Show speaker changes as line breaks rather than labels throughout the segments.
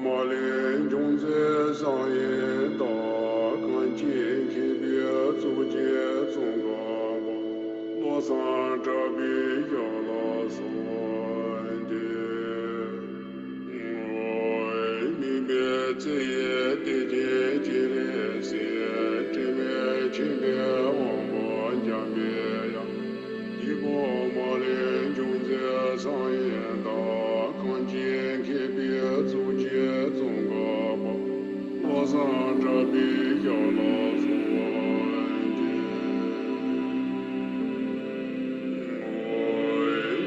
ma lin zhong zi sang yin da kan jin ki bie zu jie zong ga ba lo san zhe bi ya la san de mi bie zi ye de jie ji le xie zhi bie qi bie wang bo jiang bie ya di bo ma lin zhong zi sang yin da kan jin ki bie zu jie zong ga ba lo san zhe bi ya la san de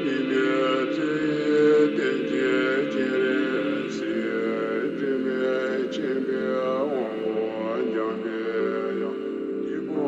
mi bie zi ye de jie ji le xie zhi bie qi bie wang bo jiang bie ya di bo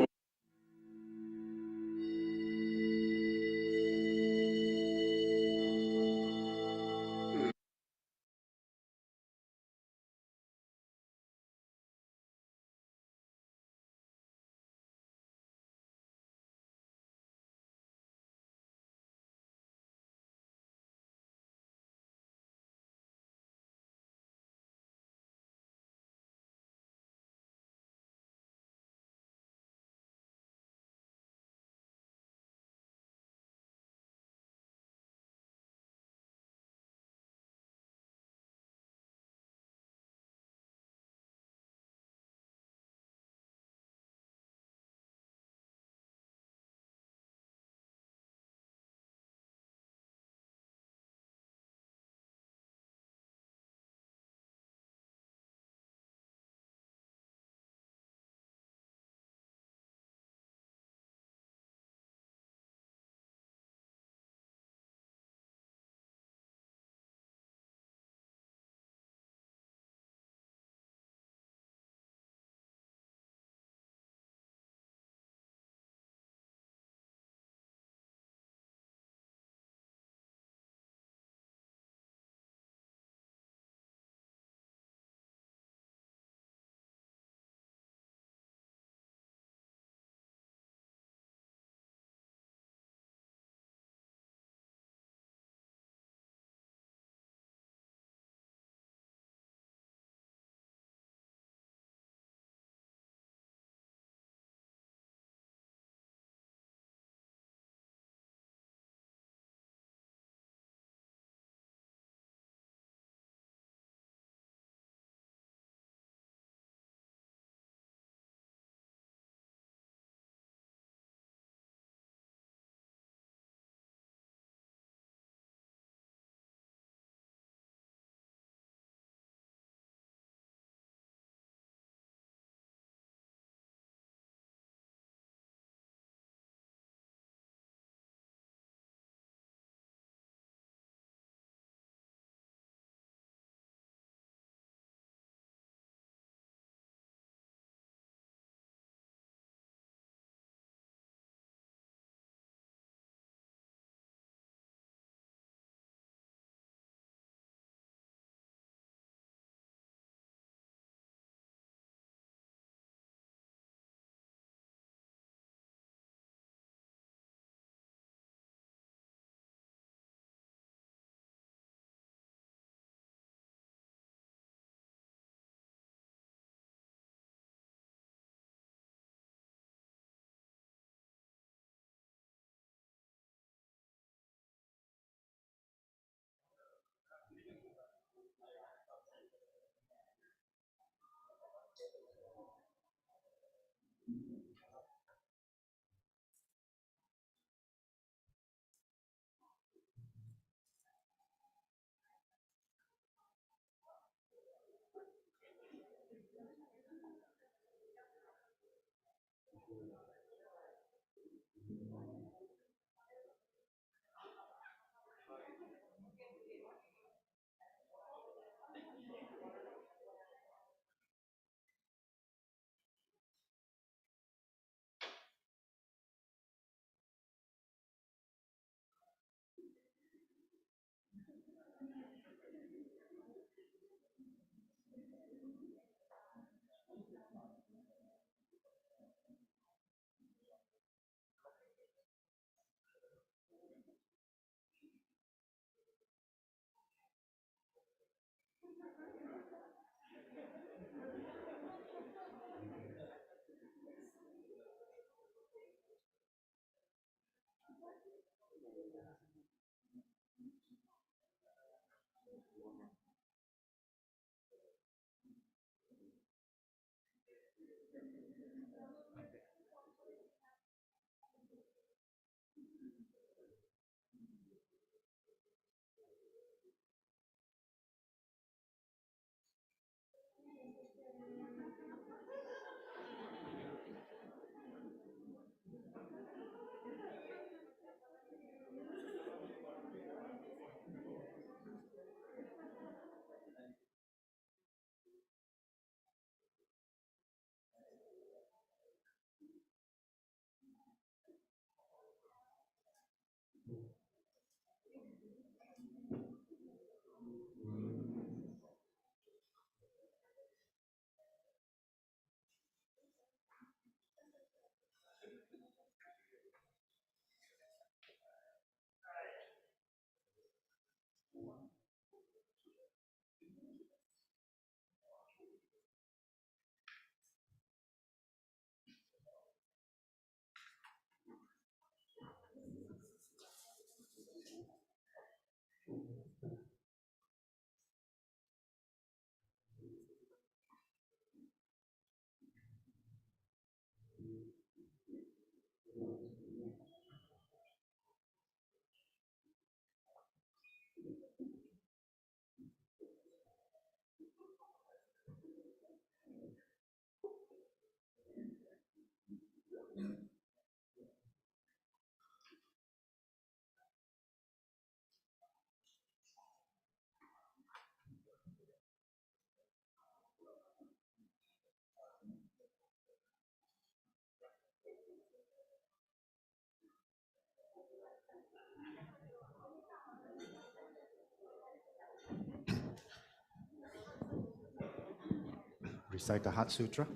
Recite the Heart Sutra.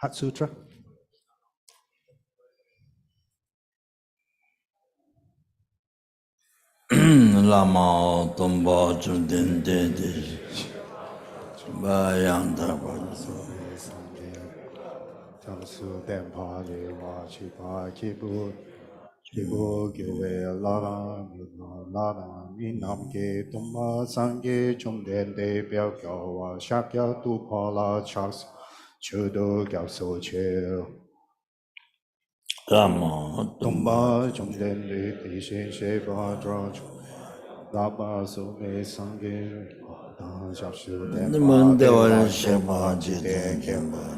Heart Sutra.
Lama Tomba Chuden Dedi Bayang Dharma
Tamsu Dempa Lewa Chipa Kibu Kibu Gyue Lara Lara Minam Ge Tumba Sange Chumden De Biao Gyao Wa Shakya Tupa La Chaks Chudu Gyao So Che
Lama
Tumba Chumden De Tishin Sheba Draj Daba Sume Sange Shapshu Dempa Deva Shoma Jiten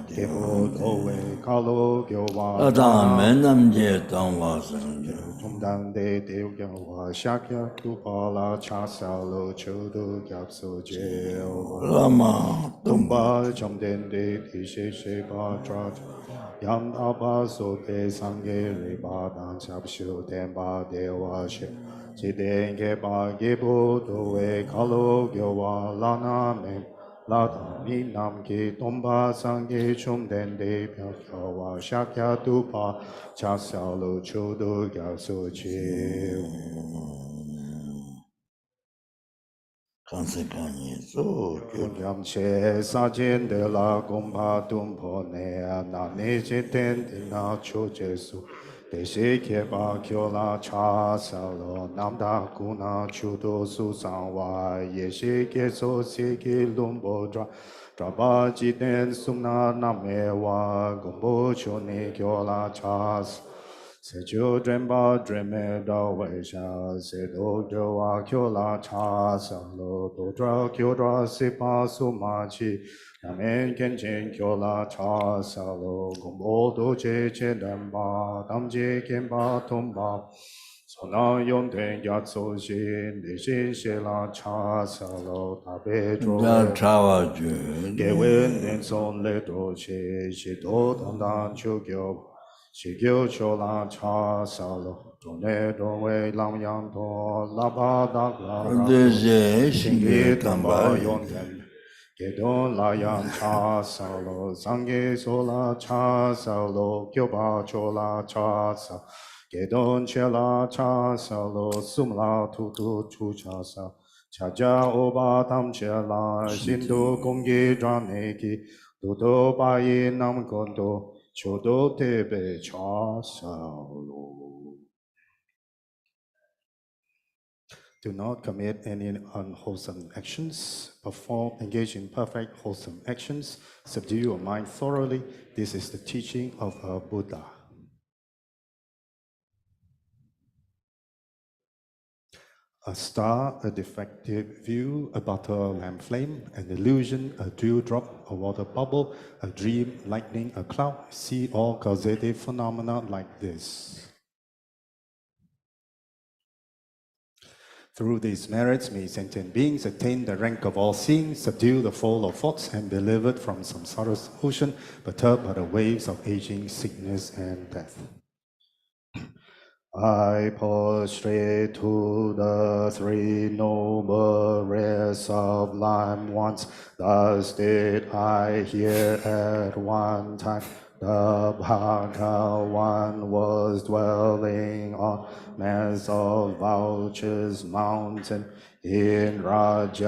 Kepo Towe Kalo Gyowa
Adang
Lana
Menam Je Tangwa Sangye
Tumdang De Deo Gyowa Shakya Tupala Chasa Lo Chodo Gyapso Jeo
Lama
Tumba Chomden De Tishe Sheba Traj Yam Daba Sope Sange Reba Dan Shapshu Dempa Dewa She Jiden Kepa Gebo Towe Kalo Gyowa Lana Mem Lada Minam Ki Tomba Sange Chumden De Pyakyawa Shakya Tupa Chasalo Chodo Gyatso Chi
Kansekanyi So
Kunyam Che Sajin De La Gompa Tumpo Ne Anani Jiten Dina Cho Jesu Deshe Kepa Kyola Cha Salo Namda Kuna Chudo Susangwa Yeshe Keso Seki Lumbo Dra Draba Jiten Sumna Namewa Gombo Choni Kyola Chas Sejo Dremba Dreme Da Weisha Sedo Joa Kyola Cha Salo Dodra Kyodra Sipa Sumachi Yamen Kenchen Kyola Cha Salo Gombo Doje Chedamba Damje Kemba Tomba Sona Yonten Gyatso Shin Nishin Shela Cha Salo Tabe
Ja
Drowe
Chawa Ju
Gewen Nenson Ledo She Shito Tondan Chugyo Shigyo Chola Cha Salo Done Dowe Lam Yang To Laba Dagla
Deze
Shingi
Shige
Tamba
Kamba
Yonten Gedon Layan Cha Salo Sange Sola Cha Salo Kyoba Chola Cha Salo Gedon Chela Cha Salo Sumla Tutu Chu Cha Salo Chaja Oba Tam Chela Shindu Kongi Draneki Dudo Bayi Nam Kondo Chodo Tebe Cha Salo Do not commit any unwholesome actions. Engage in perfect wholesome actions. Subdue your mind thoroughly. This is the teaching of a Buddha. A star, a defective view, a butter lamp flame, an illusion, a dewdrop, a water bubble, a dream, lightning, a cloud. See all causative phenomena like this. Through these merits, may sentient beings attain the rank of all seeing, subdue the fall of thoughts, and be delivered from samsara's ocean, perturbed by the waves of aging, sickness, and death. I prostrate to the three noble rare sublime ones. Thus did I hear at one time the Bhagavan was dwelling on mass of vultures mountain in Rajagriya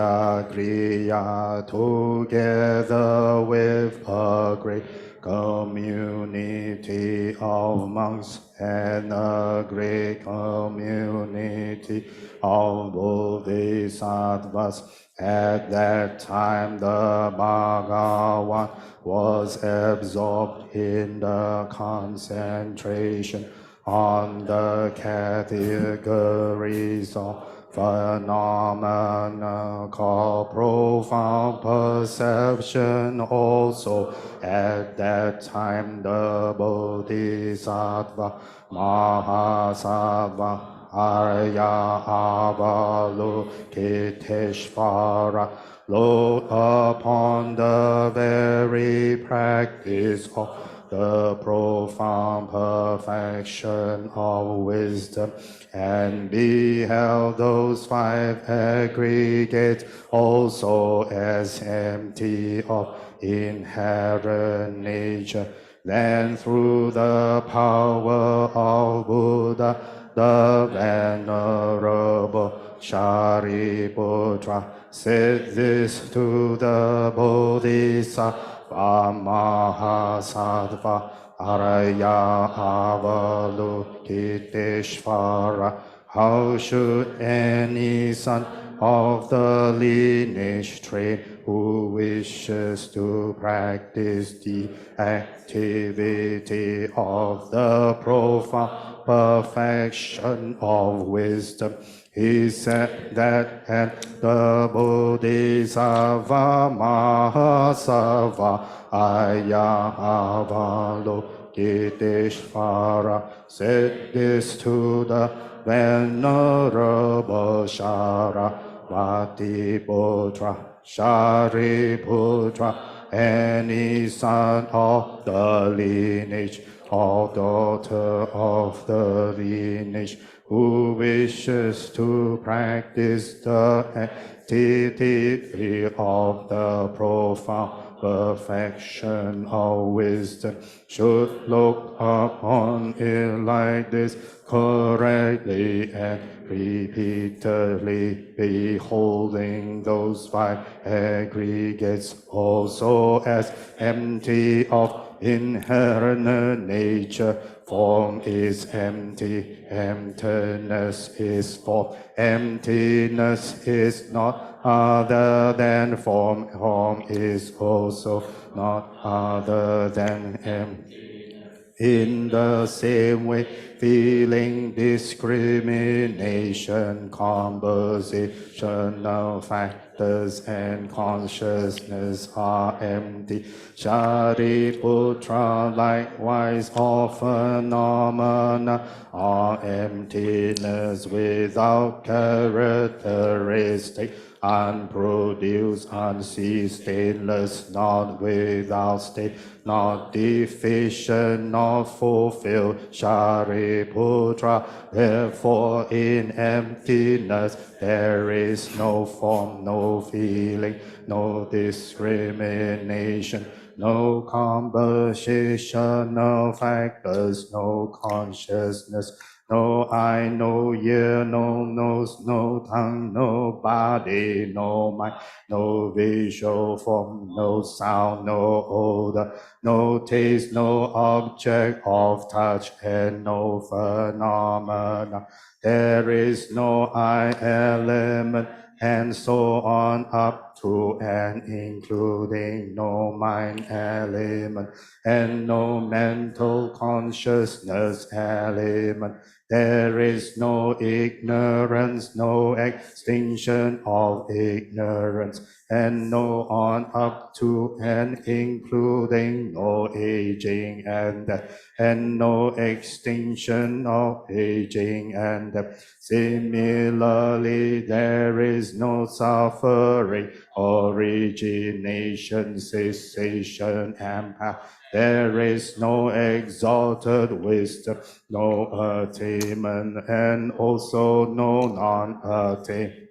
together with a great community of monks and a great community of bodhisattvas. At that time the Bhagavan was absorbed in the concentration on the categories of phenomena called profound perception. Also at that time the Bodhisattva Mahasattva Arya Avalokiteshvara looked upon the very practice of the profound perfection of wisdom, and beheld those five aggregates also as empty of inherent nature. Then through the power of Buddha, the Venerable Shariputra said this to the Bodhisattva Mahasattva Araya Avalokiteshvara. How should any son of the lineage train who wishes to practice the activity of the profound perfection of wisdom? He said that, and the Bodhisattva Mahasattva Avalokiteshvara said this to the Venerable Shariputra. Shariputra, any son of the lineage, or daughter of the lineage, who wishes to practice the activity of the profound perfection of wisdom should look upon it like this, correctly and repeatedly, beholding those five aggregates also as empty of inherent nature. Form is empty, emptiness is form. Emptiness is not other than form. Form is also not other than empty. In the same way, feeling, discrimination, compositional factors, and consciousness are empty. Shariputra, likewise, all phenomena are emptiness without characteristic, unproduced, unceased, stainless, not without state, not deficient, not fulfilled. Shariputra, therefore in emptiness there is no form, no feeling, no discrimination, no compositional factors, no consciousness, no eye, no ear, no nose, no tongue, no body, no mind, no visual form, no sound, no odor, no taste, no object of touch, and no phenomena. There is no I element, and so on up to and including no mind element, and no mental consciousness element. There is no ignorance, no extinction of ignorance, and no on up to and including no aging and death, and no extinction of aging and death. Similarly, there is no suffering, origination, cessation, and path. There is no exalted wisdom, no attainment, and also no non-attainment.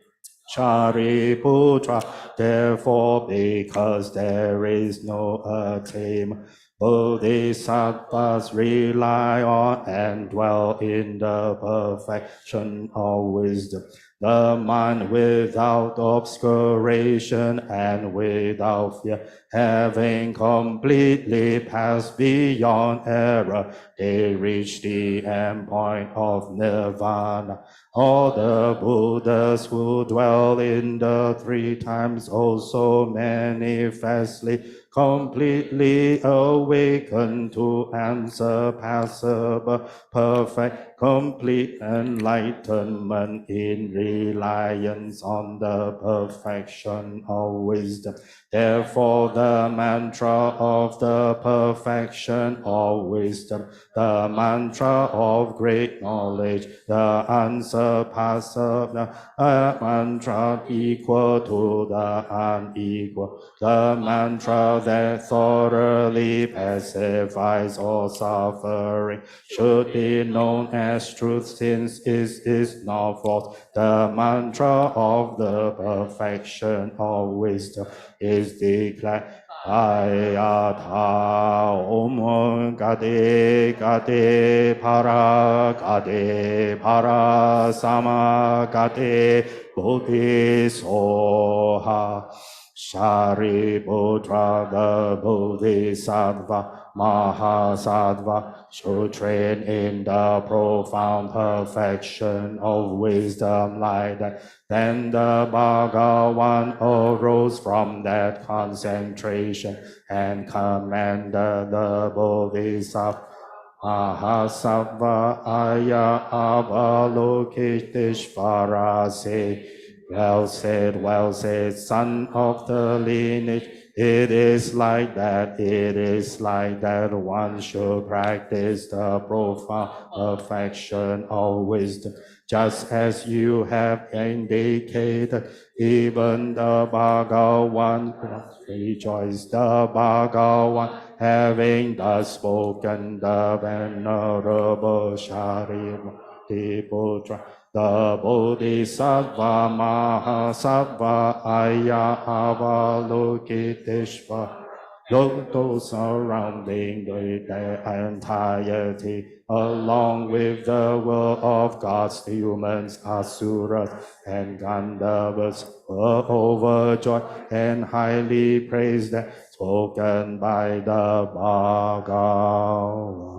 Shariputra, therefore, because there is no attainment, Bodhisattvas rely on and dwell in the perfection of wisdom. The mind without obscuration and without fear, having completely passed beyond error, they reach the end point of nirvana. All the Buddhas who dwell in the three times also manifestly, completely awaken to unsurpassable, perfect complete enlightenment in reliance on the perfection of wisdom. Therefore, the mantra of the perfection of wisdom, the mantra of great knowledge, the unsurpassable mantra equal to the unequal, the mantra that thoroughly pacifies all suffering, should be known as truth, since it is not false. The mantra of the perfection of wisdom is declared. Ayatha Om Gade Gade Para Sama Gade Bodhi Soha. Shariputra, the Bodhisattva, Mahasattva, should train in the profound perfection of wisdom like that. Then the Bhagavan arose from that concentration and commanded the Bodhisattva, Mahasattva Aya Avalokiteshvara, say, well said, son of the lineage. It is like that, one should practice the profound perfection of wisdom. Just as you have indicated, even the Bhagavan rejoiced, the Bhagavan having thus spoken, the Venerable Shariputra, the Bodhisattva Mahasattva Aya Avalokiteshvara, those surrounding the entirety, along with the world of gods, humans, asuras, and Gandharvas, were overjoyed and highly praised, spoken by the Bhagavan.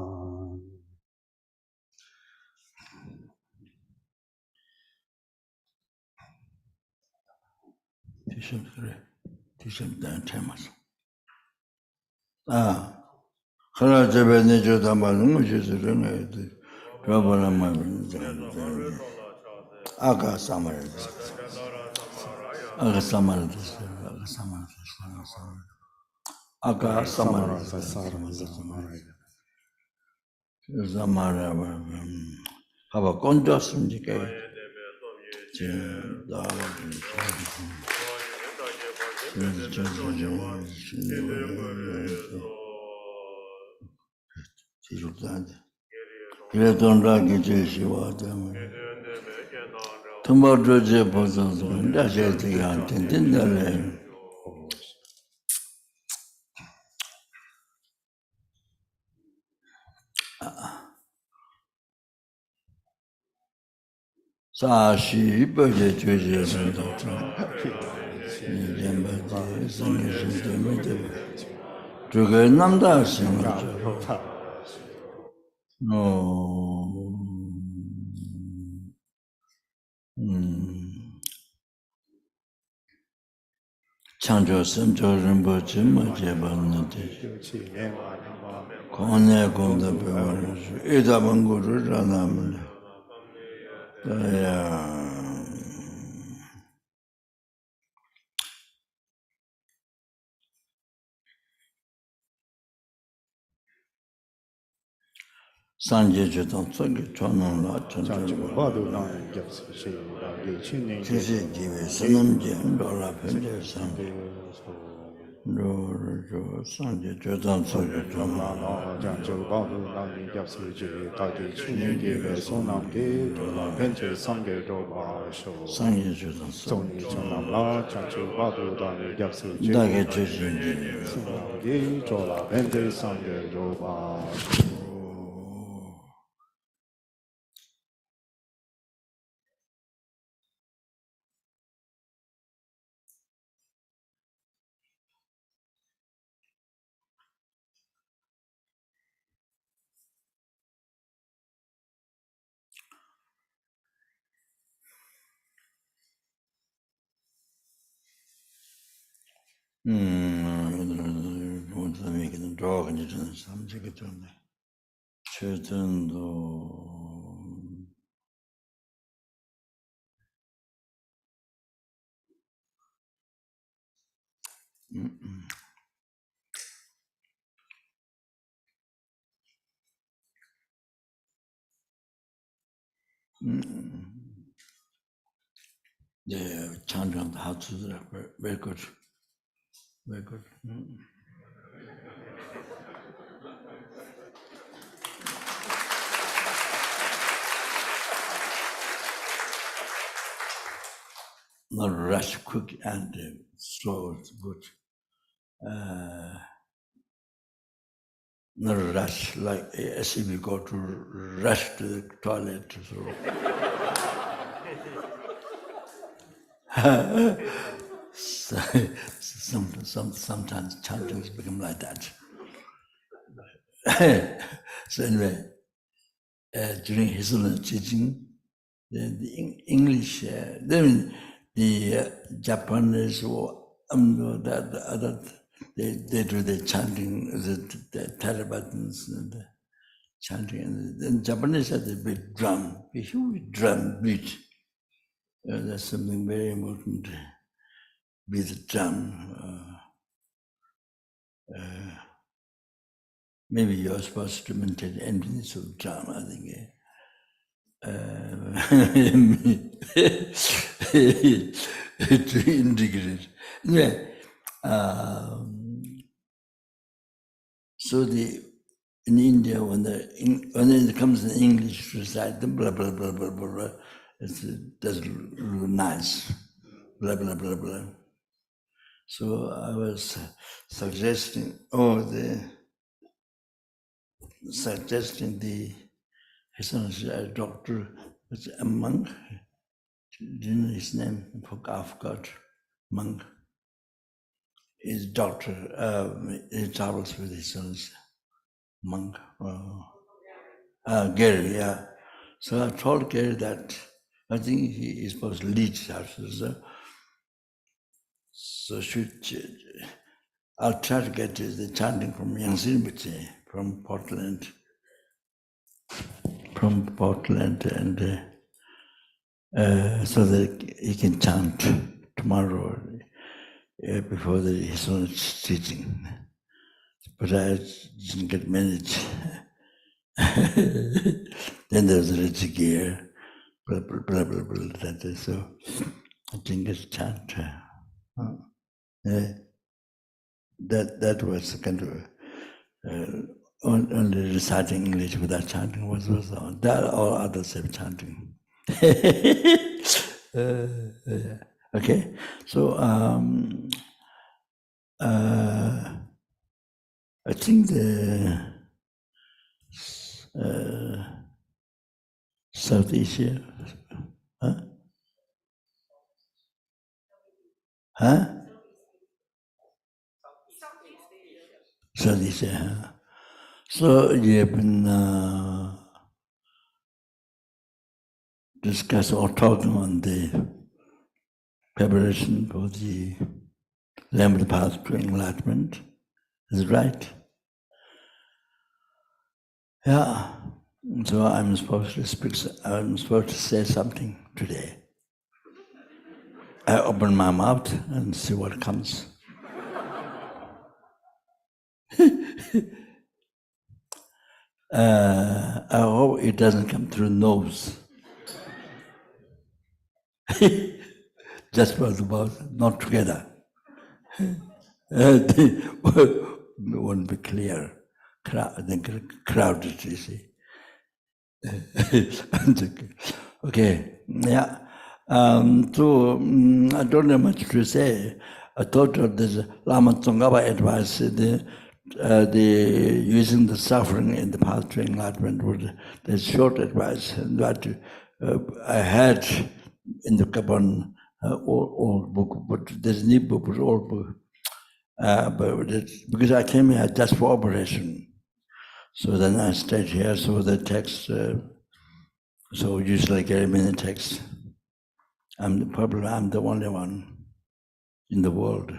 사시 버제 죄제 저게 남다 심어죠. 창조 선조는 뭐지 맞아봤는데 권내 공도 배워서 이다만 거를 안 하면 산제주도 속에 전원을 제시 집에 선언제 놀라 편제상 로로 산제주도 속에 전원을 산제주도 속에 나게 주신지 뭐든 들어가는 좀 삼지게 좀 최전도 The chanting of the houses are very good. Very good. Not rush quick and slow, it's good. Not rush like as if you go to rush to the toilet. So sometimes chantings become like that. So anyway, during his teaching, the English, the Japanese or the other, they do the chanting, the telebuttons and the chanting. And the Japanese had a big drum, a huge drum beat. That's something very important. With the drum. Maybe you're supposed to maintain the emptiness of drum, I think. To integrate. Yeah. So in India, when it comes in English, recite the blah blah blah blah blah blah. It doesn't look nice. Blah blah blah blah. So I was suggesting, his doctor was a monk. Do you know his name? I forgot. Monk. His doctor. He travels with his son's monk. Gary, yeah. So I told Gary that I think he is supposed to lead us. So I'll try to get the chanting from Yangtze from Portland. And so that he can chant tomorrow before his own teaching. But I didn't get managed. Then there was a gear, blah, blah, blah, blah, blah. So I didn't get a chant. That was kind of only reciting English without chanting was on. That all others have chanting. Okay, so I think the South Asia, South Asia. So you have been discussing or talking on the preparation for the Lamrim path to enlightenment. Is it right? Yeah. So I'm supposed to speak. I'm supposed to say something today. I open my mouth and see what comes. I hope it doesn't come through nose. Just for the mouth, not together. It won't be clear. Crowded, you see. Okay, yeah. So I don't have much to say. I thought of this Lama Tsongkhapa advice, the using the suffering in the path to enlightenment was the short advice that I had in the Kaban old book, but there's a new book, but old book. Because I came here just for operation. So then I stayed here, so the text, so usually I get him in the text. I'm the only one in the world.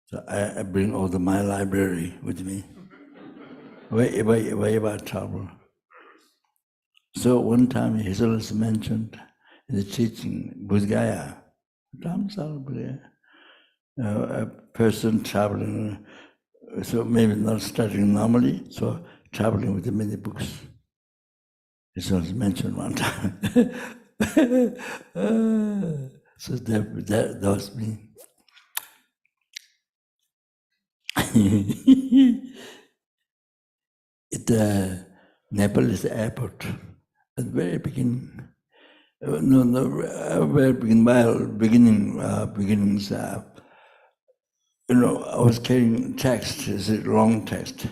So I bring all my library with me. Way about trouble. So one time His Holiness mentioned in the teaching, Buddhagaya, a person traveling, so maybe not studying normally, so traveling with many books. It was mentioned one time. So that was me. At Nepalese airport, at the very beginning, very beginnings, I was carrying text, it's a long text,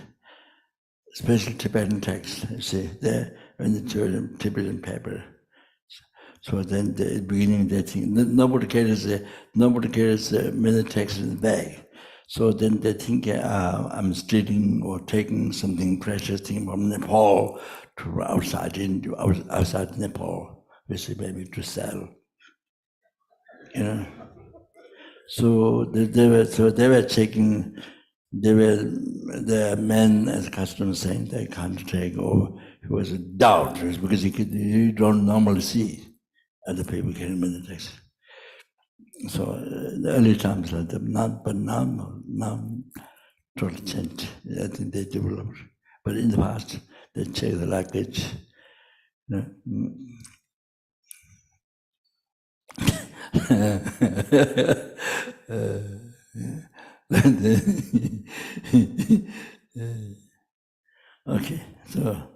special Tibetan text, you see, there in the Tibetan paper. So then the beginning they think nobody carries many texts in the bag. So then they think I'm stealing or taking something precious thing from Nepal to outside Nepal, which is maybe to sell. So they were checking. The men as customs saying they can't take, or it was a doubt because you don't normally see other people carrying many texts. So the early times like that, but now totally changed. I think they developed. But in the past, they check the luggage. Okay, so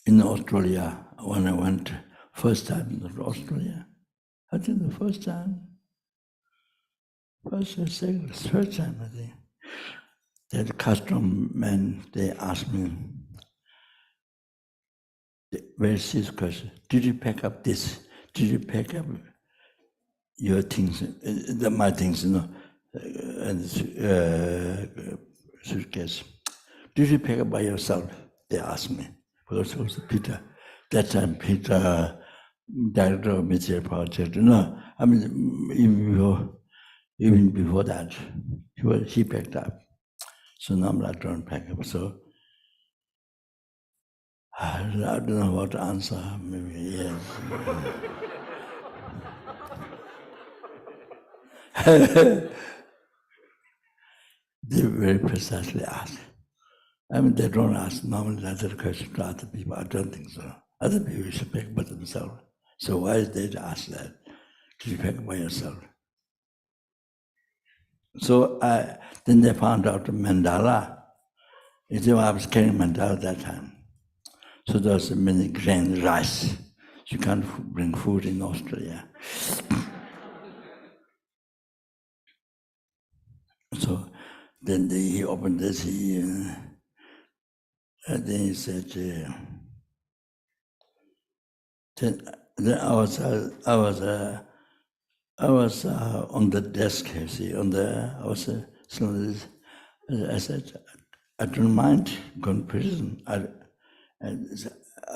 in Australia, when I went first time to Australia, I think the first time, first time, I think, that custom men, they asked me, the very serious question, did you pack up this? Did you pack up your things, my things, and suitcase? Did you pack up by yourself? They asked me. Because it was Peter. That time, Peter, director of Material Project. No, I mean, even before that, he packed up. So now I don't pack up. So I don't know what to answer. Maybe yes. They very precisely ask. I mean, they don't ask normally other questions to other people. I don't think so. Other people should pack by themselves. So why is they to ask that? Did you pack by yourself? So then they found out the mandala. I was carrying mandala that time. So there was many grain, rice. You can't bring food in Australia. So then he opened this, and then he said, then I was on the desk, you see, I said, I don't mind going to prison. I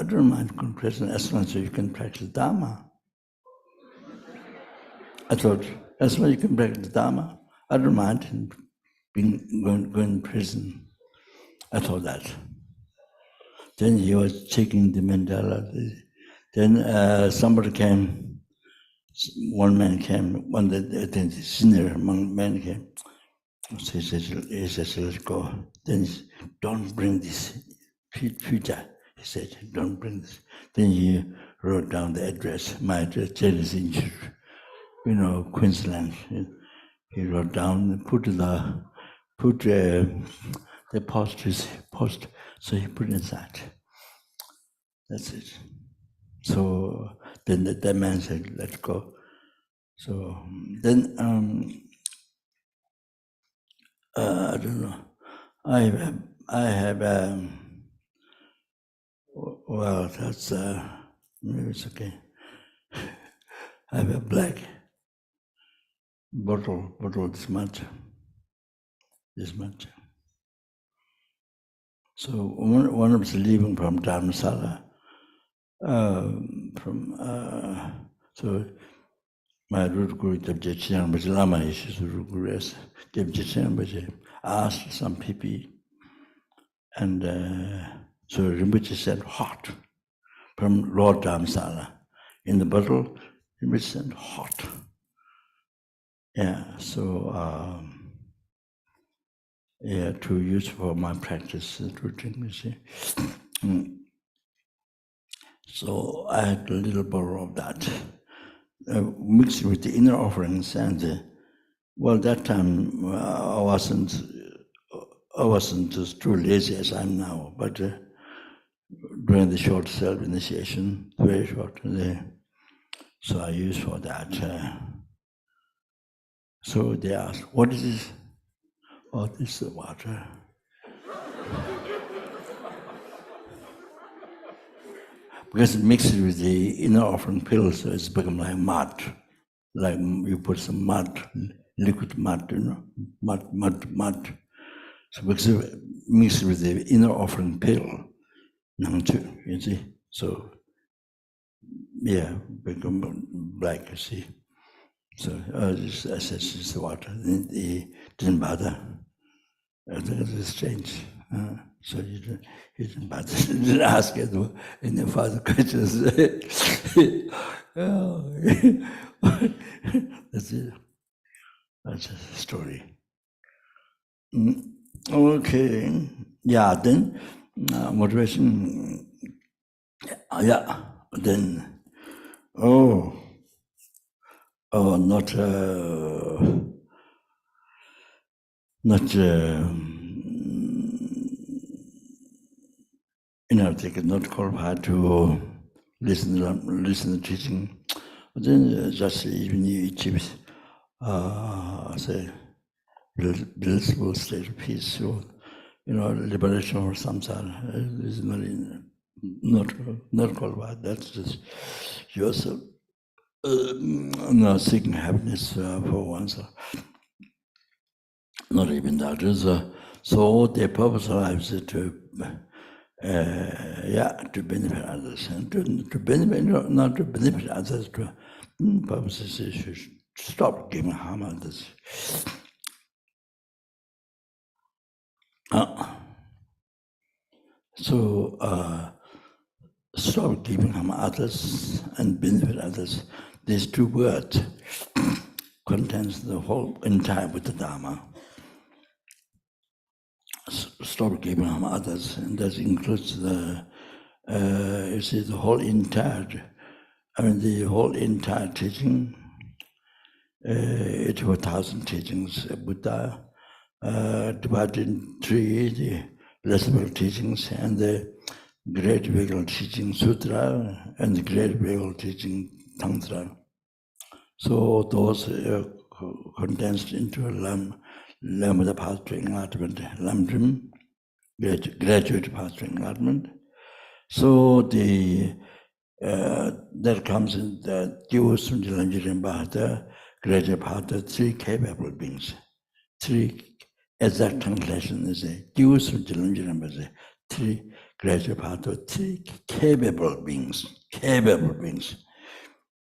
don't mind going to prison as long as you can practice dharma. I thought, as long as you can practice dharma, I don't mind going to prison. I thought that. Then he was checking the mandala. Then somebody came, one man came, the senior among men came. So he says, let's go. Then he said, don't bring this future. He said, don't bring this. Then he wrote down the address, my address, Chinese Institute, Queensland. He wrote down, put the post, so he put inside. That's it. So then that man said, let's go. So then, I don't know. I have well, that's maybe it's okay. I have a black bottle this much. So one of us leaving from Dharamsala, so my root guru Debje Chinambaji Lama is root guru Debje Chinambaji asked some people, and so Rinpoche said hot from Lord Dhamsala. In the bottle, Rinpoche said hot. Yeah, so yeah, to use for my practice to drink, you see. So I had a little bottle of that, mixed with the inner offerings, and well, that time I wasn't as too lazy as I am now, but during the short self-initiation, very short, so I used for that. So they asked, "What is this?" "Oh, this is the water." Because it mixes with the inner offering pill, so it's become like mud. Like you put some mud, liquid mud, mud. So because it mixes with the inner offering pill, you see. So yeah, become black, you see. So I said, it's the water. He didn't bother. I think it's strange. So he didn't bother. He didn't ask it any further questions. That's it. That's a story. Okay. Yeah, then motivation. Yeah, then, not they could not qualified to listen to teaching. But then just even you achieve, say, blissful state of peace, or liberation or samsara is not qualified. That's just yourself. Seeking happiness for oneself. Not even that. So the purpose of life is to benefit others, and to benefit, not to benefit others. To purpose is to stop giving harm others. Stop giving harm others and benefit others. These two words contains the whole entire Buddha Dharma. Stop giving harm others, and that includes the the whole entire teaching. 84,000 teachings, Buddha divided in three: the lesser teachings and the great vehicle teaching Sutra and the great vehicle teaching Tantra. So those condensed into a Lamrim path to enlightenment, Lamrim, graduate path to enlightenment. So that comes in the Jews from the Lamrim path, graduate path, three capable beings. Three exact translation is Jews from the Lamrim path, three graduate path, three capable beings. Capable beings.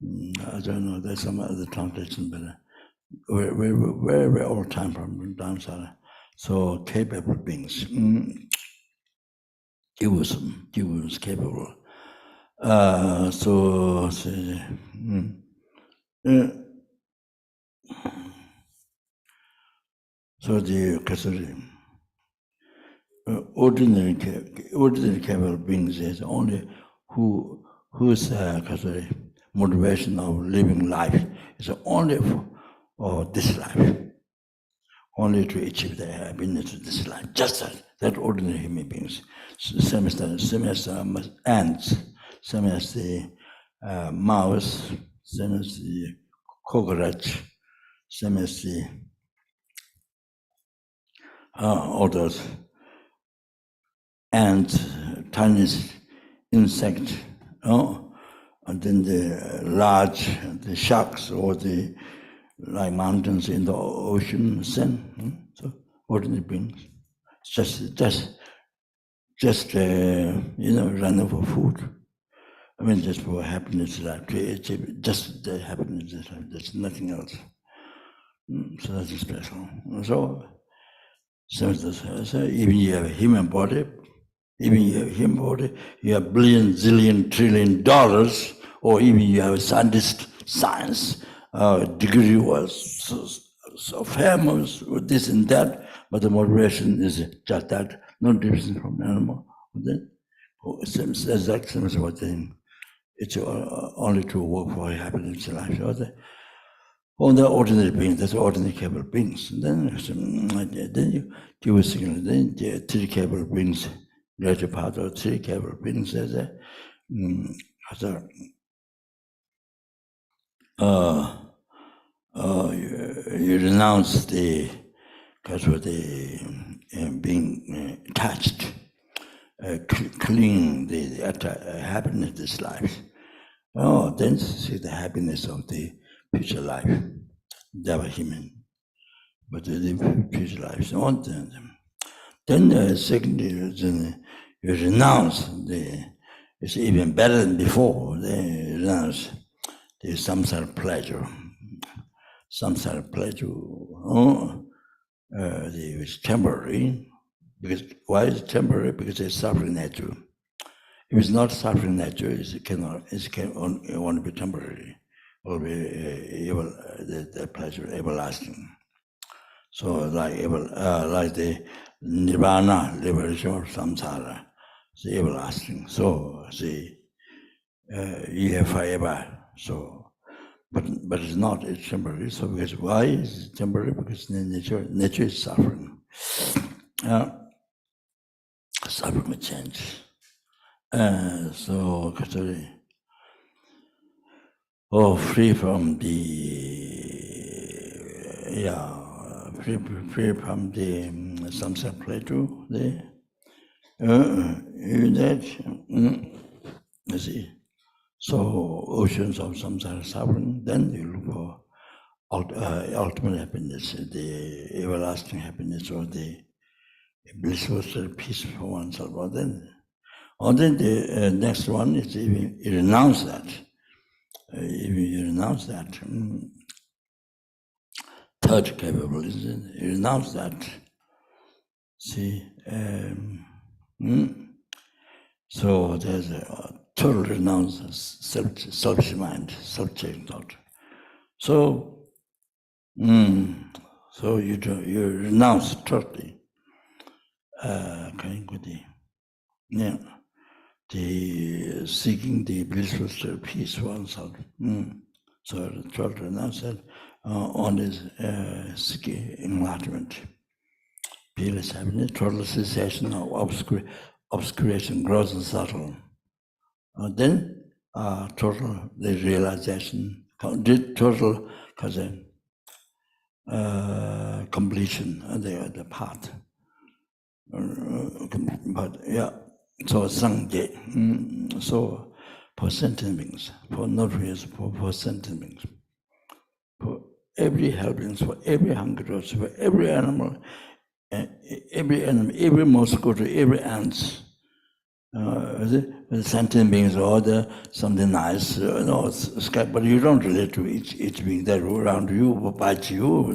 I don't know, there's some other translation, but we're very old time from Dhamsala. So capable beings. Jews capable. So the ordinary capable beings is only whose motivation of living life is only for this life, only to achieve the happiness of this life. Just that ordinary human beings, same as the ants, same as the mouse, same as the cockroach, same as the all those ants, tiniest insect, and then the large, the sharks or the like mountains in the ocean, so ordinary beings, just running for food. I mean, just for happiness life, just the happiness life, there's nothing else. So that's special. So even you have a human body, you have billion, zillion, trillion dollars, or even you have a science degree was so famous with this and that, but the motivation is just that, no difference from animal. Then, exact same as what then. It's only to work for happiness in life. So all the ordinary beings, that's ordinary capable beings. And then you give a signal, then the three capable beings, greater part of three capable beings, you renounce the, because of the being attached, clinging the happiness of this life. Oh, then see the happiness of the future life, never human, but the future life. So on then secondly, you renounce it's even better than before. They renounce there's some sort of pleasure, it's temporary. Because why is it temporary? Because it's suffering nature. If it's not suffering nature, it can only be temporary. It will be the pleasure everlasting. So like the nirvana, liberation of samsara, it's everlasting. So see, you have forever. So, but it's not. It's temporary. So because why is it temporary? Because nature is suffering. Suffering will change. So, free from free from the samsara pleasure. You see. So, oceans of samsara suffering. Then you look for ultimate happiness, the everlasting happiness, or the blissful peace for oneself. Or then the next one is even you renounce that. Third capability, you renounce that. See, so there's a total renounce selfish mind, self-checking thought. So, so you renounce totally. The seeking the blissful peace for oneself. So the total renounce that on is seeking enlightenment, peerless happiness, total cessation of obscuration, gross and subtle. Then total the realization, total completion of the path. But yeah, so sangye, so for sentient beings, for notaries, for sentient beings, for every helping, for every hungry, for every animal, every mosquito, every ant, the sentient beings or something nice, but you don't relate to each being that around you, or bite you,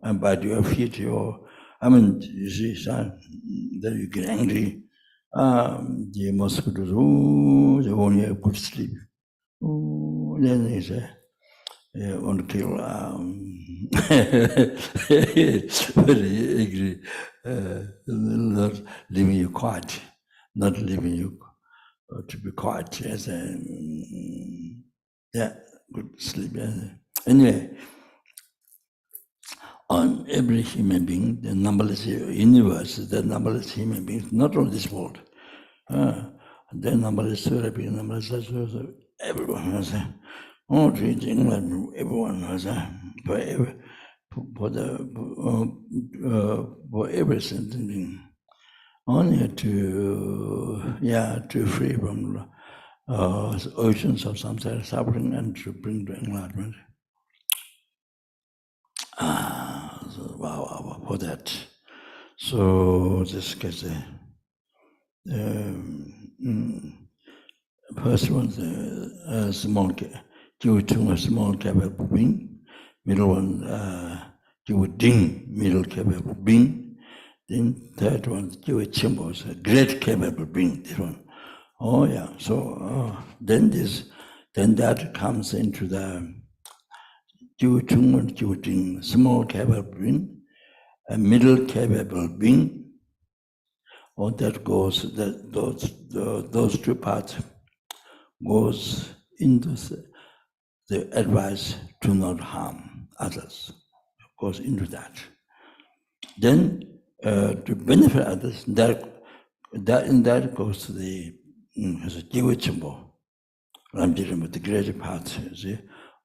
and bite your feet, you see, then you get angry. The mosquitoes, they won't have good sleep. Then they say, want to kill, very angry, not leaving you quiet, not leaving you to be quiet. As good sleep. Anyway, on every human being, the numberless universe, the numberless human beings, not only this world. The numberless beings, numberless everyone has treating everyone has for every sentient being. Only to free from oceans of samsara suffering and to bring to enlightenment. So, wow, for that. So this gets First one, small, a small capable being. Middle one, ding, middle capable being. Then third one, chimbos, a great capable being. This one. Oh yeah. So then that comes into the ding, small capable being, a middle capable being. Or that goes those two parts goes into the advice to not harm others, goes into that. Then to benefit others, that goes to the Jivichimbo, Ramjirimbo, the greater part,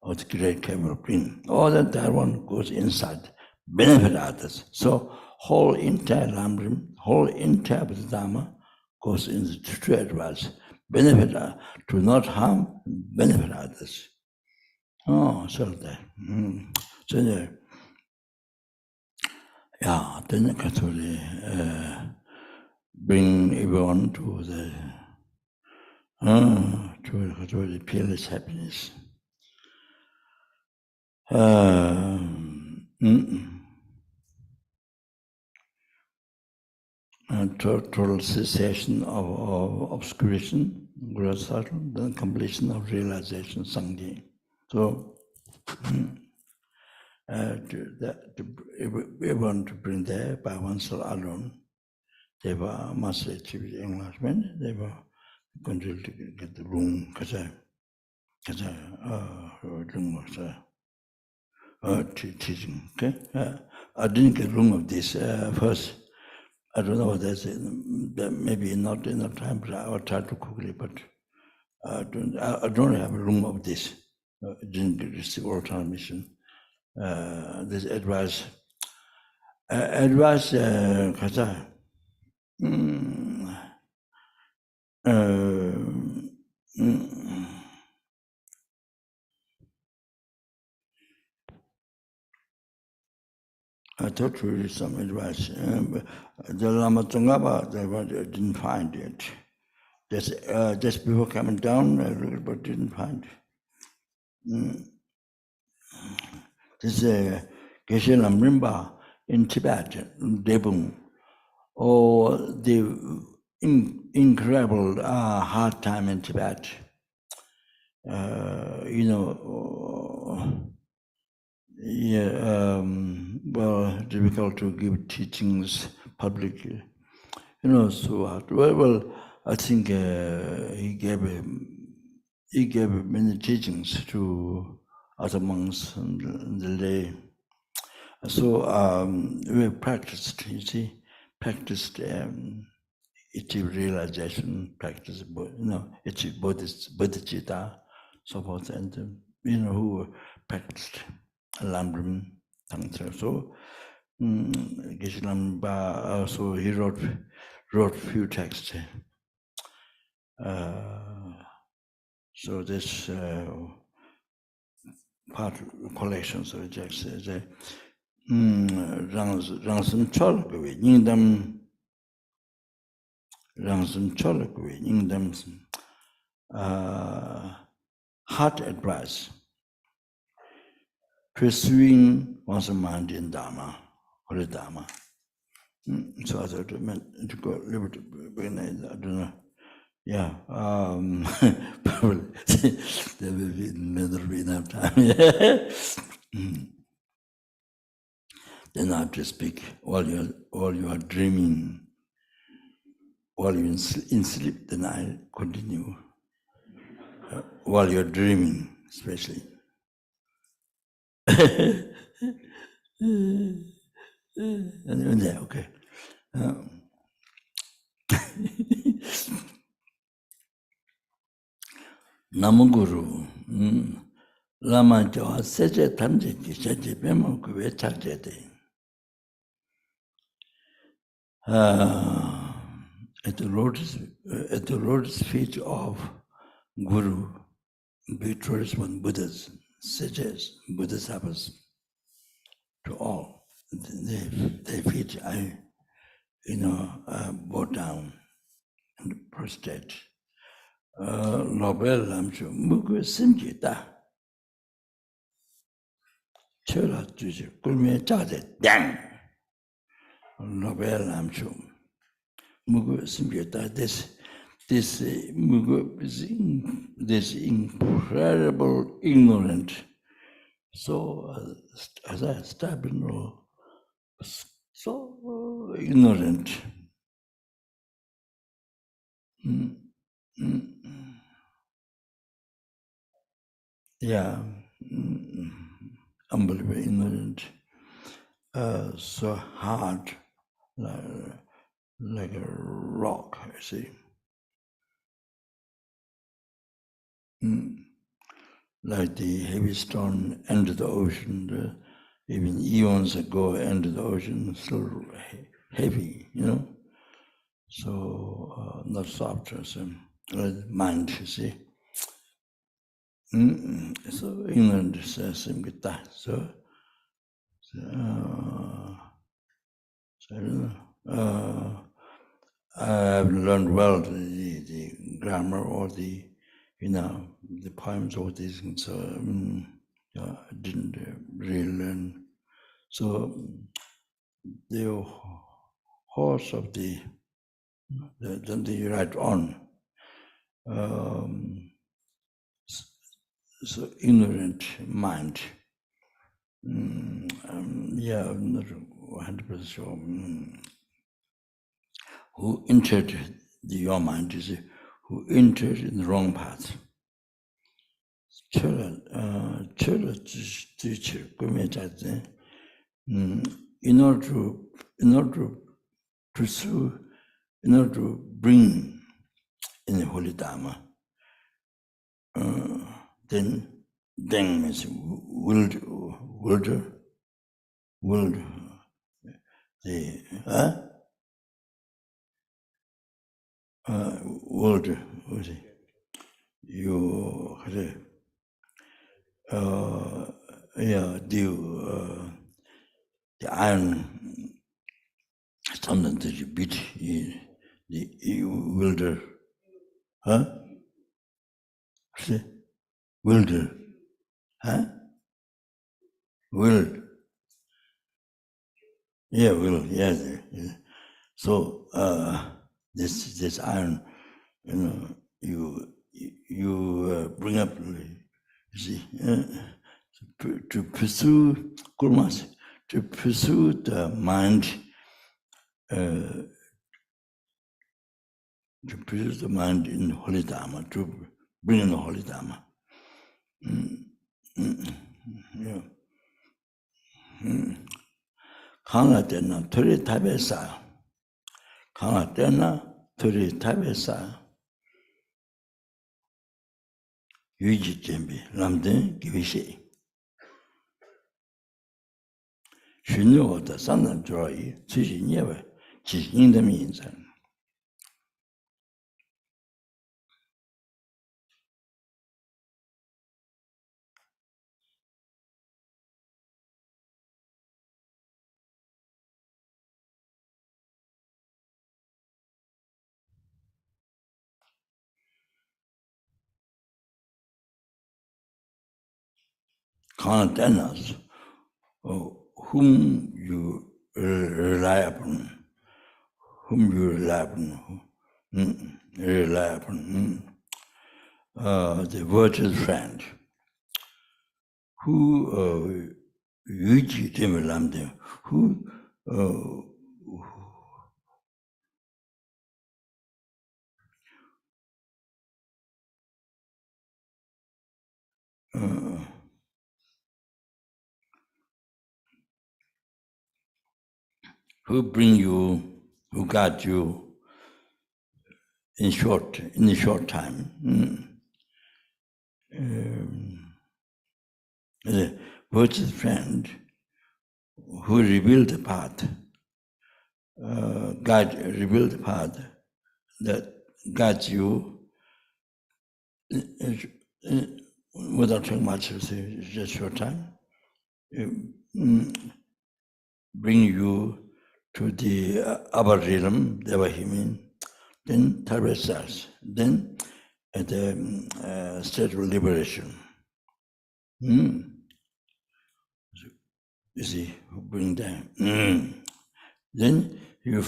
of the great capable being. All that one goes inside, benefit others. So whole entire Lamrim, whole entire dharma goes into the two advice. Benefit to not harm, benefit others. Oh, so that. So there. Yeah, then actually bring everyone to the peerless happiness. Total cessation of obscuration, Gurasatma, then completion of realization, Sangye. So, everyone to bring there by oneself alone, they were must achieve enlightenment, they were going to get the room, teaching. Okay, I didn't get room of this first. I don't know what that's that maybe not enough time, but I will try to quickly. But I don't have a room of this. I didn't receive all transmission. This advice, Kaza. I thought to read some advice, but the Lama Tsongkhapa, I didn't find it. Just before coming down, I looked, but didn't find it. This is Geshe Lamrim in Tibet, Debung. Oh, the incredible hard time in Tibet. Difficult to give teachings publicly. So hard. Well, I think he gave many teachings to other monks and the lay. So we practiced, practiced achieve realization, practice, achieve bodhicitta, so forth, and who practiced Lamrim, Tantra. So Geshe Lamrim, so he wrote few texts. So this part collections of texts is Rangsum Chol Gwe Ningdam heart advice, pursuing one's mind in Dharma, Holy Dharma. So I thought to go a little bit, I don't know. Yeah, probably there will be enough time. Then I have to speak while you are dreaming, while you're in sleep, then I continue. While you're dreaming, especially. Okay. Namaguru, Lama Jawa Seje Tamje Seje Bemo Kuwe Chakjete. At the lotus feet of Guru, victorious one Buddhas, sages, Bodhisattvas, to all. They feet I bow down and prostrate Nobel Lamrim, Mugu Simjita, Chela Tuji, Kulme Jade, Dang, Nobel Lamrim, Mugu Simjita, this Mugu is this incredible ignorant, so as I stubborn, so ignorant. Yeah, unbelievably ignorant, so hard, like a rock, you see. Like the heavy stone into the ocean, even eons ago into the ocean, still heavy, you know. So not soft as mind, you see. So ignorant says him get that. So I haven't learned well the grammar or the, the poems or these things. So I didn't really learn. So the horse of the right on. So ignorant mind. Yeah, I'm not 100% sure. Who entered your mind is who entered in the wrong path. In order to pursue, in order to bring in the holy dharma, then means willed, the willed, you the iron something that you beat you wilder, wilder, willed, will, yeah. So this iron, you bring up, you see, to pursue gurmas, to pursue the mind, to pursue the mind in holy dharma, to bring in the holy dharma. Yeah. Kanga tena turi tabesa, kanga tena turi tabesa, yuji jembi lamden givishi. Shunyo da sandan joyi, tsuji nyewe, ji yingda minzan. Kanga tenas, whom you rely upon, the virtuous friend, who yuji temilamde, who bring you, who got you in the short time. The virtuous friend who revealed the path, revealed the path that guides you without too much, just short time, bring you to the upper realm, Devahimin, then Tarvasas, then at the state of liberation. You see, bring down. Then you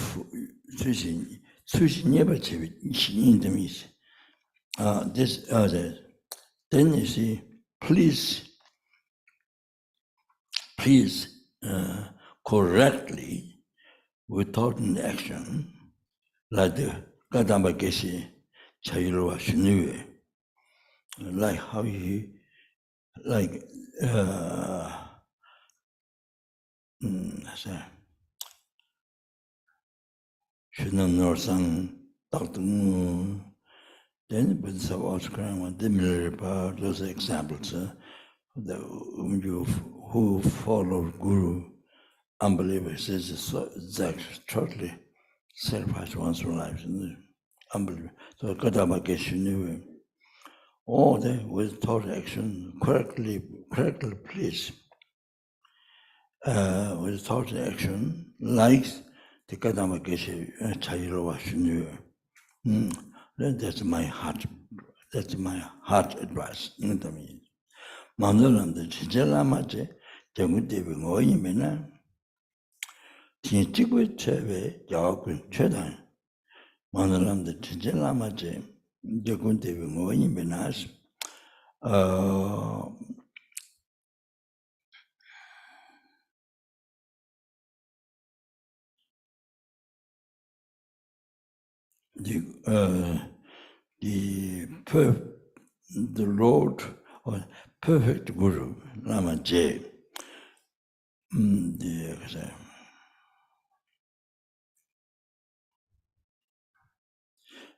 never this other. Then you see, please correctly, without an action, like the Kadamba Geshe Chayilwa Shinue, like how he, like, Shinam Norsang, Dr. Mu, then with the Oscar, those examples, who follow Guru, unbelievers, is totally sacrifice one's life. Unbelievable. So Kadamba Geshe knew all that with total action, correctly please. With total action, like the Kadamba Geshe Chayilwa Shinue. That's my heart. That's my heart advice. Mandalam Chijala Jamudevi Ngoyimena Tichibu Cheve Jawakun Chedan. Mandalam Chijala Jagundevi Ngoyimenas the Lord or perfect Guru, Lama J.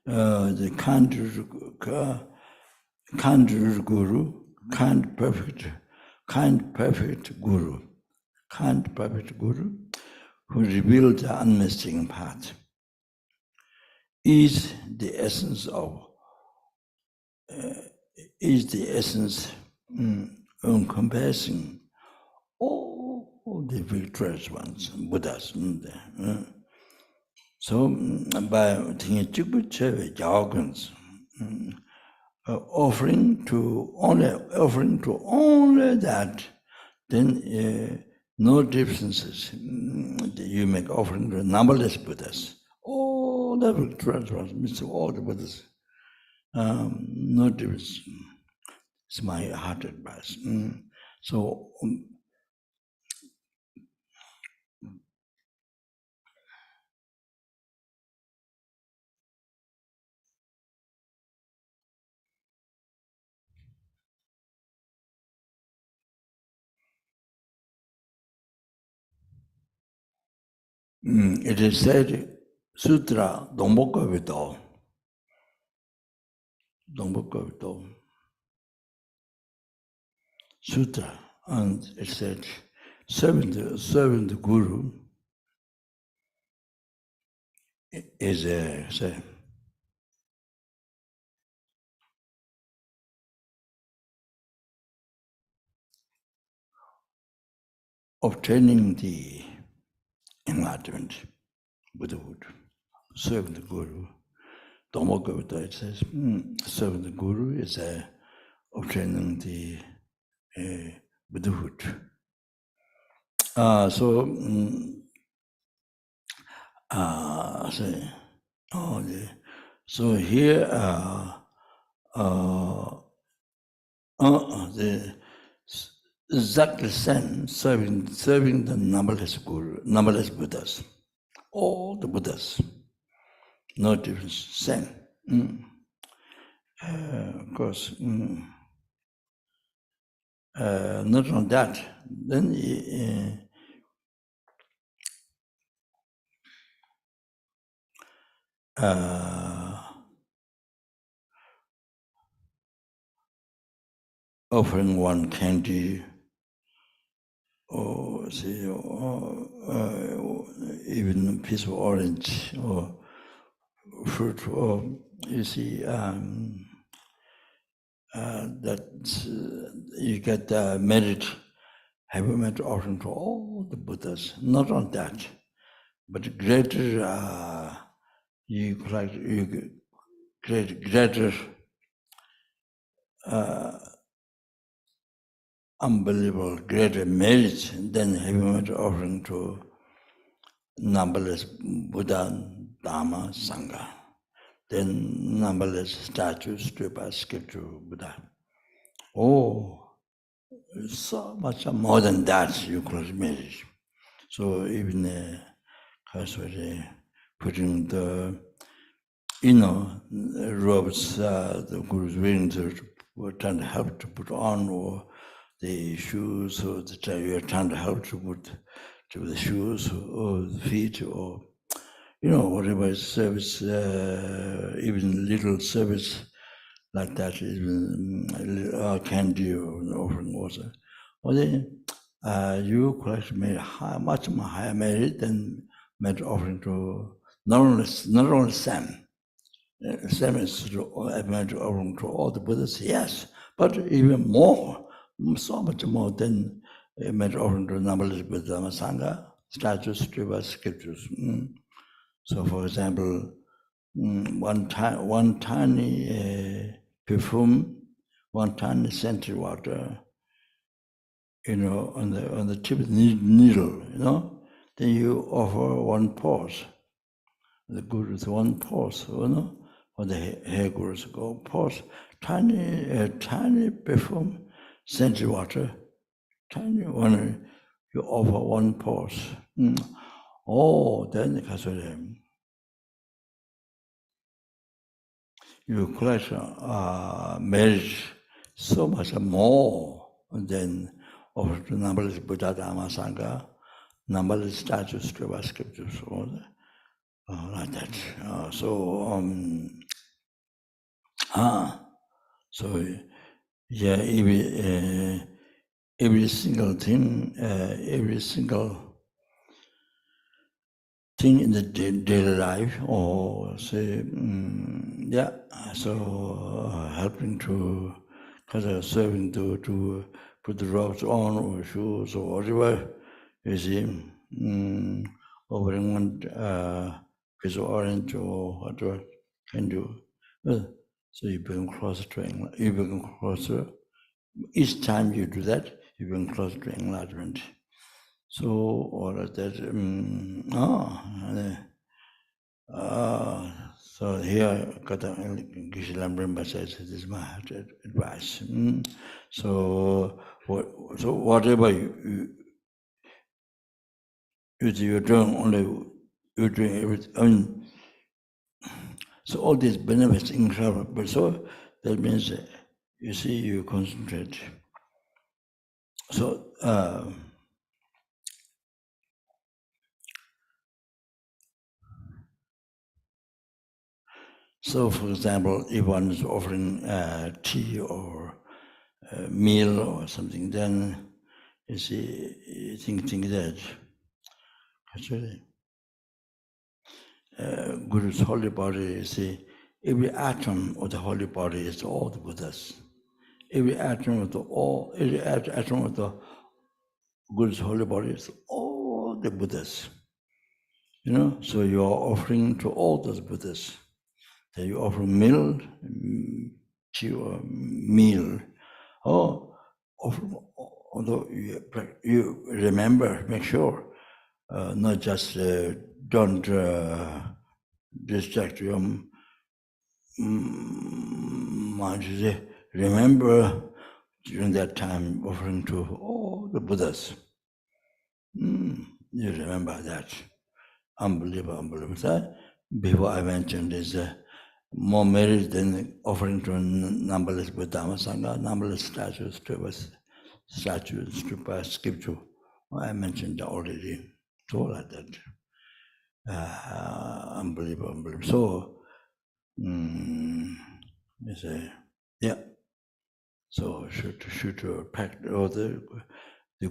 The kind Guru, kind perfect Guru, who revealed the unmistakable path, is the essence encompassing all the victorious ones, Buddhas. So by offering to only that, then no differences. You make offering to numberless Buddhas. All the victorious ones, means all the Buddhas. No difference. It's my heart advice. So it is said, Sutra, Dongboka Vito. Sutra, and it said, serving the Guru is obtaining the enlightenment, Buddhahood. Serving the Guru. Dhammagavita, it says, serving the Guru is obtaining the Buddhahood. So here, the exactly same, serving the numberless Buddhas, all the Buddhas, no difference, same. Of course, not on that, then offering one candy or say, even a piece of orange or fruit, or you see that you get merit, have a merit offering to all the Buddhas. Not on that, but greater greater unbelievable greater merit than having an offering to numberless Buddha, Dharma, Sangha, then numberless statues, stupa, sculpture, Buddha. Oh, so much more than that you could merit. So even putting the robes the Guru's willing to trying to help to put on, or the shoes, or you're trying to help to put to the shoes or the feet, or whatever service, even little service like that, even candy or offering water. Or then you could actually make much more higher merit than made offering to not only Sam. Sam is made offering to all the Buddhas, yes, but even more, so much more than made offering to numberless Buddha Sangha, statues, scriptures. So, for example, one tiny perfume, one tiny scented water, on the tip of the needle, then you offer one pause. The Guru's one pause, or the hair Gurus go pause. Tiny perfume, scented water, tiny one, you offer one pause. Oh, then you collect marriage so much more than offer to numberless Buddha, Dharma, Sangha, numberless statues, scriptures, all that. Like that. So yeah, every single thing, every single thing in the daily life, or say, so helping to, serving to put the robes on, or shoes, or whatever, you see, offering one piece of orange or whatever can do. So you become closer to enlightenment. You become closer. Each time you do that, you become closer to enlightenment. So all of that. So here, Lamrim says, this is my advice. So whatever you're doing, you're doing everything. So all these benefits incredible. But so that means, you see, you concentrate. So for example, if one is offering tea or meal or something, then you see, you think that actually Guru's holy body, you see, every atom of the holy body is all the Buddhas. Every atom of the Guru's holy body is all the Buddhas. So you are offering to all those Buddhas. Then you offer meal, tea or meal. Although you remember, make sure, not just don't distract your mind. Remember during that time offering to all the Buddhas. You remember that. Unbelievable. So before I mentioned this, more merit than offering to numberless Buddha Sangha, numberless statues, stupa, sculpture. I mentioned already. So like that. Unbelievable. So, you say, yeah. So should practice all the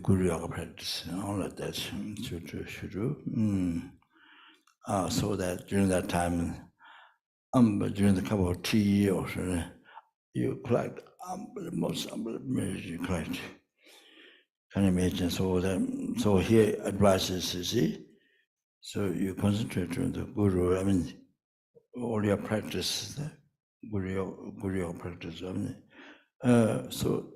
Guru Yoga practice and all of that. Should do. So that during that time, during the cup of tea or so, you collect most unbelievable you collect. Can you imagine? So here advices, you see. So you concentrate on the Guru. I mean, all your practice, the Guru Yoga practice. I mean, So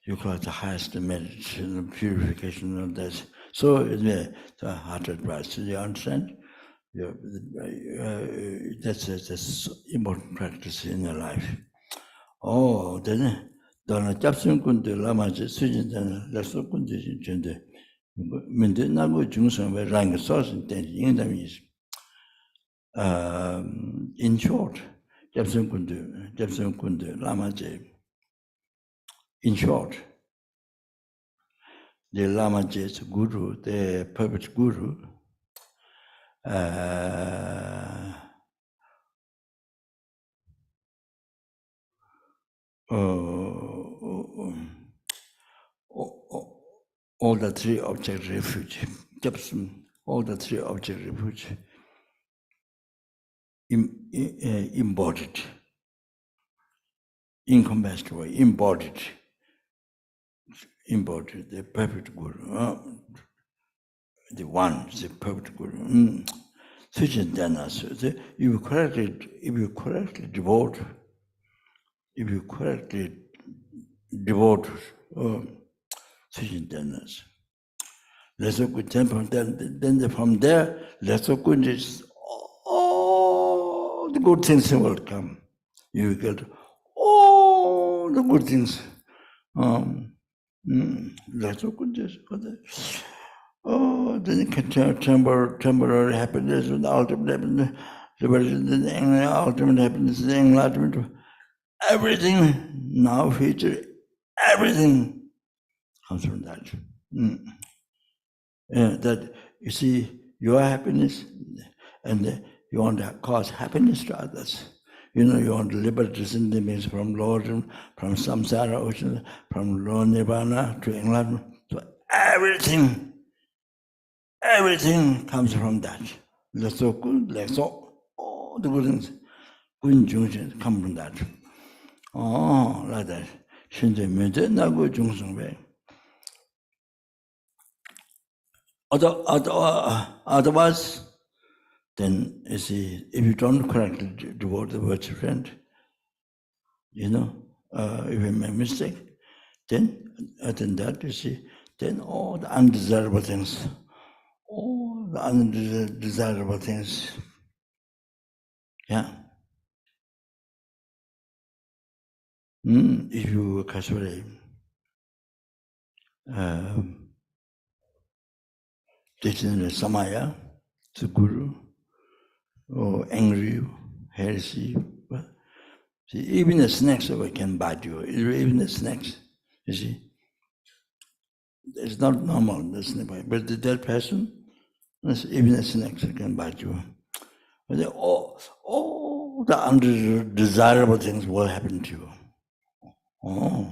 you call it the highest meditation, purification of that. So the heart advice. Do you understand? That's important practice in your life. Oh, then dona 잡순 군데 라마지 수진되는 레서 군데 진데 근데 나고 중성의 랑 소스 때 인담이 in short 잡순 군데 라마지 in short the lamaji's guru the perfect guru all the three object refuge, all the three object refuge embodied, incommensurable, embodied, the perfect guru, the one, the perfect guru. If you correctly devote, let's go to temple, then from there, let's go to all the good things will come. You get all the good things. Let's go to this. Oh, then you can temporary happiness with ultimate happiness, ultimate happiness, enlightenment, everything, now, future, everything comes from that. That you see your happiness and you want to cause happiness to others. You know, you want to liberate the means from Lord, from samsara ocean, from Lord Nirvana to enlightenment. So everything comes from that. Let's so good, let's so all the good things, good junctions come from that. Oh, like that. Otherwise, then you see, if you don't correctly devote the virtue friend, you know, if you make mistake, then that you see, then all the undesirable things, yeah. If you casually teaching the samaya, the guru, or angry, heresy, see, even the snakes can bite you. Even the snakes, you see, it's not normal. The snake bite, but the dead person, even the snakes can bite you. But all the undesirable things will happen to you. All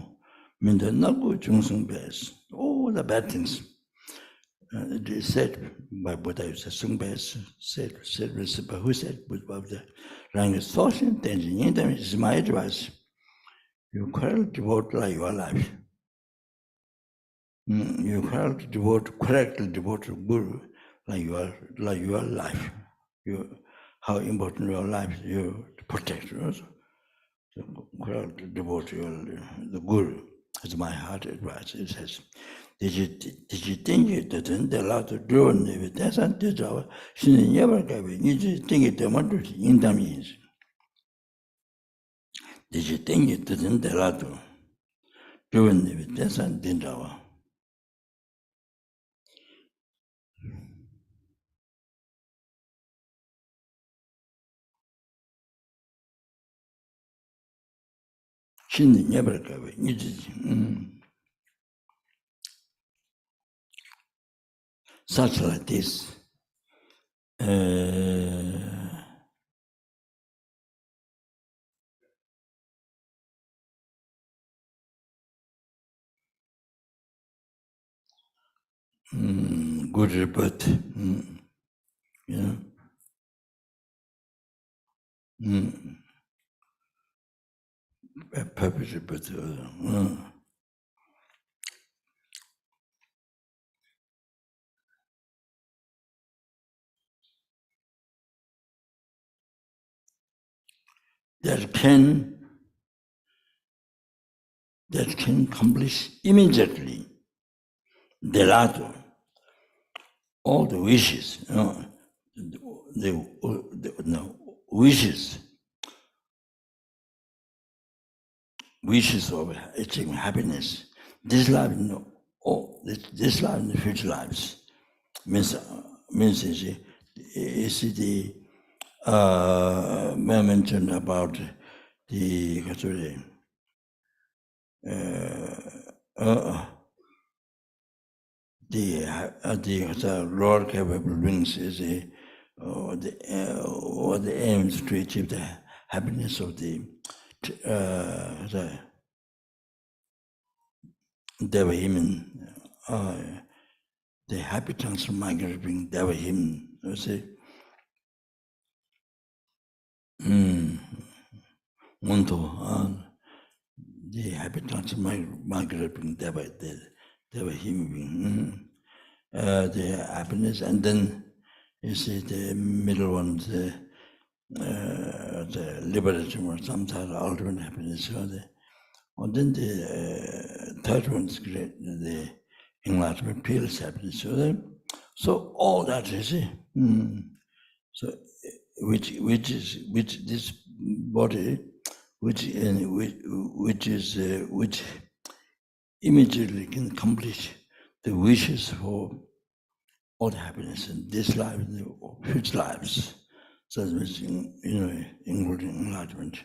the bad things. It is said by Buddha, said, who said, Buddha, is my advice. You correctly devote your life. You correctly devote to Guru like your life. How important your life you protect. So correctly devote the Guru. It's my heart advice. It says, did you think it didn't allow to do it? That's not the job. She never gave it. You just think it in the means. Did you think it didn't allow to do it? That's not the job. She never gave it. You just, such like this. Good rebirth, you know, purpose rebirth. There can that can accomplish immediately delato all the wishes, the wishes of achieving happiness. This life, this life and the future lives means is the mentioned about the Lord capable beings is the aims to achieve the happiness of the Devahiman, the happy transmigrant being Devahiman. You see, the happy transmigrant being Devahiman being the happiness, and then you see the middle one, the liberation or some type of ultimate happiness. And then the third one is great, the enlightenment, peerless happiness. So all that you see. So which this body, which immediately can accomplish the wishes for all the happiness in this life and the future lives. So including enlightenment.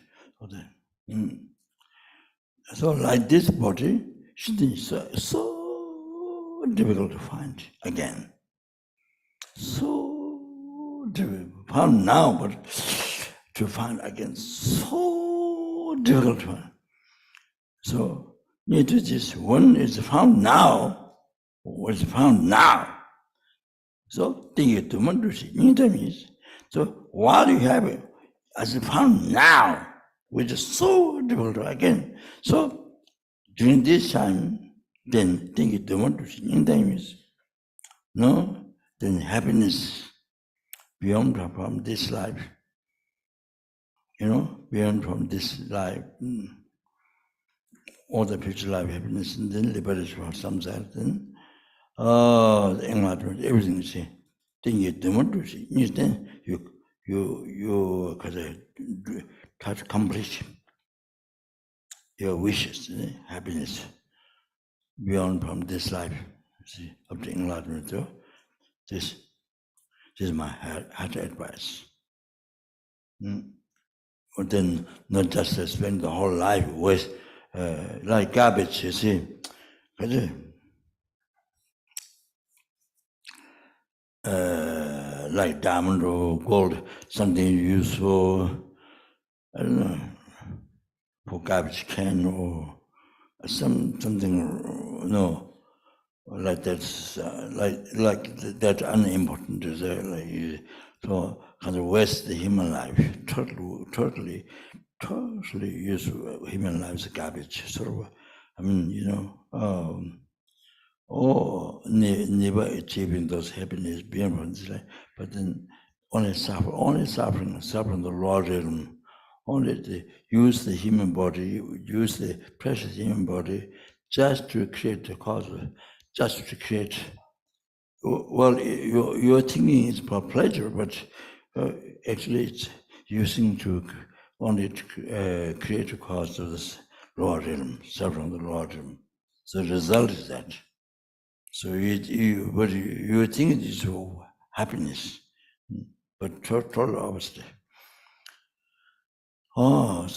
So like this body, so difficult to find again. So difficult. Found now, but to find again, so difficult to find. So need to this one is found now, was found now. So means, so while you have it, as found now, which is so difficult again. So during this time, then means, no, then happiness beyond from this life, beyond from this life, all the future life happiness, and then liberation from samsara, then the enlightenment, everything you see. Then you don't do it. Then you try to accomplish your wishes, happiness beyond from this life. See, up to enlightenment. So this is my heart advice. But then not just to spend the whole life with like garbage, you see. Like diamond or gold, something useful, I don't know, for garbage can or something, like that's like that's unimportant. So kind of waste the human life, totally useful. Human life is garbage. Sort of, never achieving those happiness beyond this life, but then only suffering the raw realm, only to use the human body, use the precious human body just to create the cause, just to create. Well, your thinking is for pleasure, but actually it's using to only to create a cause of this raw realm, suffering the raw realm. So the result is that. So you think it is happiness, but total opposite. So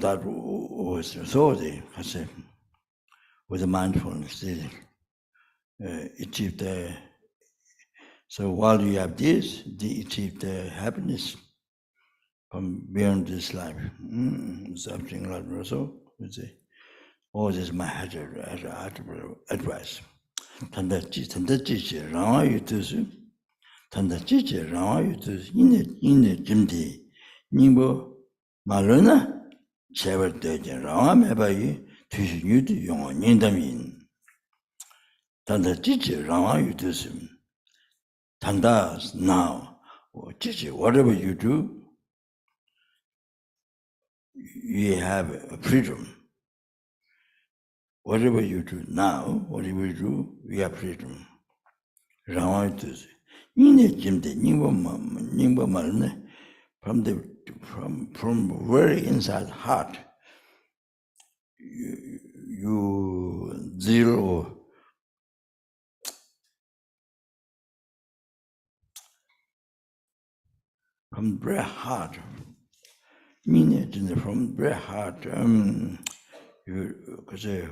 that was I say, with the mindfulness, they achieve the. So while you have this, they achieve the happiness from beyond this life. Something like so. Oh, this is my advice. Tanda chichi rawa yutusu, ine jimdi, nimbo maluna, chebar dojen rawa mebayi, tushi yudu yungo nindamin. Tanda chichi rawa yutusu, tanda now, chichi, whatever you do, you have freedom. whatever you do now, whatever you do, you have freedom. Rama is from very inside heart, you zero from very heart. Meaning from very heart, you could say,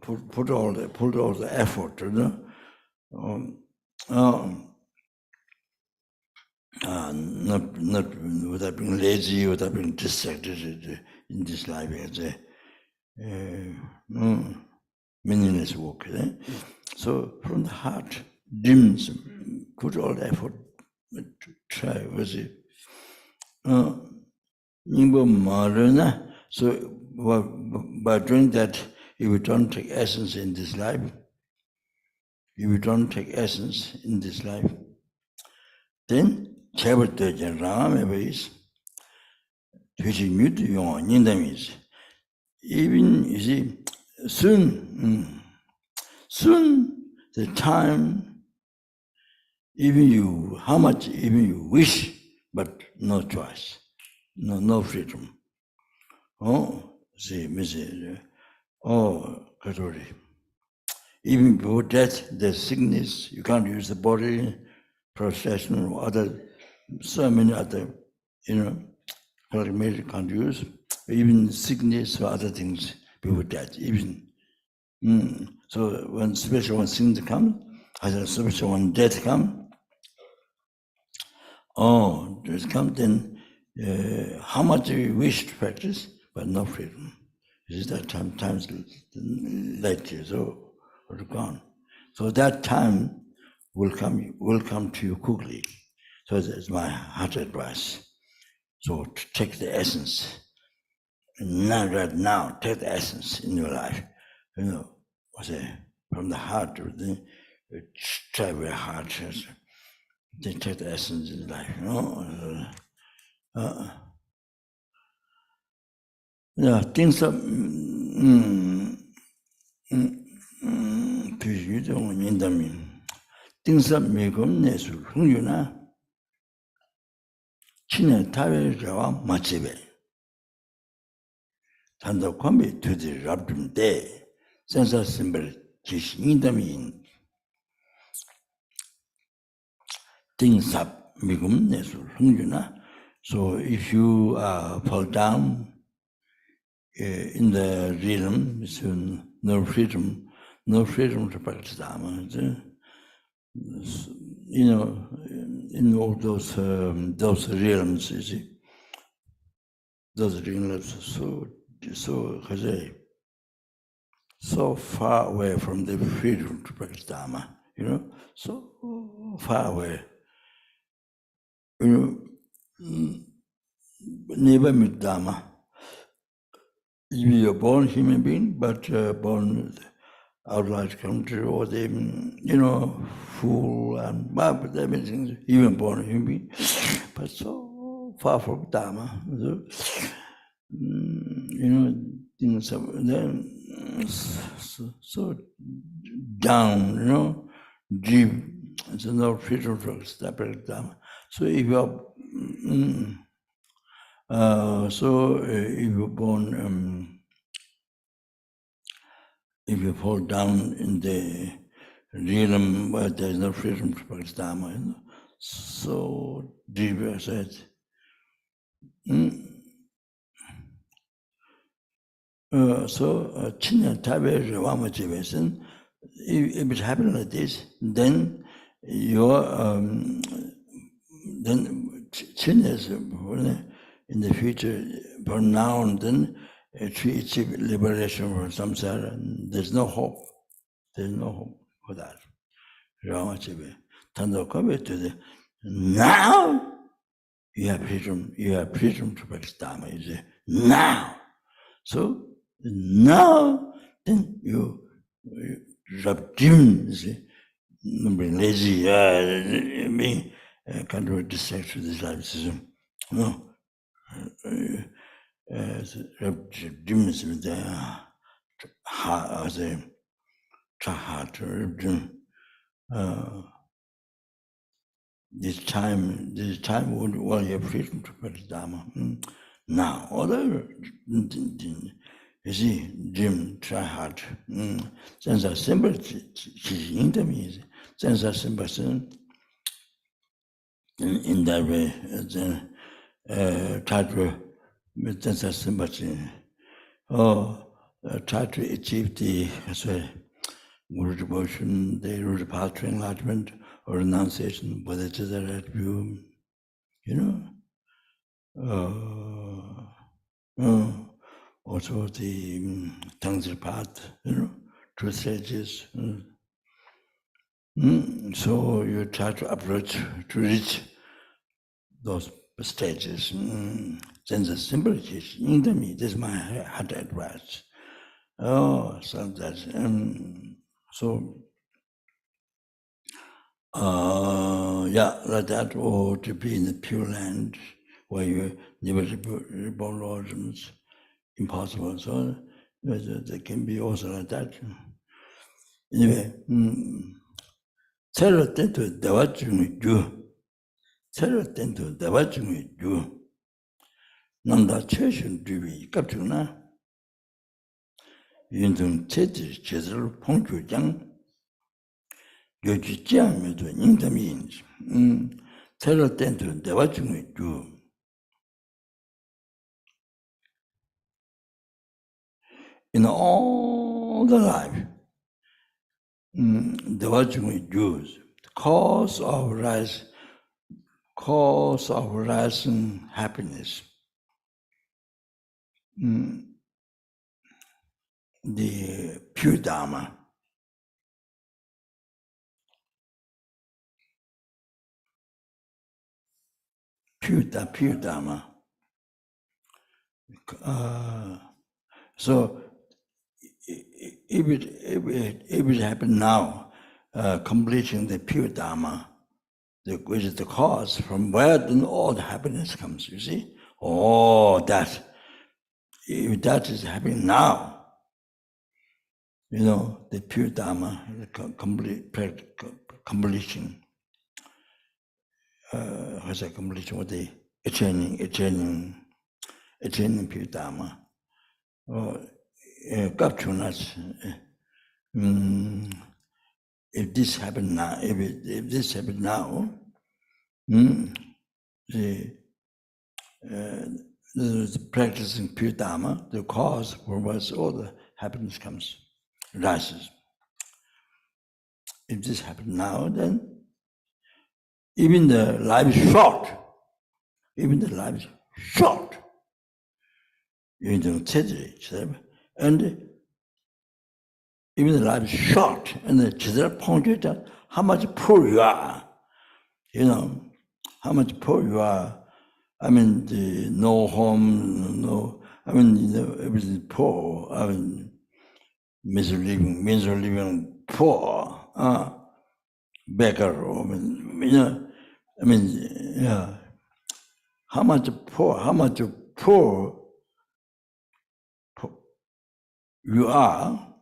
put all the effort, you know. Not without being lazy, without being distracted in this life. Meaningless work. So from the heart, dims, put all the effort to try with it. So by doing that, if we don't take essence in this life, then even you see, soon the time, even you, how much even you wish, but no choice, no freedom. Even before death, there's sickness, you can't use the body, prostration, or other, so many other, you can't use, even sickness or other things before death, even. So when special one things come, as a special one death come, then how much you wish to practice, but no freedom. This is that time's late, so or gone. So that time will come to you quickly. So that's my heart advice. So to take the essence, not right now, take the essence in your life. From the heart, try very hard to take the essence in life. Things are things are making nesu hungyuna chine tawe rawa machebe tanda kwambe tudi rabdum de sensa symbol jish indami things up migum nesu hungyuna. So if you fall down in the realm, no freedom to practice dharma. In all those realms, you see, those realms are so far away from the freedom to practice dharma. So far away. Never meet dharma. You're born human being, but born outside country, or they, fool and but everything, even born human being, but so far from dharma. Things are then so down, deep. It's no freedom from separate dharma. So if you are if you're born, if you fall down in the realm where there is no freedom to practice dharma, so deep, I said. Chinya tabe revama jivesin. If it happens like this, then your then Chinya in the future, from now on, then to achieve liberation from samsara, and there's no hope. There's no hope for that. Ramachive. Tandokabe to the now you have freedom to practice dharma. You say now. So now then you rabdim, you see, not being lazy, being kind of distracted with this life system. No. Jim is there. As a Chahat, this time would you freedom to practice Dharma. Now, other you see, Jim try hard. Since a simple intermediate, since a simple in that way, then try to since a simple try to achieve the Guru devotion, the root path to enlightenment or renunciation, whether it is the right view, also the tongues path, two stages. So you try to approach to reach those stages. Then the simplicity in me, this is my heart advice. So that like that, or to be in the Pure Land where you never reborn origins, impossible. So there can be also like that. Anyway, 새로 땐또 대화 중에 새로 땐또 대화 중에 남다 최신 주비 갑주나 윤등 체질 제대로 봉주장 요지지 않으면도 인담이인지 새로 땐또 대화 중에 in all the life 대화 중에 Jews, cause of rising happiness, the pure dharma, pure dharma. So if it happen now, completing the pure dharma, which is the cause from where all the happiness comes, you see? If that is happening now, the pure dharma, completion, completion with the attaining pure dharma. If this happened now, if this happened now, the practicing pure dharma, the cause for which all the happiness rises. If this happened now, then even the life is short. And even the life is short, and the how much poor you are, how much poor you are. I mean, no home, everything poor. I mean, misery living poor, beggar, how much poor you are.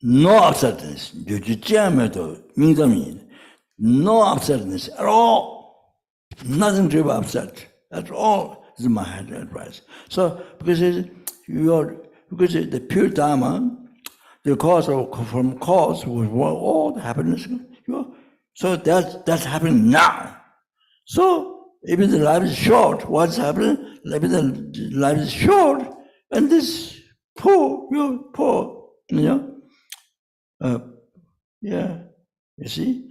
No upsetness. No upsetness at all. Nothing to be upset at all is my advice. So because the pure dharma, the cause was all the happiness. So that's happening now. So even the life is short. What's happening? Even the life is short, and this you're poor, you see.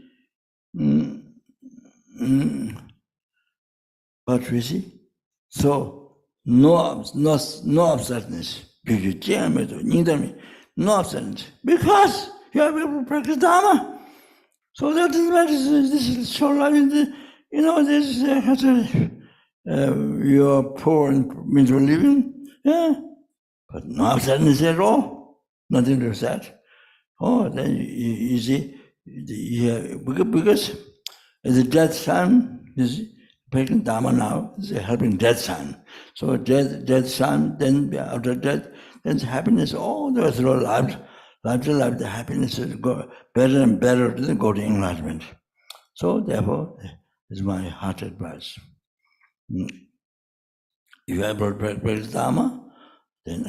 But you see, so no upsetness. No upsetness, because you have to practice dharma. So that is what this is so like. This you are poor and means of living, but no upsetness at all. Nothing to that. Then you see, because at the death time, practicing dharma now is helping death sign. So death sign, then after death, then happiness all the way through life to life, the happiness is go better and better to go to enlightenment. So therefore, is my heart advice. If you ever practice dharma, then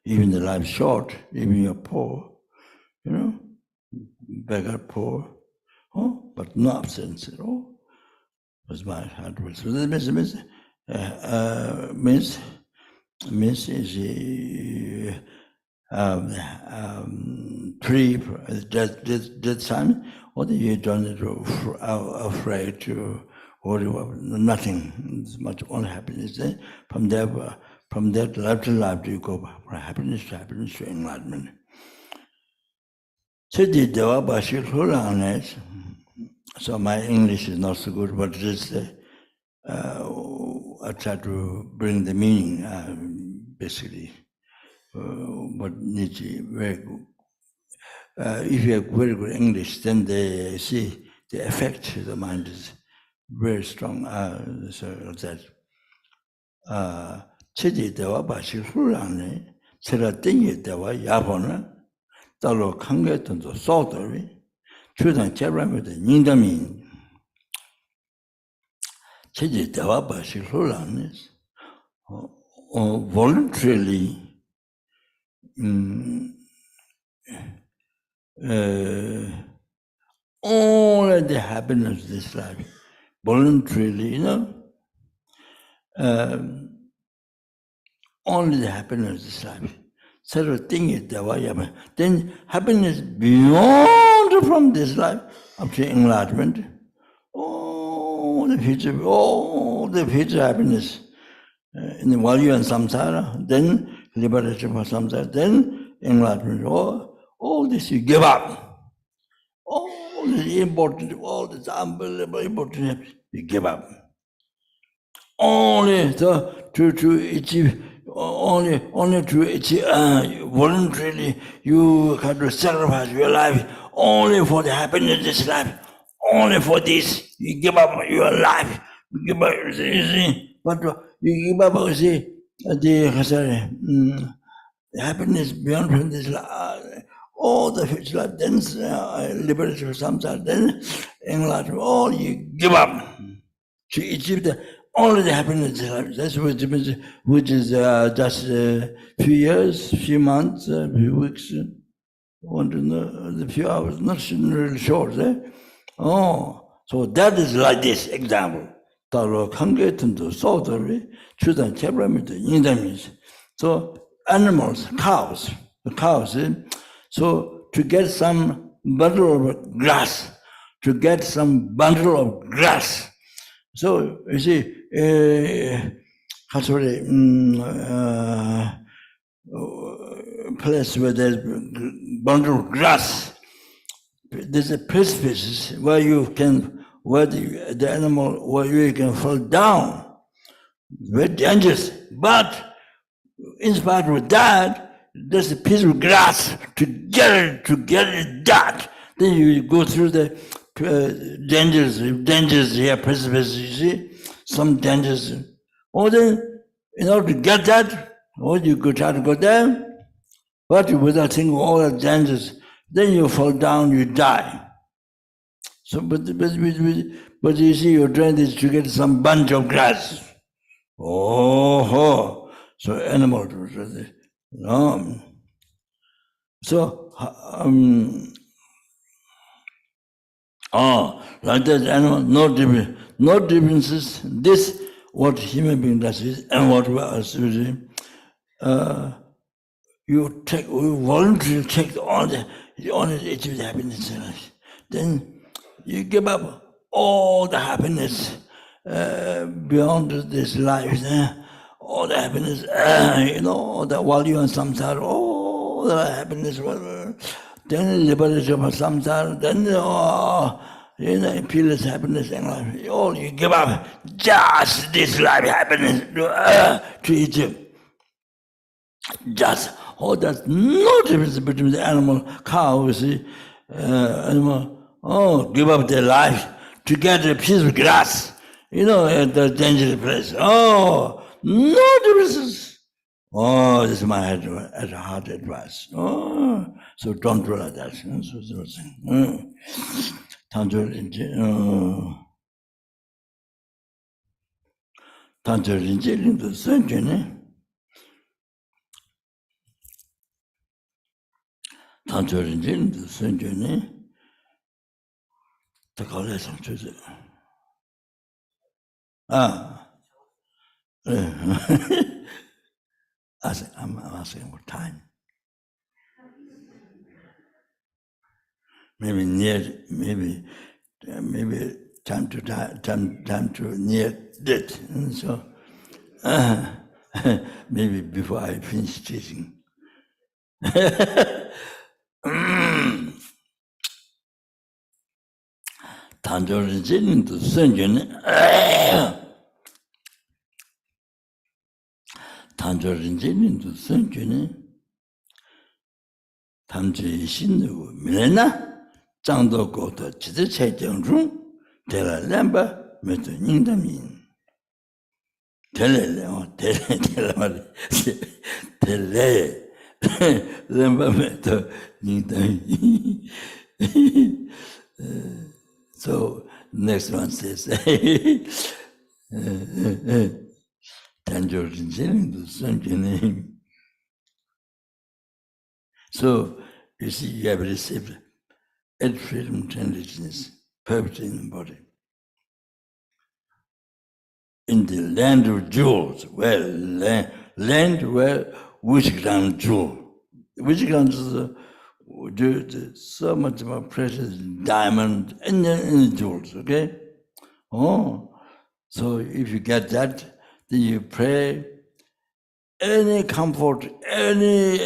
even the life short, even you're poor, beggar poor, but no absence at all. Was my heart advice. So that means is pre-death time, or that you don't afraid to worry about nothing. It's much only happiness there. From that life to life, you go from happiness to enlightenment. So my English is not so good, but just I try to bring the meaning, basically. But Nietzsche, very good. If you have very good English, then they see the effect of the mind is very strong. So that Chidi Dewa Bashi Hurane, Seratingi Dewa Yabona, Talo Kangeton to Saltori, Chudan Chebram with the Nindamin. Chidi Dewa Bashi Hurane, voluntarily only the happiness of this life, voluntarily, only the happiness of this life. So then happiness beyond from this life up to enlightenment, all the future happiness. While you're in samsara, then liberation from samsara, then enlightenment. All this you give up. All this important, all this unbelievable important, you give up. Only to achieve, only to achieve, voluntarily you have to sacrifice your life only for the happiness of this life. Only for this, you give up your life. You give up, but you give up, the happiness beyond from this life. All the future life, then liberation from samsara, then enlightenment, all you give up to achieve only the happiness of life. That's which is just a few years, few months, few weeks, the few hours, not really short. So that is like this example. So animals, cows, so to get some bundle of grass, so you see, place where there's bundle of grass, there's a precipice where the animal, where you can fall down. Very dangerous, but in spite of that, there's a piece of grass to get it that. Then you go through the dangers here, precipice, you see, some dangers. Or then, in order to get that, or you could try to go there, but without thinking all the dangers, then you fall down, you die. So, but you see, you're trying to get some bunch of grass. So animal, so like that animal, no differences. This what human being does is, and what we are doing. You voluntarily take all the achieve the happiness in life. Then you give up all the happiness beyond this life. All the happiness, while you're in samsara, all the happiness, then liberation from samsara, then peerless happiness in life. All you give up, just this life happiness to Egypt. Just, there's no difference between the animal, cow, you see, animal, give up their life to get a piece of grass, at the dangerous place. Oh, no differences. Oh, this is my hard advice. Oh, so don't do like that. I'm asking for time. Maybe time to near death. And so maybe before I finish teaching. 단조를 지는도 선전은 단조를 지는도 선전은 담지 신누고 밀나 장도고도 지대체정중 대랄렘바 메도 닝담인 대랄레 대랄레 렘바 메도 닝담인. So next one says, so you see, you have received freedom, intelligence, perfect in the body. In the land of jewels, land where which ground jewel, which ground is so much more precious diamond and jewels, okay? Oh, so if you get that, then you pray any comfort, any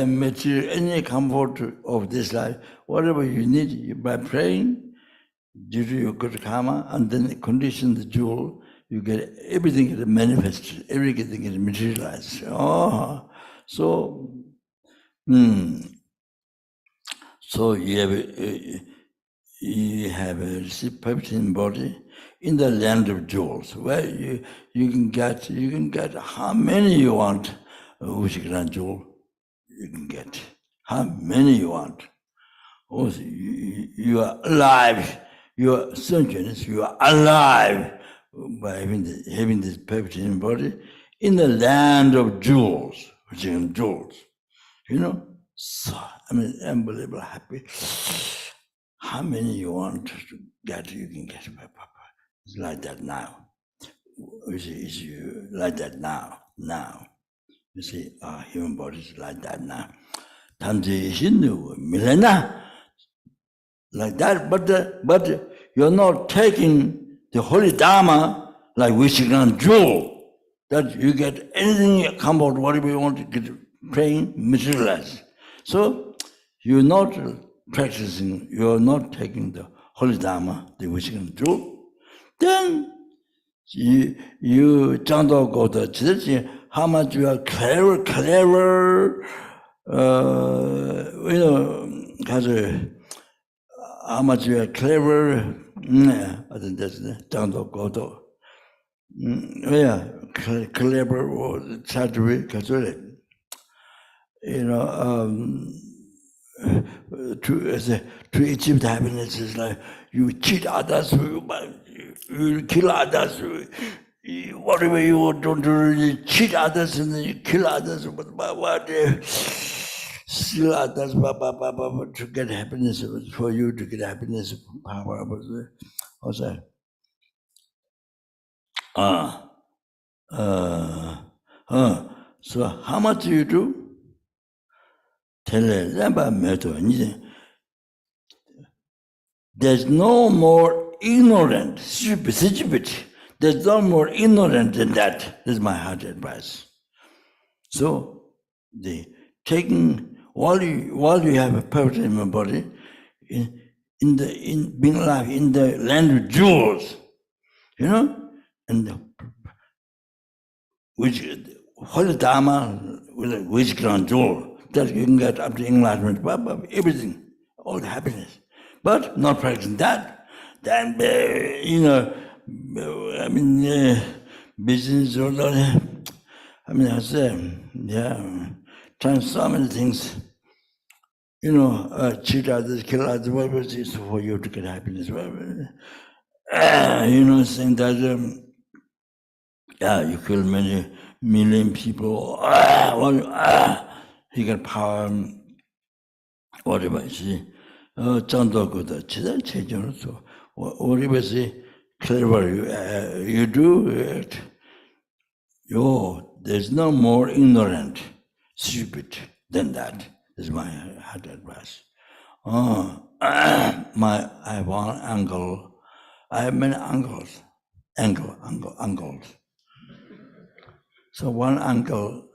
material, any comfort of this life, whatever you need, by praying, due to your good karma, and then condition the jewel, you get everything is manifested, everything is materialized. Oh, so, So you have a reciprocating body in the land of jewels, where you can get how many you want, Ushikran jewel, you can get how many you want. Also, you are alive, you are sentient, you are alive by having this perfect body in the land of jewels, Ushikran jewels, So, unbelievable happy. How many you want to get, you can get. It's like that now. It's like that now. You see, our human body is like that now. Like that, but you're not taking the holy dharma like Vishikan jewel, that you get anything, comfort, whatever you want to get, praying, materialized. So you're not practicing, you're not taking the holy dharma, the Vishikan jewel. Then you don't go to church, how much you are clever, because how much you are clever, I think that's don't go to. Clever or try to be, to achieve the happiness is like you cheat others, you kill others, whatever you don't do, you cheat others and then you kill others, steal others, to get happiness, for you to get happiness, power. Also, so how much do you do? There's no more ignorant, stupid. There's no more ignorant than that. This is my heart advice. So, while you have a perfect in your body, in being alive in the land of jewels, and which holy dharma with which ground jewel that you can get up to enlightenment, everything, all the happiness. But not practicing that, Then, you know, I mean, business or I mean, I say, yeah, trying so many things. You know, cheat others, kill others, whatever it is for you to get happiness. Whatever. You know, saying that, yeah, you kill many million people. You get power, whatever you see. Whatever say, clever you do it. There's no more ignorant, stupid than that. Is my hard advice. I have one uncle. I have many uncles. Uncles. So one uncle,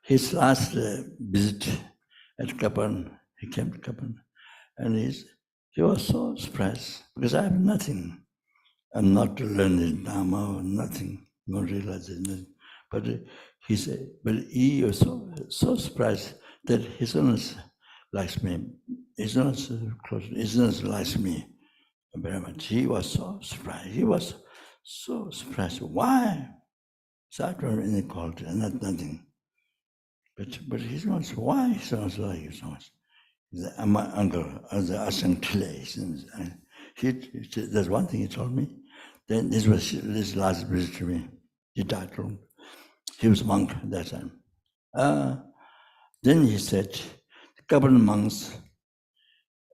his last visit at Kapan, he came to Kapan, and he was so surprised because I have nothing. I'm not learning dharma or nothing, not realizing nothing. But he said, but he was so surprised that his Holiness likes me. His Holiness close. His Holiness likes me very much. He was so surprised. He was so surprised. Why? So I don't really call it, nothing. But his Holiness, why his Holiness like you so much? My uncle, as Asang Tile, there's one thing he told me. Then this was his last visit to me. He died long. He was a monk at that time. Then he said, a couple of monks,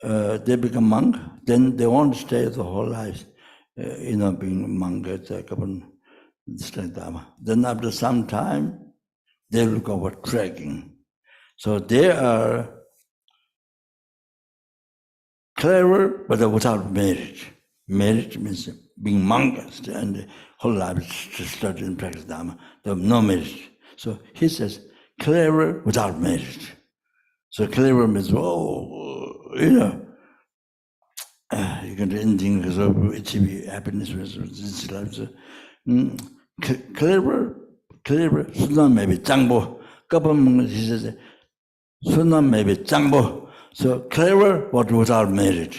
they become monk, then they want to stay the whole life, being a monk at a couple of dharma. Then after some time, they look over trekking. So they are clever, but without merit. Merit means being monks and whole life to study and practice dharma. They have no merit. So he says, clever without merit. So clever means, you can do anything because of achieve happiness with this life. So, clever, suna maybe 장보. Couple he says, suna maybe 장보. So clever, but without merit.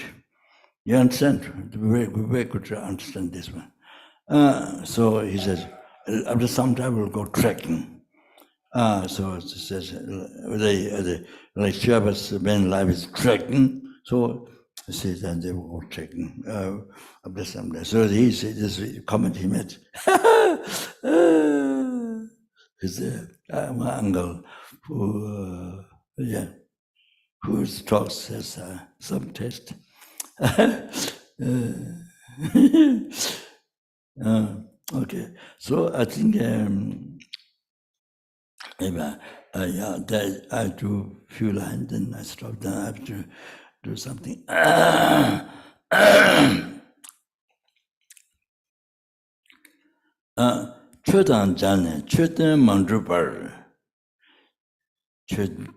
You understand? Very good to understand this one. So he says, after some time we'll go trekking. So it says, like Shabbos, when life is trekking, so he says, and they will go trekking after some time. So he said, this comment he made. He's my uncle who talks has some taste. Okay, so I think I do a few lines, then I stop. Then I have to do something. 최단 자네 최단 만주발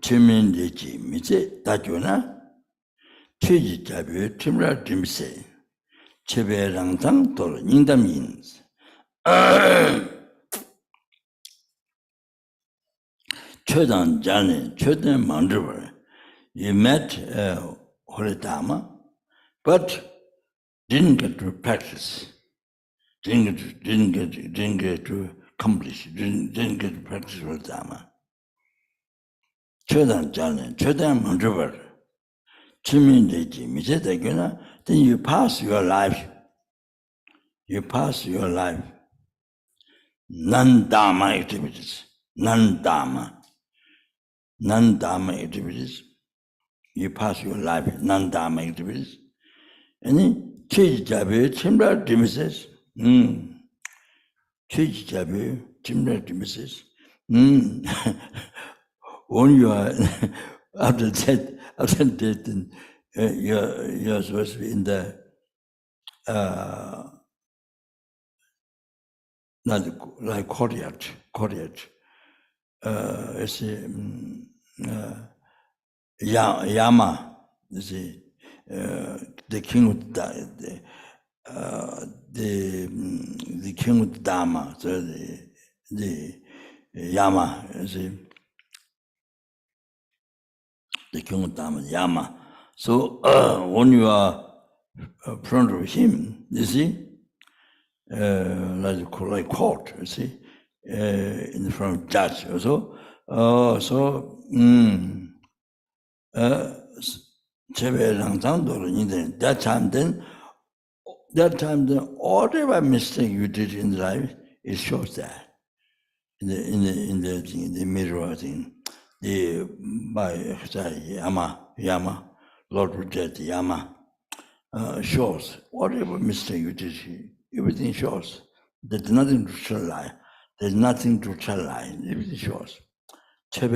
최민되지 미제 다주나 최지자비 팀라 팀세 최배랑당 돌 인담인 최단 자네 최단 만주발 you met Holy Dharma, but didn't get to practice. Didn't get to accomplish, didn't get to practice for Dharma. 최단 자네, 최단 만주발, 치민되지 미세되구나. Then you pass your life. You pass your life. Non-Dharma activities. Non-Dharma activities. You pass your life. Non-Dharma activities. And then 최지자비 침략 디미세스. 최지자비 침략 디미세스. When you are after death, then you're supposed to be in the like courtyard. It's Yama. You see, the king of the king of Dharma. So the Yama. You see. The king of Dharma, Yama. So when you are front of him, you see, like court, you see, in front of judge also. That time then whatever mistake you did in life, it shows that in the mirror thing. The by Yama, Lord reject Yama, shows whatever mistake you did, everything shows. There's nothing to tell lie. There's nothing to tell lie. Everything shows. So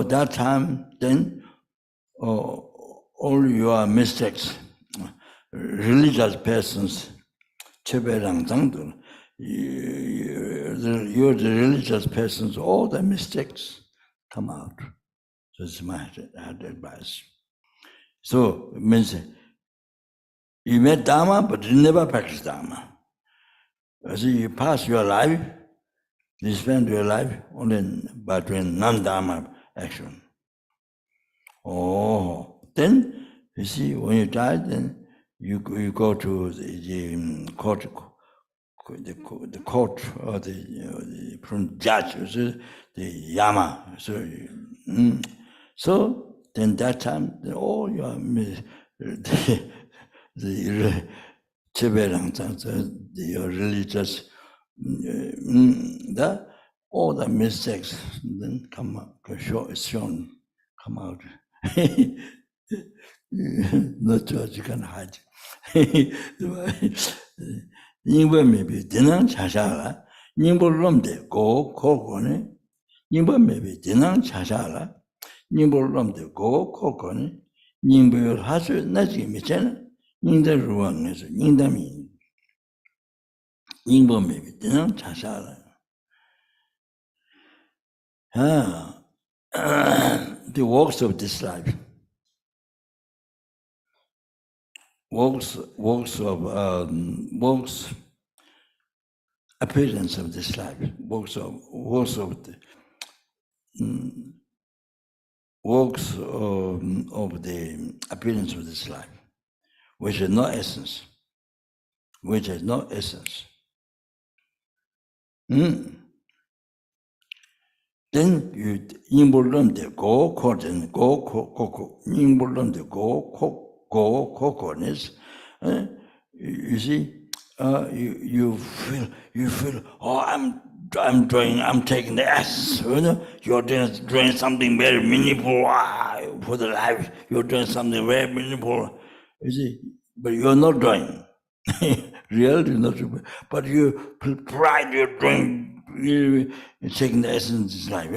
that time then all your mistakes, religious persons, you're the religious persons, all the mistakes come out. So it's my advice. So it means you made Dharma, but you never practice Dharma. So you pass your life, you spend your life only by doing non-Dharma action. Then you see, when you die, then you go to the court or the judge, the Yama. So then that time, then all your your religious, all the mistakes then come out. Not that you can hide. Ningbo maybe dinang chashala, ningbo lomde go kokone, ningbo maybe dinang chashala, ningbo lomde go kokone, ningbo hasu naji michana, ningda ruang is ningdami. Ningbo maybe dinang chashala. The works of this life. Works appearance of this life, works of the appearance of this life, which has no essence, Then you involve the go court and go involve the go coconis. You see, you feel. Oh, I'm taking the essence. You know, you're doing something very meaningful for the life. You're doing something very meaningful. You see, but you're not doing. Really not. But you pride. You're doing. You're taking the essence of this life.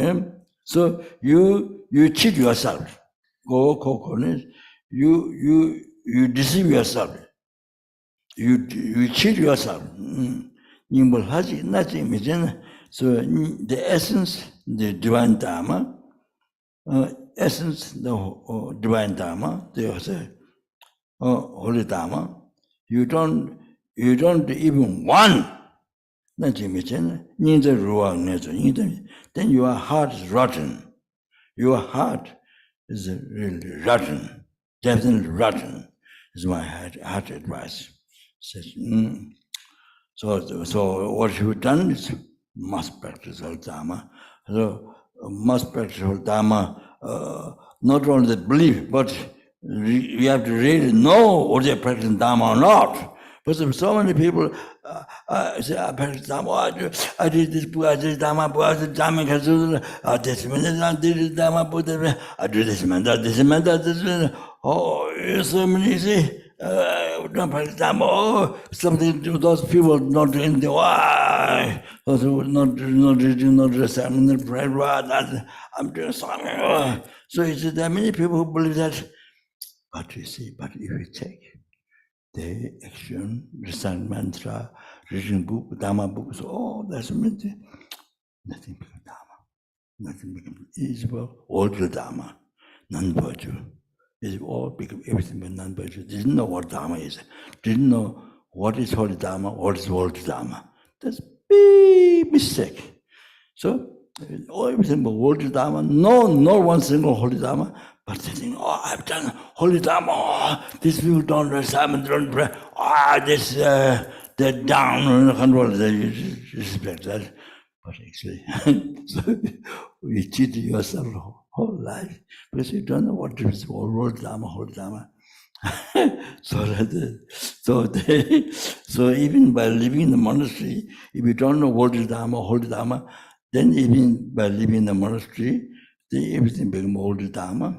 So you cheat yourself. Go coconis. You deceive yourself. You cheat yourself. So the essence, the divine dharma, the divine dharma, the holy dharma, you don't even want. Then your heart is rotten. Your heart is really rotten. Definitely rotten is my heart advice. So what you've done is must practice all Dharma. So must practice all Dharma, not only the belief, but you have to really know whether you're practicing Dharma or not. Because so many people say, I practice Dharma, I did this, I did Dharma, I did Dharma, I did Dharma, I did this, so many say, don't practice Dharma, something to those people not doing the why, those who not reciting the prayer, I'm doing something. So you see, there are many people who believe that, but you see, if you take the action, recite mantra, reading book, Dharma books, that's nothing becomes Dharma. Nothing becomes, it's all the Dharma, non-virtue. It's all become everything but non-virtue. Didn't know what Dharma is. Didn't know what is holy Dharma, what is worldly Dharma. That's a big mistake. So everything but holy dharma. No, not one single holy dharma. But they think, oh, I've done holy dharma. Oh, these people don't recite, don't pray. They're down on control. They respect that. But actually, so you cheat yourself whole life because you don't know what is holy dharma. So even by living in the monastery, if you don't know holy dharma, then even by living in the monastery, then everything becomes holy dharma.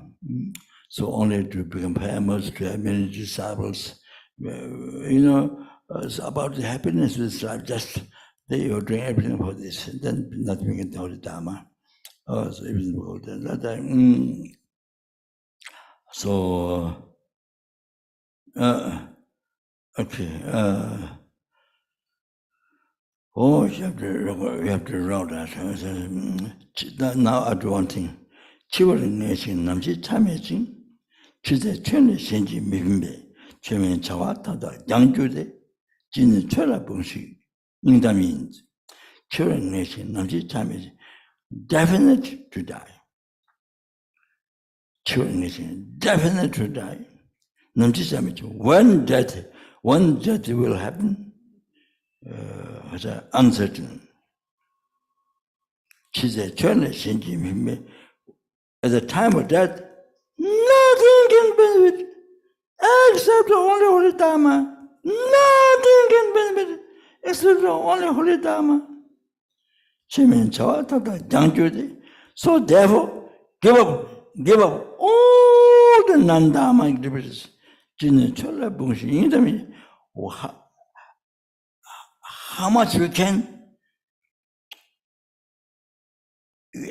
So only to become famous, to have many disciples, it's about the happiness of this life. Just that you're doing everything for this, and then nothing becomes holy dharma. So everything goes that time. So. Okay. You have to write that. Now I do one thing. 치월의 내신 남지 참여진 주제 천의 신지 미분배 최면 자와타다 양주대 진의 철학 방식 응담인 치월의 내신 남지 참여진 definite to die. 치월의 내신 definite to die. 남지 참여진 one death will happen. Uncertain. At the time of death, nothing can benefit except only holy dharma. Nothing can benefit except only holy dharma. So therefore, give up all the non-dharma activities. How much we can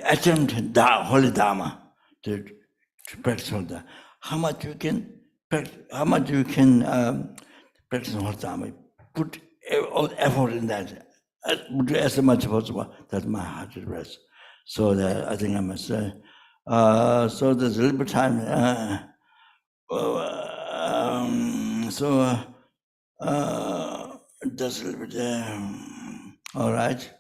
attempt holy dharma to practice holy dharma. How much you can practice holy dharma. Put all effort in that. Do as much as possible. That my heart is rest. So that I think I must say. So there's a little bit of time. Just a little bit. All right.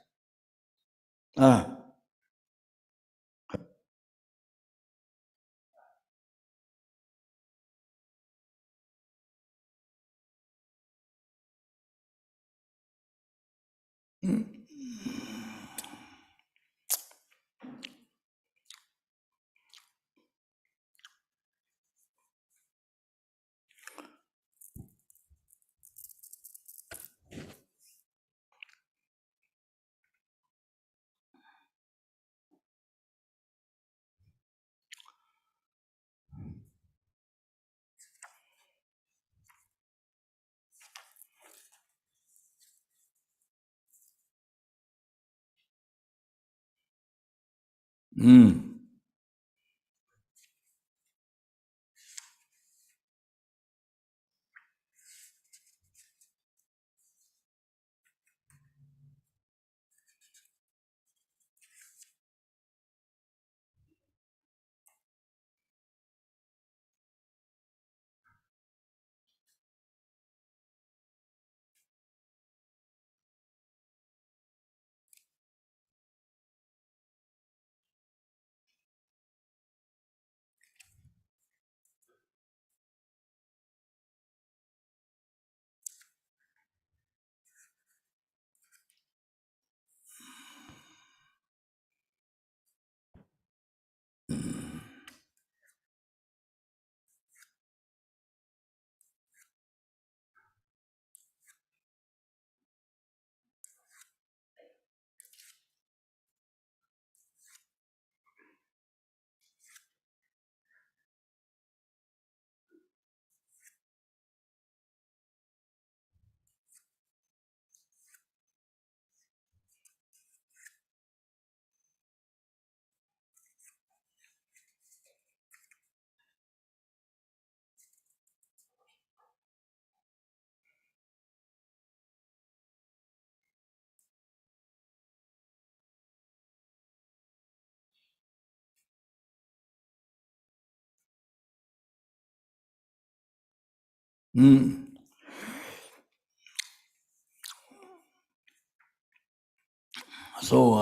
So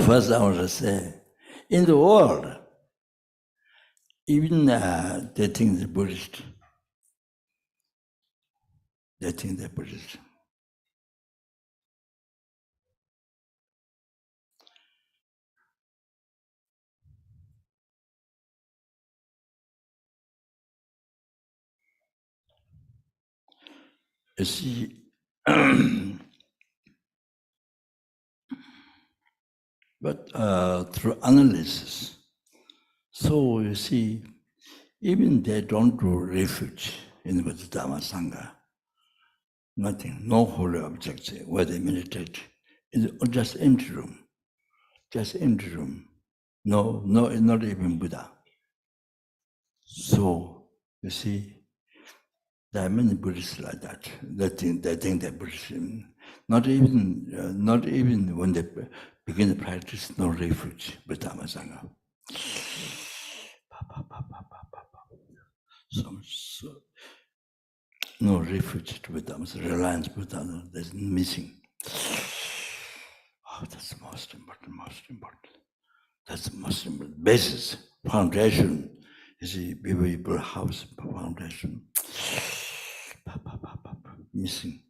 First, I want to say, in the world, even they think they're Buddhist. They think they're Buddhist. You see, but through analysis, so you see, even they don't do refuge in the Dharma Sangha. Nothing, no holy objects where they meditate. It's just empty room. Just empty room. No, not even Buddha. So, you see, there are many Buddhists like that. They think they're Buddhist. Not even when they begin to practice, no refuge, Buddha Sangha. So, no refuge to Buddha, reliance Buddha, there's missing. Oh, that's the most important. That's the most important. Basis, foundation. You see, people build house, foundation. Missing.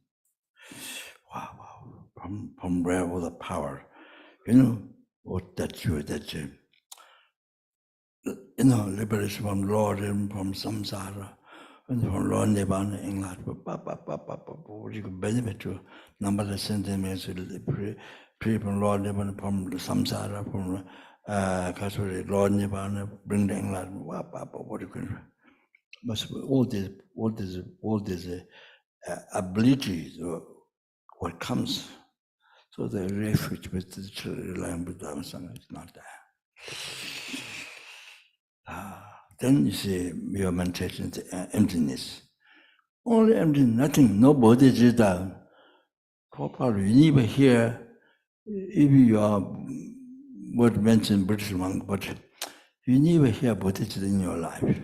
Wow. From where all the power? You know, what liberation from Lord and from samsara, and from Lord Nibbana, English, what you can benefit to numberless sentiments, free from Lord Nibbana, from samsara, from Lord Nibbana, bring the English, what you can. But all these abilities, what comes, so the refuge with the relying Buddha Sangha is not there. Then you see your meditation is emptiness. Only emptiness, nothing, no bodhicitta. Probably you never hear, if you are what mentioned British monk, but you never hear bodhicitta in your life.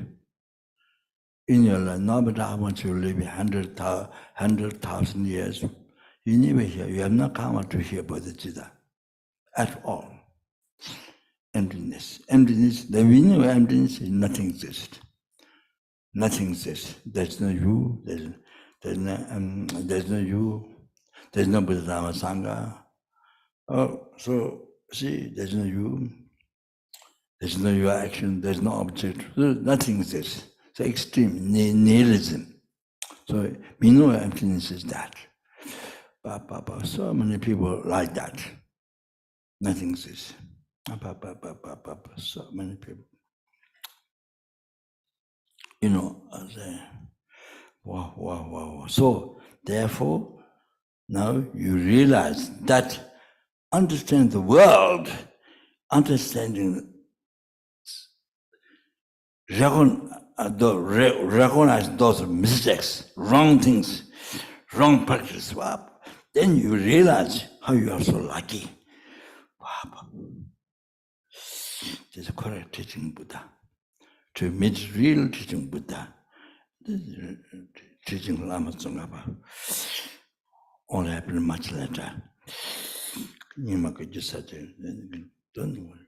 In your life, no matter how much you live, 100,000 years, you never hear, you have not come out to hear bodhicitta at all. Emptiness. Emptiness, the meaning of emptiness is nothing exists. Nothing exists. There's no you, there's no you, there's no Buddha Dharma Sangha. Oh, so see, there's no you, there's no your action, there's no object, so nothing exists. So extreme nihilism. So meaning of emptiness is that. So many people like that. Nothing exists. So many people. You know, I say, wow. So, therefore, now you realize that understand the world, understanding, recognize those mistakes, wrong things, wrong practice, then you realize how you are so lucky. This is correct teaching Buddha. To meet real teaching Buddha, teaching Lama Tsongkhapa, only happened much later. Nimaka just said, don't worry.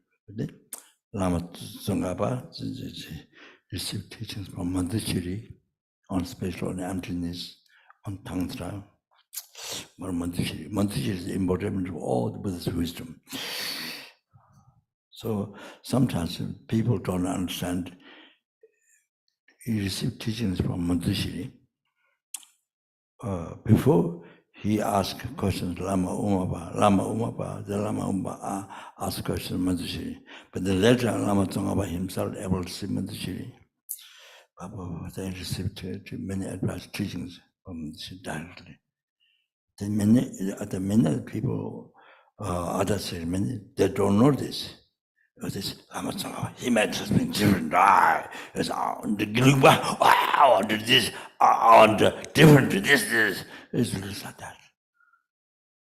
Lama Tsongkhapa received teachings from Madhuchiri on spiritual on emptiness, on Tantra, or Madhuchiri. Madhuchiri is the embodiment of all the Buddha's wisdom. So sometimes people don't understand. He received teachings from Madhuchiri. Before he asked questions, Lama Umapa, the Lama Umapa asked questions Madhuchiri. But then later Lama Tsongkhapa himself able to see Madhuchiri. They received many advice teachings from Madhuchiri directly. Then many people, others, they don't know this. This Lama Tsongkhapa, he might have been different. It's on the Gilugba, wow, this, on the different, this, it's like that.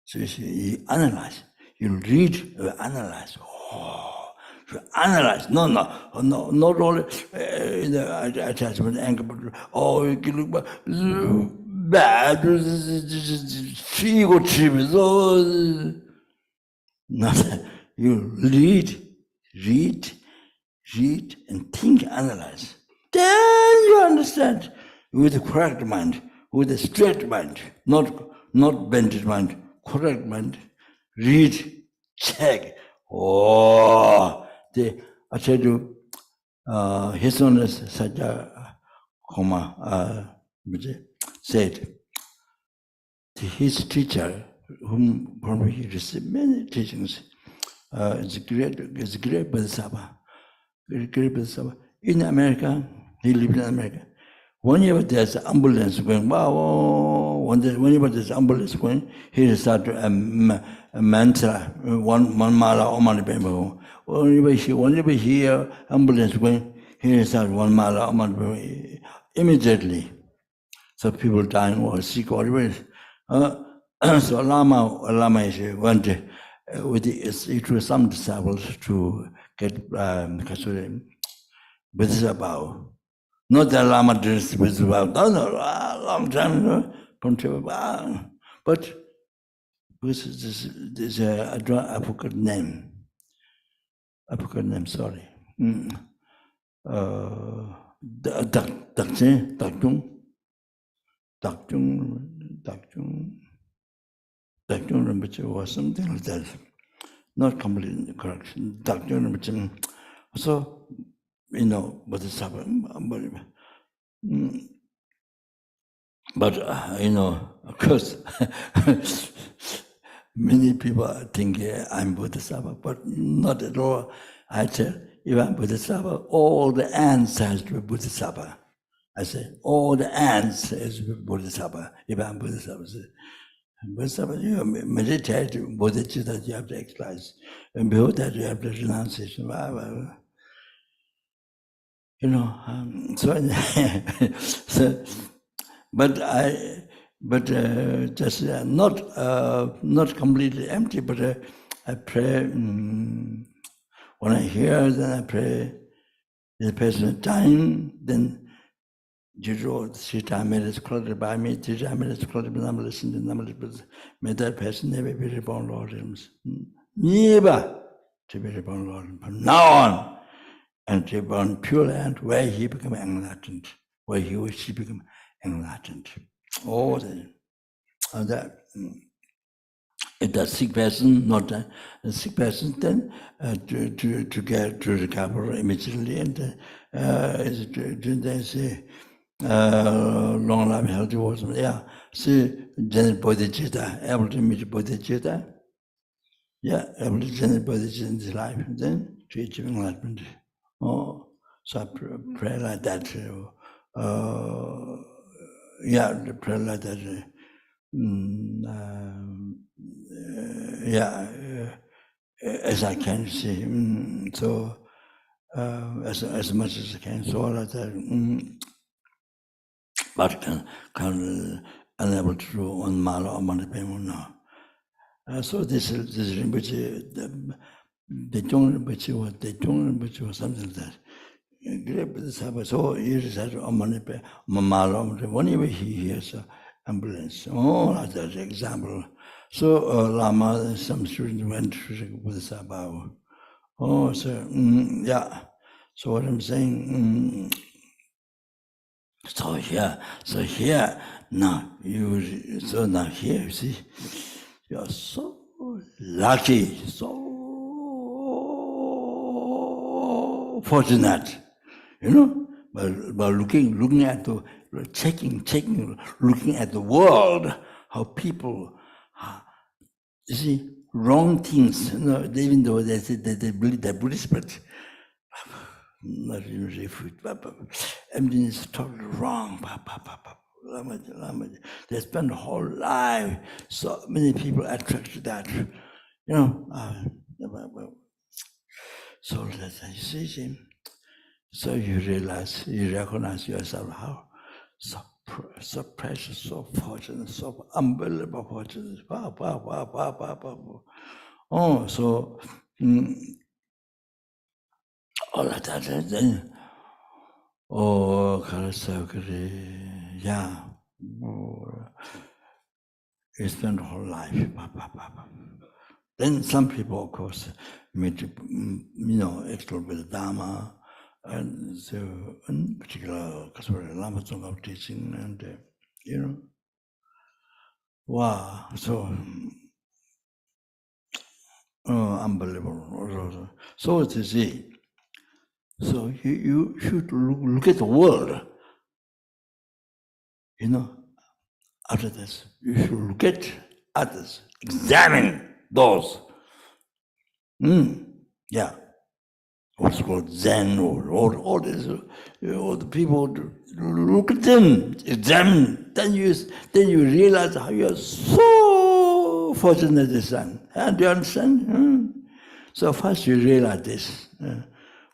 So you see, you analyze, you read, you analyze. You analyze, not only attachment, anger, but Gilugba, bad, ego trip, Not you read, and think, analyze. Then you understand with the correct mind, with a straight mind, not bent mind, correct mind. Read, check. Oh, I tell you, His Holiness Sajja Khoma said, his teacher, from he received many teachings, is a great Bodhisattva. Great Bodhisattva. In America, he lived in America. Whenever there's an ambulance going, whenever there's an ambulance going, he recited a mantra, one mala omani bembo. Whenever he hear ambulance going, he recited one mala omani bembo immediately. So people dying or sick or whatever. So Lama went it was some disciples to get Bodhisattva. Not that Lama did Bodhisattva, no, long time ago. But this is I forgot name. Sorry. Dakjung Rinpoche or something like that. Not completely correct. Dakjung Rinpoche. So, Bodhisattva. But, of course, many people think I'm Bodhisattva, but not at all. I tell, if I'm Bodhisattva, all the ants has to be Bodhisattva. I say, all the ants is Bodhisattva, if I'm Bodhisattva. Bodhisattva, you meditate, bodhicitta, you have to exercise. And behold that, you have to renunciation. But just not completely empty, but I pray, when I hear, then I pray, the person time, then Jiro, 3 minutes quoted by me, 3 minutes quoted by number listened, may that person never be reborn, Lord. Never to be reborn, Lord. From now on, and to be born pure land where he become enlightened, where he or she become enlightened. All that. If a sick person, not a sick person, then to get to recover immediately, and they say, long life, healthy words. Yeah, see, generate bodhicitta, able to meet bodhicitta. Yeah, able to generate bodhicitta in this life, then to achieve enlightenment. Oh, so I pray like that. Pray like that. As I can see. So as much as I can, so like that. But can unable to do one mala or manipemu now. So this Rinpoche, the Jong Rinpoche or something like that. Great Bodhisattva. So he recited on manipe, mala, whenever he hears an ambulance. Oh, like that example. So Lama, some students went to Bodhisattva. Oh, so yeah. So what I'm saying. So here, now you see, you're so lucky, so fortunate, by looking at checking, looking at the world, how people, you see, wrong things, even though they say that they believe they're Buddhist, but not usually food. Emptiness is totally wrong. They spend the whole life. So many people attracted to that. So that's you see. So you realize, you recognize yourself how so precious, so fortunate, so unbelievable fortunate. Oh, so. All of that, then, yeah. You spend the whole life. Then some people, of course, made explore with the dharma, and so in particular, because we're a Lama of teaching, and wow, so unbelievable. So to see, so you should look at the world, after this, you should look at others, examine those. Yeah. What's called Zen or all this, all the people look at them, examine. Then you realize how you are so fortunate, this son. Do you understand? So first you realize this.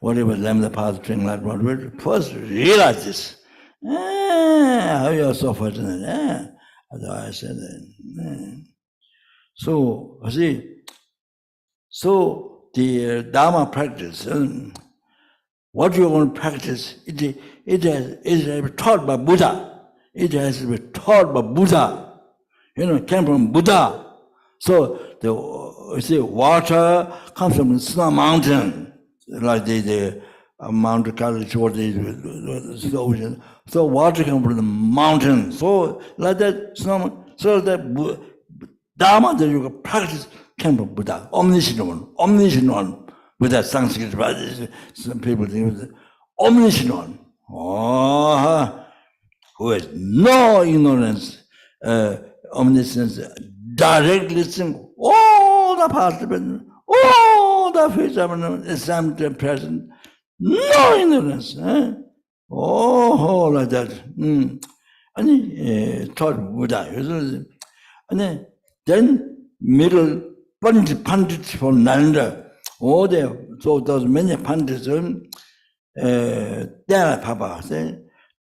Whatever Lamrim the path, train like whatever. First realize this. How you are so fortunate. Otherwise I said that. So see. So the Dharma practice, what you want to practice, it has been taught by Buddha. It has been taught by Buddha. Came from Buddha. So water comes from the snow mountain, like the Mount College or the ocean. So water comes from the mountain. So like that so that Dharma that you can practice came from Buddha, omniscient one. With that Sanskrit, some people think it was omniscient one. Who has no ignorance, omniscience, direct listening, all the past, all the future, the same present, no ignorance. Like that. And he taught Buddha. And then middle Pandits from Nalanda, so those many Pandits,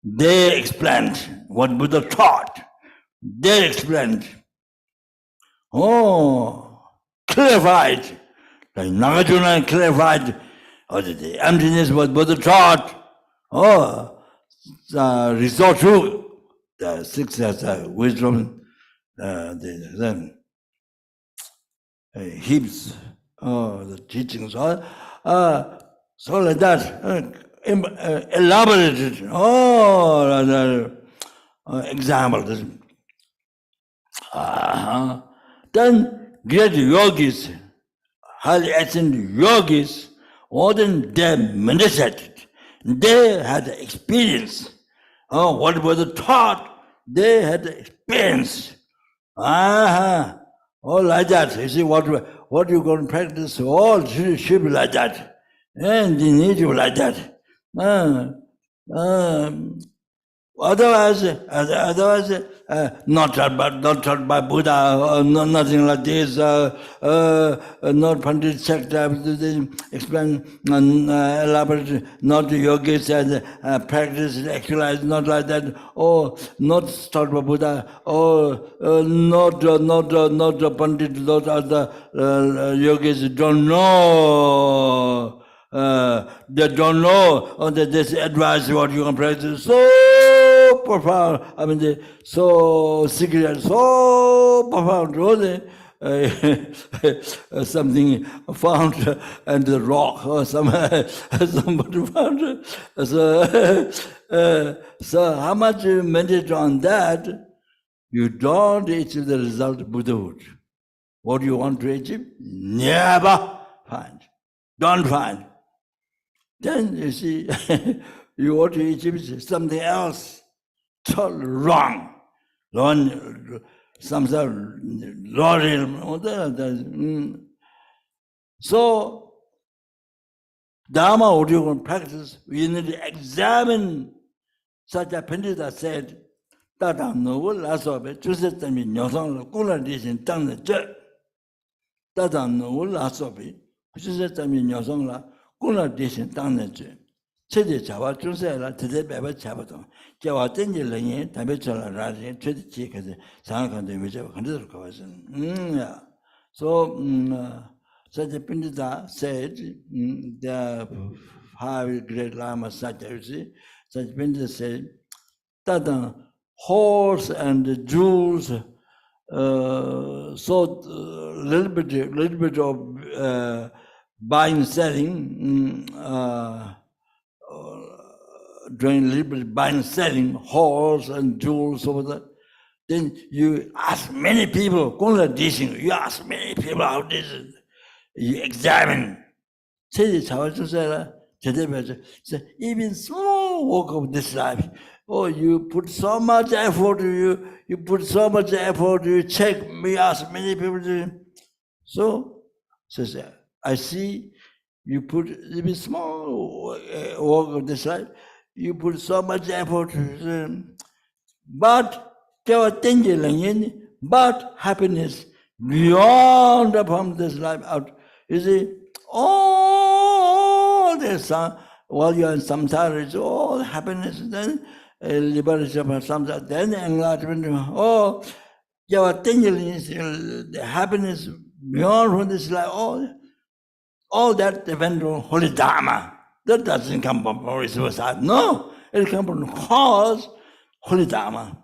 they explained what Buddha taught. They explained. Clarified. Like Nagarjuna clarified the emptiness what Buddha taught. Resort to the six wisdom, then heaps, the teachings, so like that, elaborated, examples. Then great yogis, highly ascended yogis, all them they meditated. They had experience. What was taught, they had experience. All like that. You see what you're going to practice, all should be like that. And you need to like that. Otherwise, not taught by Buddha, nothing like this. Not Pandit sector explain, elaborate, not yogis and practice, actualize, not like that. Not taught by Buddha. Not Pandit, those other yogis don't know. They don't know this advice what you can practice. So profound, so secret, so profound, really. Something found and the rock or somebody found. So how much you meditate on that, you don't achieve the result of Buddhahood. What you want to achieve, never find. Don't find. Then you see, you want to achieve something else, totally wrong. So, Dharma, what you want to practice, you need to examine. Such a Pandita said, Tata no lasobe, Chusatami Nyosang, Kula Dishin Tang the Jet. Tata no lasobe, Chusatami Nyosang, Kula Dishin Tang the Jet. Chedi Chava Chusela, Tede Baba Chabaton. Jawa Tenji Lane, Tabechola Raji, Chedi Chikas, Sankan de Vijav Condition. So, such a Pandita said, the 5 great Lamas, such a Pandita said, that horse and jewels So little bit of buying selling, doing a little bit of buying selling horse and jewels over there. Then you ask many people, you ask many people how this is. You examine. Even small work of this life, you put so much effort, you put so much effort, you check me, ask many people. So, says, I see you put even small work of this life, you put so much effort, but but happiness beyond from this life out. You see, all this while you're in samsara, it's all happiness, then liberation from samsara, then enlightenment. Oh, the happiness beyond from this life, all that depends on holy dharma. That doesn't come from suicide. No, it comes from cause holy dharma.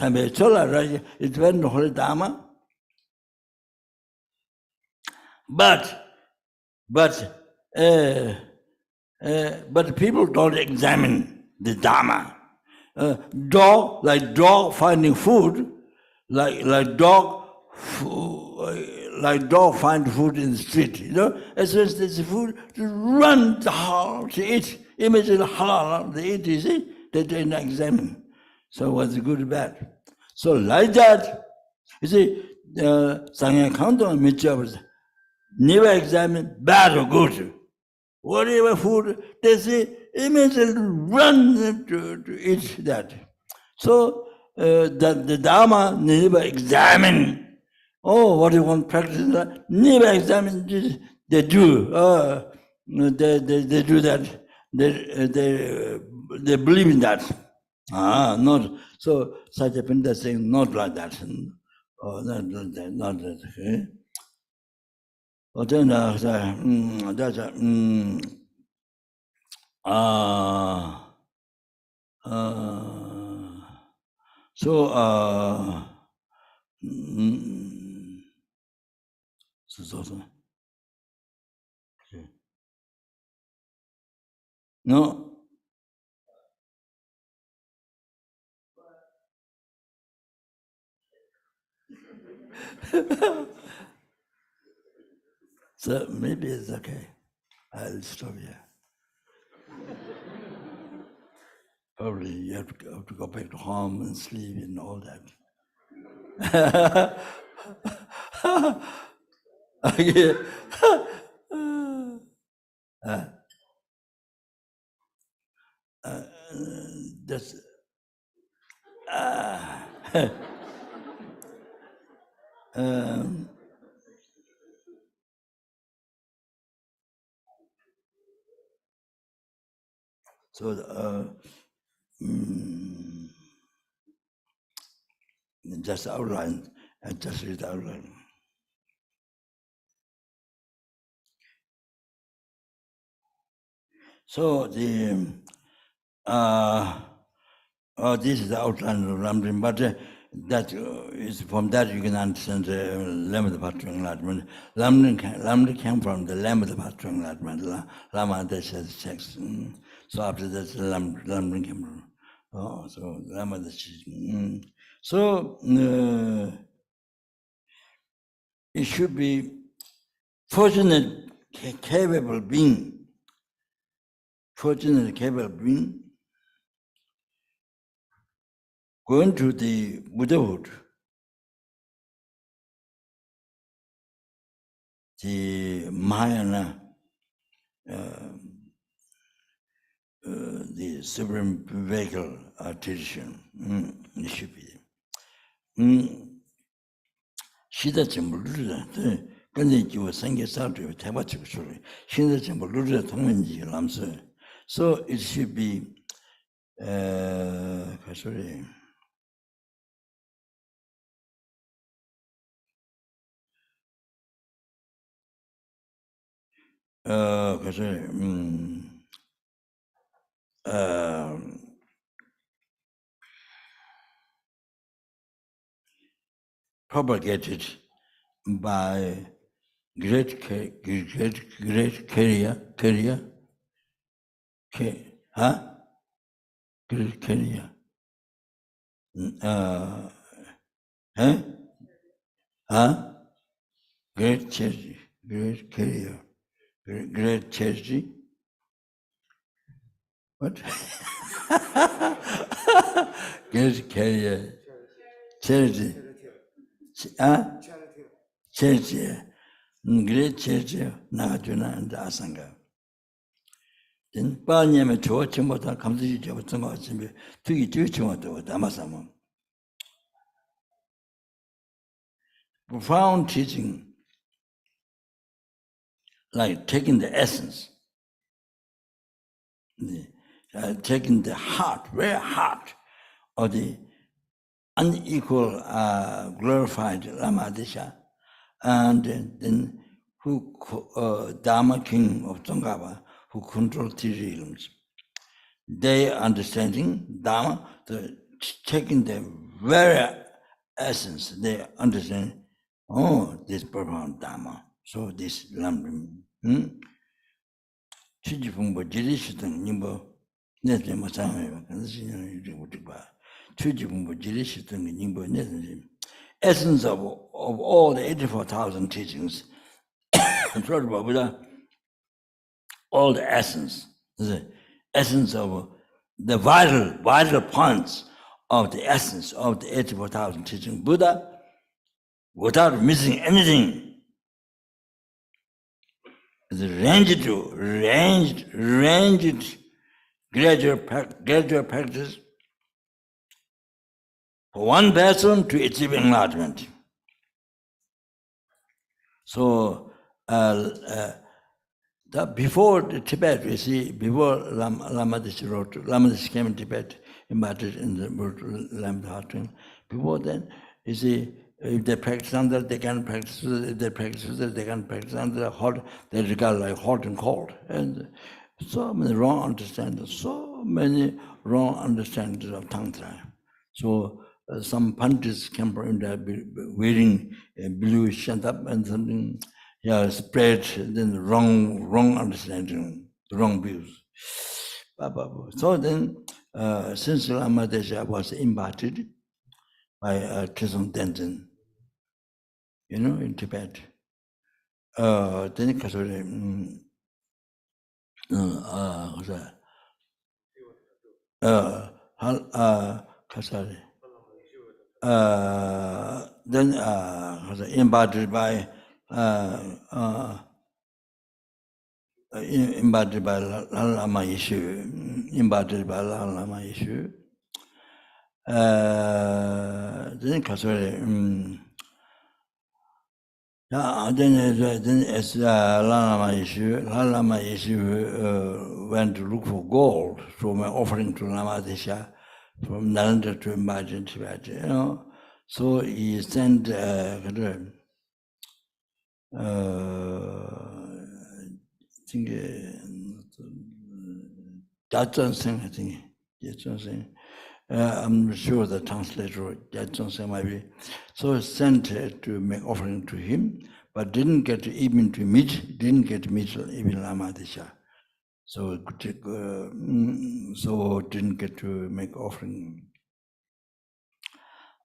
It depends on holy dharma. But people don't examine the dharma. Dog finding food, like dog find food in the street. As soon as there's food, to run to eat. Imagine halal, they eat. You see, they didn't examine. So what's good or bad? So like that, you see, Sangha Kanto and Mitchavas never examine bad or good. Whatever food, they say, immediately run to eat that. So the Dharma never examine. Oh, what do you want to practice? Never examine this. They do. They do that. They believe in that. Not so. Such a Pinta saying not like that. Oh, not that. Okay. Oh, then that's so no. So maybe it's okay. I'll stop here. Probably you have to go back to home and sleep and all that. Okay. That's so just outline and just read the outline. So the this is the outline of Lamrim, but that is from that you can understand the Lamrim enlightenment. Lamrim came from the Lamrim enlightenment. Lama that says text. So after that, Lamrim came from. Oh, so Lama the So it should be fortunate, capable being. Fortunate, capable being going to the Buddhahood, the Mahayana, the supreme vehicle tradition. It should be. Shida Chimbu Lura, Gandhi was Sange Sadri, Tabachi Shuri, Shida Chimbu Lura, Tonganji Lamsa. So it should be, sorry. propagated by great carrier, great carrier. Great church, great carrier, great church. What? Great carrier, charity. Charity. Great charity. Nagatuna and Asanga. Then Panyama to watch him what I come to you with some of them to eat you to what Damasama. Profound teaching, like taking the essence, taking the heart, very heart of the unequal glorified Lamadisha, and then who Dharma king of Tsongkhapa, who control three realms. They understanding Dharma, taking the very essence, they understand, oh, this profound Dharma. So this Lamrim. Chujipungpo jirishtang nimbo, nesle masame, Chujipungpo jirishtang nimbo, nesle. Essence of all the 84,000 teachings, all the essence of the vital points of the essence of the 84,000 teachings. Buddha, without missing anything, is ranged gradual practice for one person to achieve enlightenment. So, before the Tibet, we see, before Lamadis wrote, Lamadis came in Tibet, embedded in the Lamrim doctrine. Before then, you see, if they practice under, they can practice. If they practice under, they can practice under hot. They regard like hot and cold, and so many wrong understandings. So many wrong understandings of Tantra. So some pandits came in there wearing blue shandap and something. Yeah, spread then wrong understanding, wrong views. So then, since Lamadesha was imparted by Trisong Tenzin, in Tibet, then then imparted by Lama Yeshu, then then as Lama Yeshu went to look for gold from an offering to Lamadesha, from Nalanda to Imagine Tibet, So he sent I'm sure the translator might be. So sent to make offering to him, but didn't get to meet even Lamadesha. So didn't get to make offering.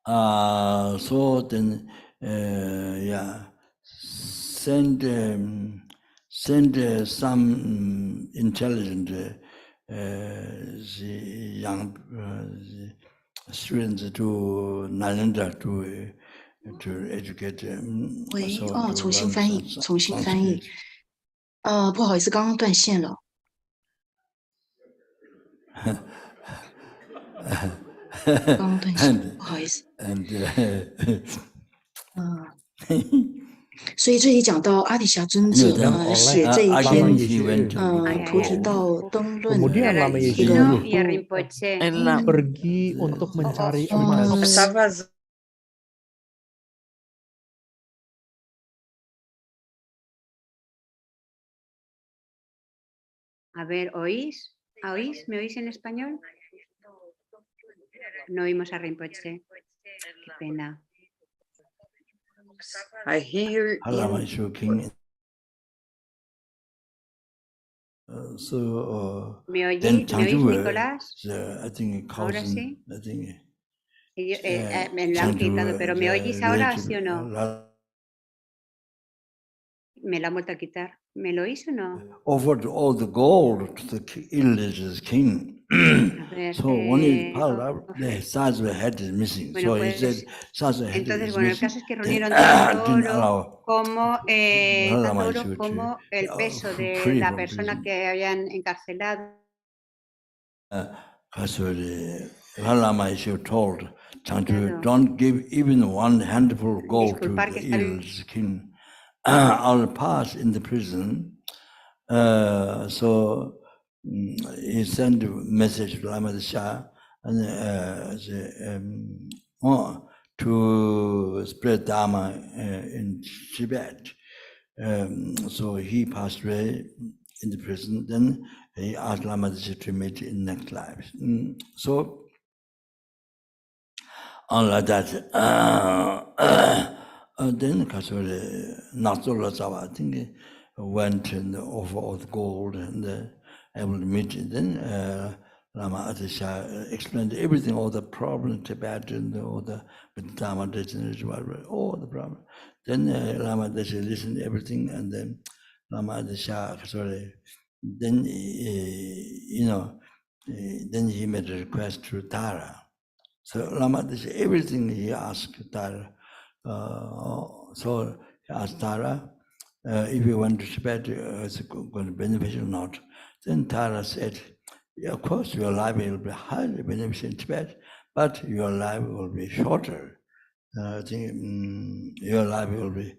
So then, send some intelligent young students to Nalanda to educate.
重新翻译。不好意思，刚刚断线了。刚刚断线，不好意思。所以这里讲到阿底峡尊者写这一篇菩提道灯论
pergi untuk mencari emas.
A ver, ¿oís? ¿Oís? ¿Me oís en español? No oímos a Rinpoche. Qué pena.
I hear
Lama
in
Isho King. So
¿Me
then
oís, Nicolás?
I think
Ahora
cousin,
sí.
I think
Me lo han quitado, pero ¿me oyes ahora, sí o no? Me lo han vuelto a quitar. ¿Me lo oís o no?
Offered all the gold to the illegitimate king. So when he piled up, the Saza head is missing.
Bueno,
So
pues,
he said, Saza head
entonces,
is
bueno, el
missing.
caso es que reunieron tanto
Didn't
oro
allow
como,
Lama Isho
como el peso de
free
la
from
persona
prison.
que habían encarcelado.
Lama Isho told Changchu, don't give even one handful of gold to
Disculpar
the
que está
illegitimate king. I'll pass in the prison. So he sent a message to Lama Shah and to spread dharma in Tibet. So he passed away in the prison. Then he asked Lama Shah to meet in next life. So like that. Then Nasrullah Zawa, I think, went and offered all the gold and able to meet it. Then Lama Atisha explained everything, all the problems in Tibet and all the Dharma degeneration, all the problems. Then Lama Atisha listened to everything, and then Lama Atisha, then then he made a request to Tara. So Lama Atisha, everything he asked Tara. So he asked Tara, if you went to Tibet, is it going to be beneficial or not? Then Tara said, yeah, of course, your life will be highly beneficial in Tibet, but your life will be shorter. I think your life will be,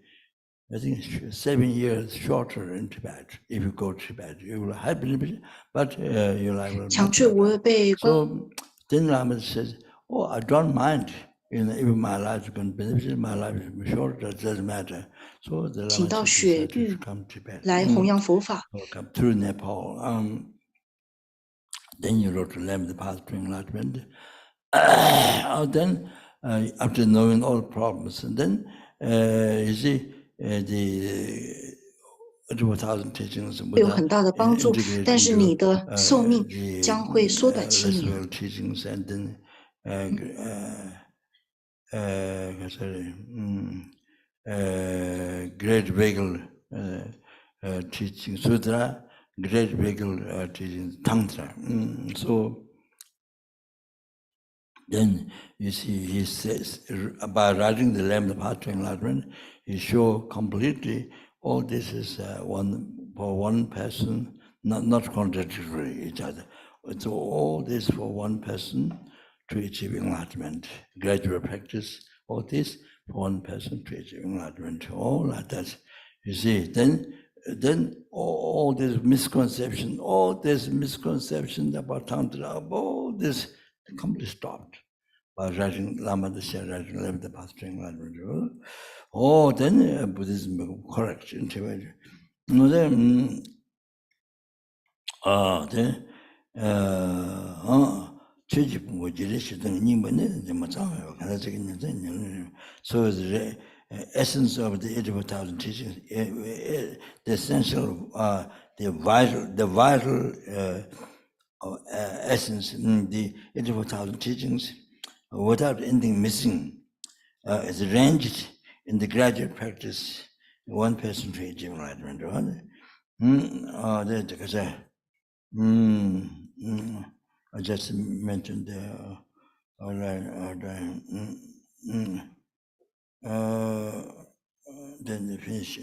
7 years shorter in Tibet. If you go to Tibet, you will have benefit, but your life will be much shorter. So then Lama says, oh, I don't mind. Even my life is going to benefit, my life is shorter, it doesn't matter. So the Lama decided to come to Tibet. So come through Nepal. Then you wrote to Lamrim, the path to enlightenment. Then, after knowing all problems, and then you see the 2000 teachings
会有很大的帮助，但是你的寿命将会缩短7年。
teachings and then great vehicle teaching Sutra, great vehicle teaching Tantra. So then you see, he says, by writing the Lamrim, the path to enlightenment, he shows completely all this is for one person, not contradictory each other. So all this for one person to achieve enlightenment, gradual practice, all this for one person to achieve enlightenment, all like that. You see, then all this misconception about Tantra, all this completely stopped by writing Lama Desha, writing Lamrim, the path to enlightenment. Oh, then Buddhism become correct in Tibet. Then, so the essence of the 84,000 teachings, the essential, the vital essence in the 84,000 teachings, without anything missing, is arranged in the graduate practice, one person to achieve enlightenment. I just mentioned there. All right. Then the finish.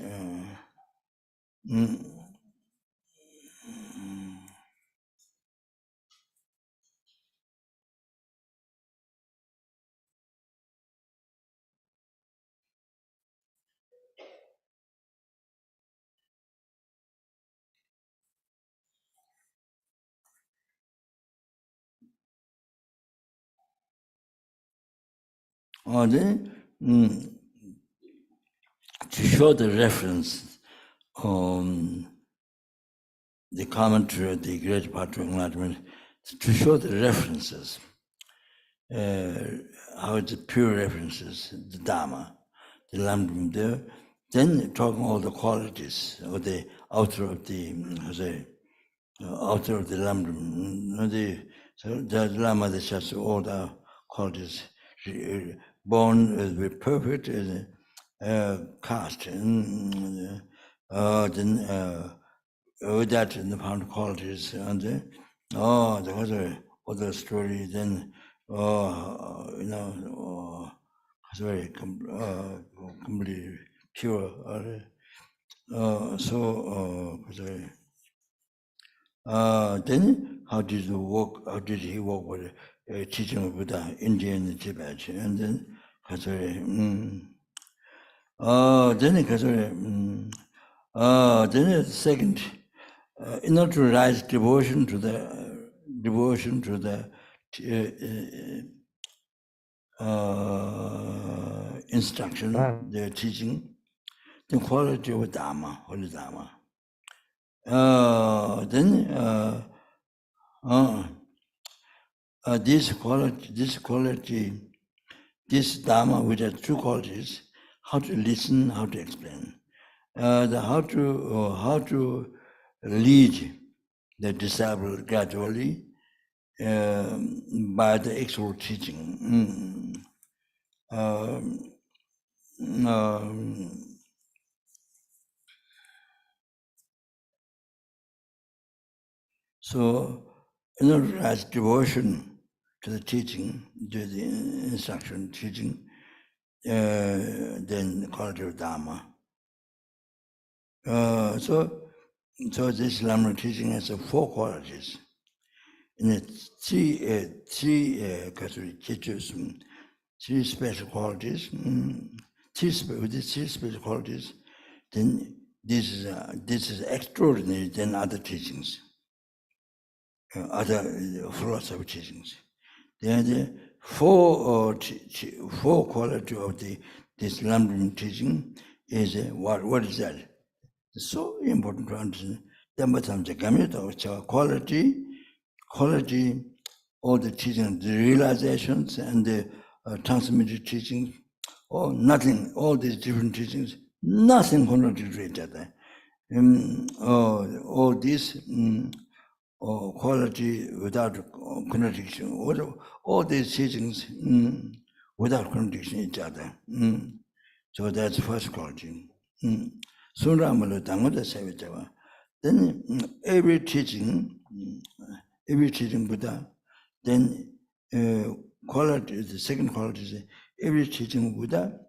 Then to show the reference on the commentary of the Great Path to Enlightenment, to show the references, how it's pure references, the Dharma. the Lamrim there, then talking all the qualities of the author of the author of the Lamrim. The Lama that has all the qualities, born with perfect caste, and then with that in the found qualities, and the other story, then it's very completely pure. Then how did he work? How did he work with teaching of Buddha, India and Tibet? And then then the second, in order to rise devotion to the instruction, the teaching, the quality of dharma, holy dharma. This quality, this dharma, which has two qualities: how to listen, how to explain. How to lead the disciple gradually by the actual teaching. So, in order to have devotion to the teaching, to the instruction, teaching, then the quality of dharma. So this Lamrim teaching has four qualities. And it's three special qualities. With these three special qualities, then this is extraordinary than other teachings, other philosophy teachings. Then the four qualities of this Lamrim teaching is what is that? It's so important to understand. Quality, all the teachings, the realizations and the transmitted teachings, or nothing, all these different teachings, nothing contradictory to each other. All this quality without contradiction, all these teachings without contradiction each other. So that's the first quality. Then every teaching Buddha, then quality, the second quality is every teaching Buddha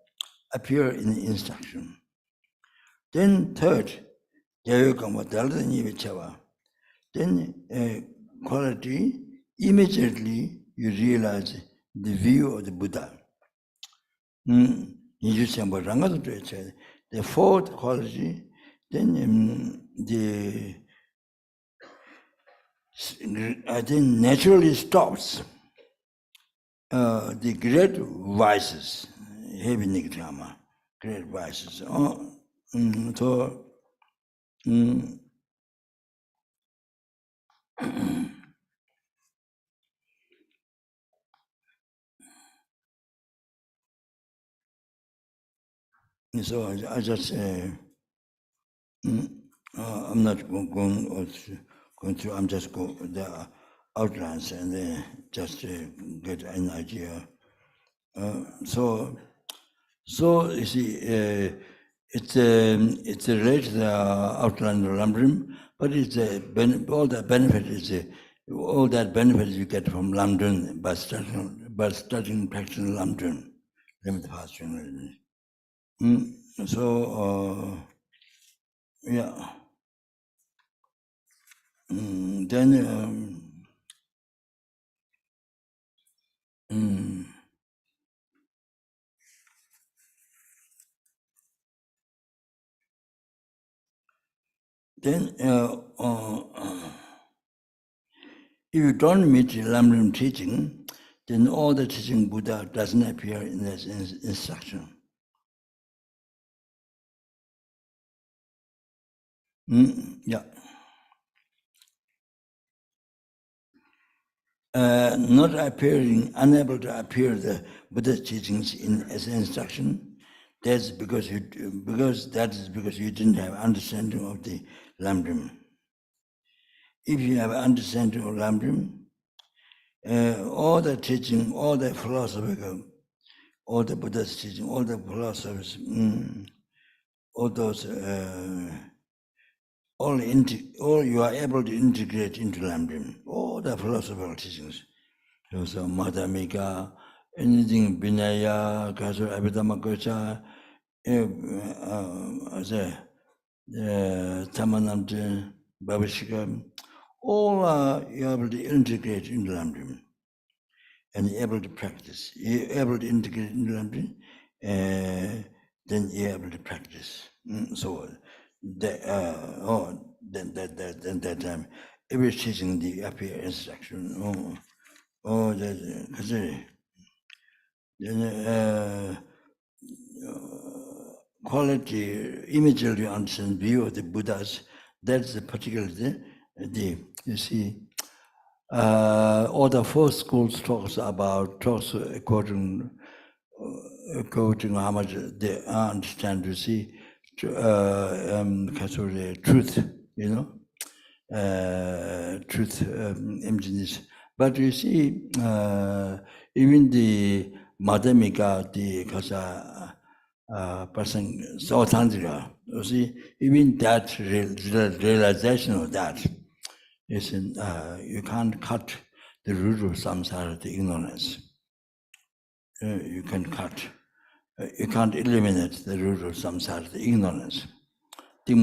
appear in the instruction. Then third, then quality, immediately you realize the view of the Buddha. The fourth quality, then then naturally stops the great vices, heavy nigdharma, great vices. So I just I'm not going through. I'm just going the outlines and then just get an idea. So you see, it's related to the outline of Lamrim, but it's all that benefit you get from Lamrim by studying practicing Lamrim. So yeah. Then if you don't meet the Lamrim teaching, then all the teaching Buddha doesn't appear in this instruction. Yeah. Not appearing, unable to appear the Buddha's teachings as an instruction, That's because you didn't have understanding of the Lamrim. If you have understanding of Lamrim, all the teaching, all the philosophical, all the Buddha's teaching, all the philosophers, all those, all you are able to integrate into Lamrim, all the philosophical teachings. So Madhamika, anything Vinaya, Kaso Abhidhamma Gocha, Tamanamte, Bhavishika, all are you able to integrate into Lamrim and you're able to practice. You're able to integrate into Lamrim, then you're able to practice. So then that time, every teaching the appear instruction. Quality, immediately understand view of the Buddhas. That's the particular you see. All the four schools talks according how much they understand. You see, truth, truth, emptiness. But you see, even the Madhyamika, the Kasa person, so Tantrika, you see, even that realization of that is you can't cut the root of samsara, the ignorance. You can cut. You can't eliminate the root of samsara, the ignorance. You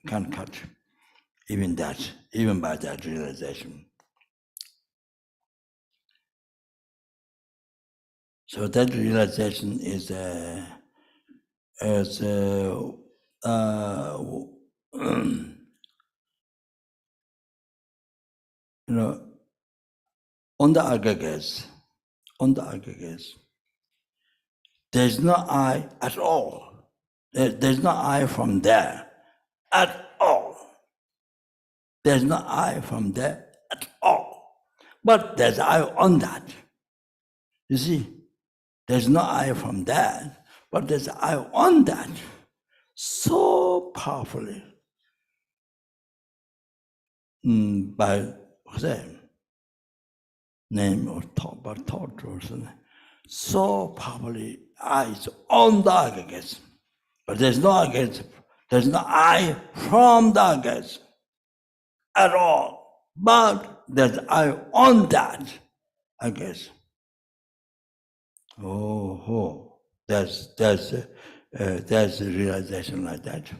can't cut even that, even by that realization. So that realization is on the aggregates, there's no I at all. There's no I from there at all. There's no I from there at all. But there's I on that. You see, there's no I from that, but there's I on that so powerfully by name or thought, or something. So powerfully I is on the aggregates. But there's no aggregates, there's no I from the aggregates at all. But there's I on that, I guess. That's a realization like that.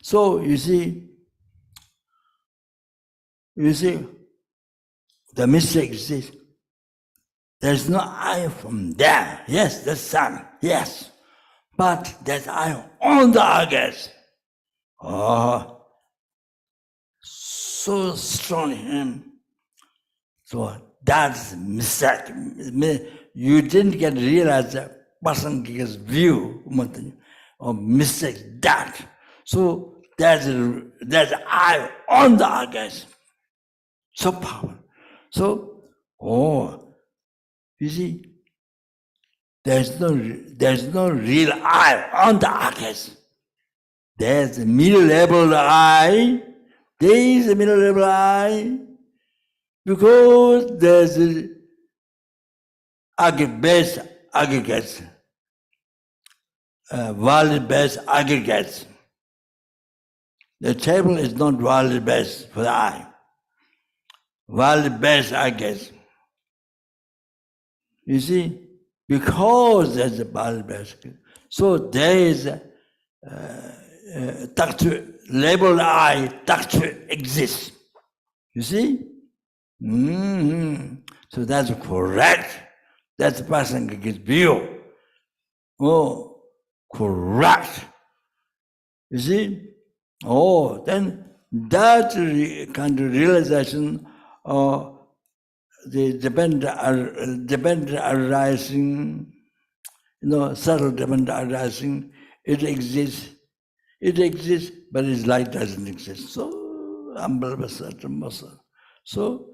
So you see, the mistake is this. There's no I from there. Yes, the sun. Yes, but there's I on the aggregates. So strong. So that's mistake. You didn't get realize that person's view of mistake that. So there's I on the aggregates. So powerful. So you see, there's no real I on the aggregates. There's a middle level I. There is a middle level I. Because there's base aggregates, world base aggregates. The table is not world base for the I. World base aggregates. You see, because there's a world base, so there is label I, taktu exists. You see? So that's correct. That's Pasanga's view. Correct. You see? Then that kind of realization of the dependent arising, subtle dependent arising, it exists, but its light doesn't exist. So, so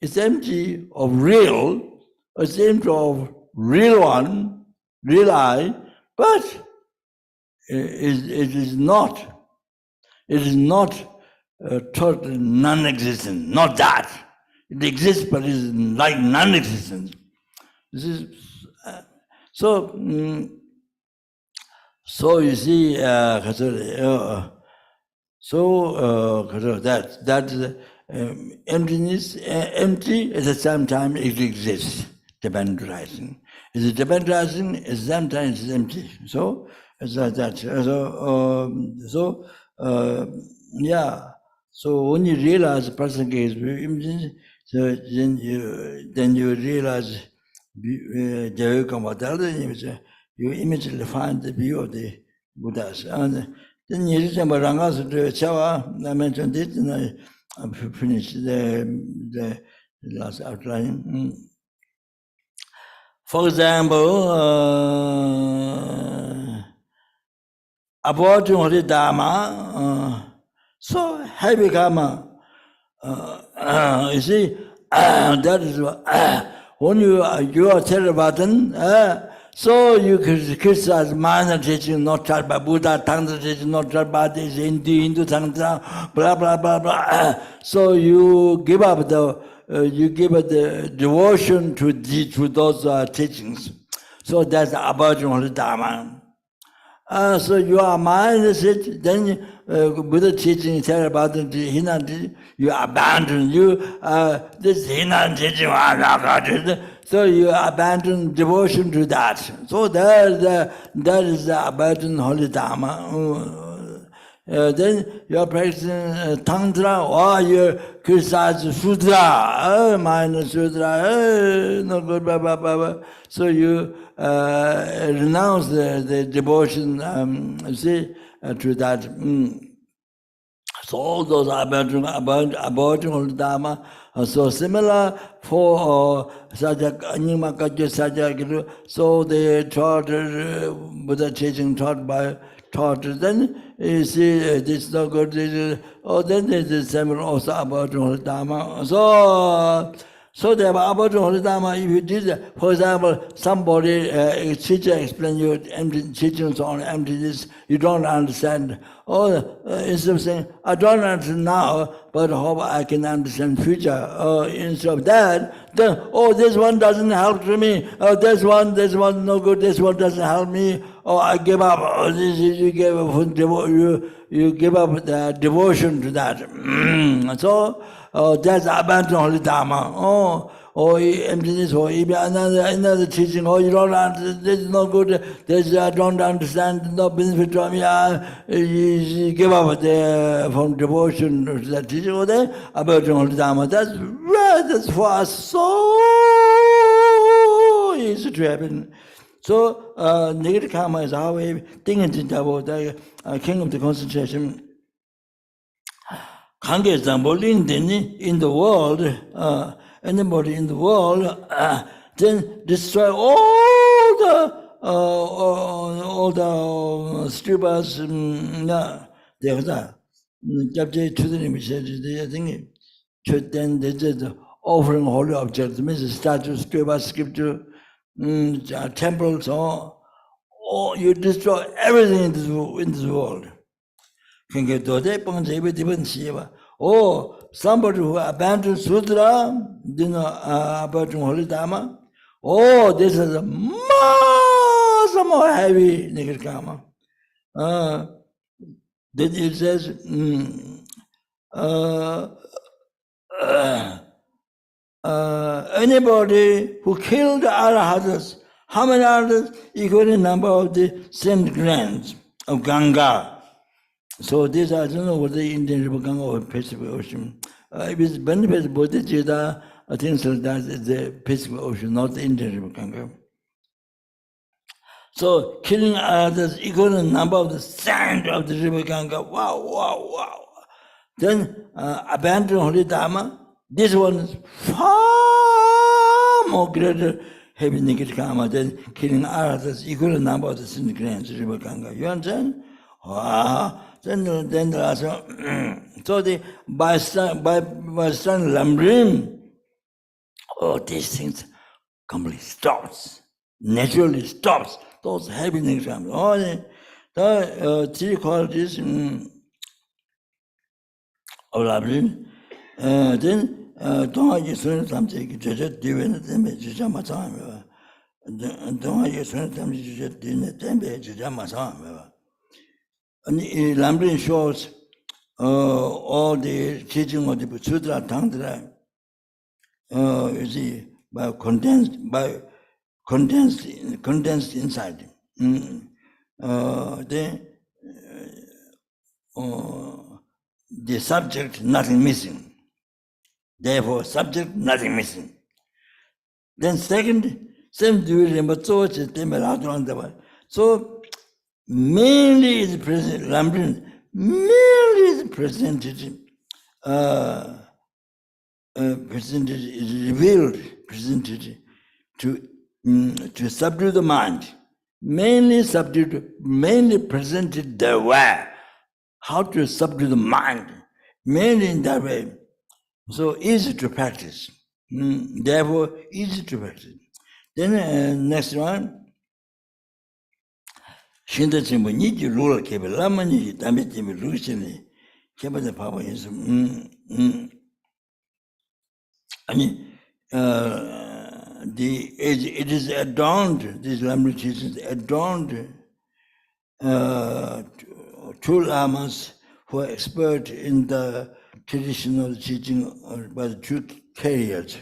it's empty of real, seem to real one, real I, but it is not totally non-existent, not that. It exists, but it is like non-existent. This is so you see, that emptiness, empty at the same time it exists, dependent arising. Is it dependent arising? At the same time it's empty. So it's like that. Yeah. So when you realize the person is empty, so then you realize you immediately find the view of the Buddhas. And then you remember Rangas to Chawa, I mentioned it, and I finished the last outline. For example, about the dharma, so heavy karma. You see, that is when you are Theravada, so you criticize minor teaching not taught by Buddha, Tantra teaching not taught by this Hindu Tantra, blah blah blah blah. So you give up the devotion to those teachings. So that's the aboriginal Dharma. So you are mindless, then Buddha teaching about the Hinan, you abandon this Hinan teaching, so you abandon devotion to that. So that is the abandoned holy Dharma. Then you are practicing Tantra, or you criticize Sutra, minor Sutra, no good, blah, blah, blah, blah. So you renounce the devotion, to that. So all those aboriginal Dharma are so similar for Sajak, so they taught, Buddha teaching taught, then you see this is no good, then there's the same also aboriginal Dharma. So the aboriginal Dharma, if you did, for example, somebody, a teacher explain you teachings on emptiness, you don't understand. Or instead of saying, I don't understand now, but hope I can understand future. Or instead of that, then, this one doesn't help to me. This one no good, this one doesn't help me. I give up. You give up the devotion to that. So that's abandoned holy Dharma. Emptiness, or another teaching, you don't understand, this is no good, this I don't understand, no benefit from me, you give up from devotion to that teaching, then abandoned holy Dharma. That's for us so easy to happen. So negative karma is how we think about the king of the concentration. In the world, anybody in the world, then destroy all the stupas. There's chapter 2, I think, then the offering holy objects, means statues, stupa, scripture, temples, you destroy everything in this world. Somebody who abandons Sutra, abandons holy Dharma, this is a much more heavy negative karma. Then it says, anybody who killed the Arahats, how many Arahats? Equal in number of the sand grains of Ganga. So these are, I don't know what the Indian River Ganga or Pacific Ocean. If it's benefits Bodhicitta, I think so that is the Pacific Ocean, not the Indian River Ganga. So killing others equal in number of the sand of the river Ganga. Wow, wow, wow. Then abandon holy Dharma. This one is far more greater heavy negative karma than killing others equal in number of the sin grains of the river Ganga. You understand? Wow. Then the last one. So by studying Lamrim, these things completely stops, naturally stops. Those happenings come. All the three qualities of Lamrim. Then don't you learn something? Just do it. Just my time. Don't you learn something? Just do it. Just my time. And Lamrim shows all the teaching of the Sutra, Tantra. You see, condensed inside. The subject, nothing missing. Therefore, subject, nothing missing. Then second, same so mainly is present, Lamrim, mainly is presented, is revealed, presented to subdue the mind. Mainly presented the way, how to subdue the mind, mainly in that way. So easy to practice. Therefore, easy to practice. Then next one, Shinda Chimbo Niji Rula Kebe Lama Niji Dami Chimbo Rushini Keba the Papa is it is adorned, these Lamrim teachings adorned two lamas who are expert in the traditional teaching by the two carriers.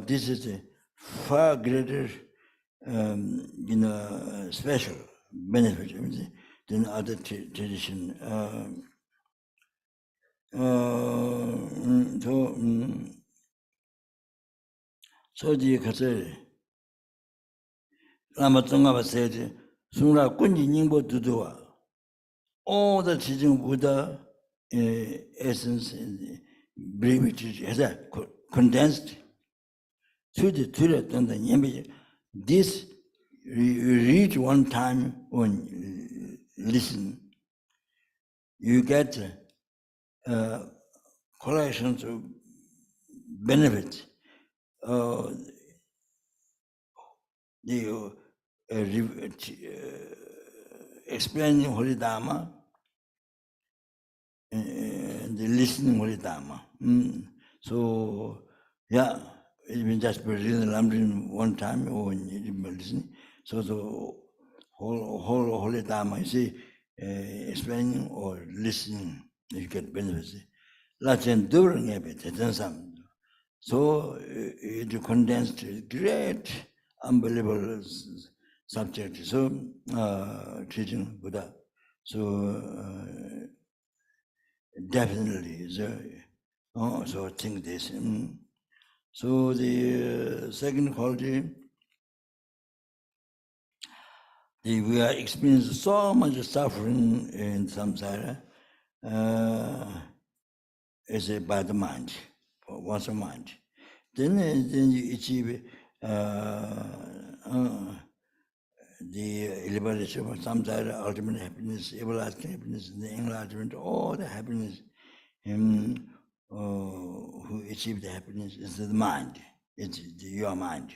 This is a far greater, special benefit than other tradition. So the Kase Lama Tsongaba said, Sura Kunji Ningbo Dudua. All the teaching Buddha essence and brevity has condensed to the this you read one time when you listen, you get collections of benefits. Explaining Holy Dharma and the listening Holy Dharma. So, yeah, even just reading Lamrim one time or when you listen. So the whole Holy Dharma, you see, explaining or listening, you get benefits. That's enduring a bit, so it condensed great, unbelievable subject. So teaching Buddha. So definitely, so think this. So the second quality, we are experiencing so much suffering in samsara, is by the mind, one's mind. Then you achieve the liberation of samsara, ultimate happiness, everlasting happiness, the enlightenment, all the happiness. Who achieve the happiness is the mind. It's your mind.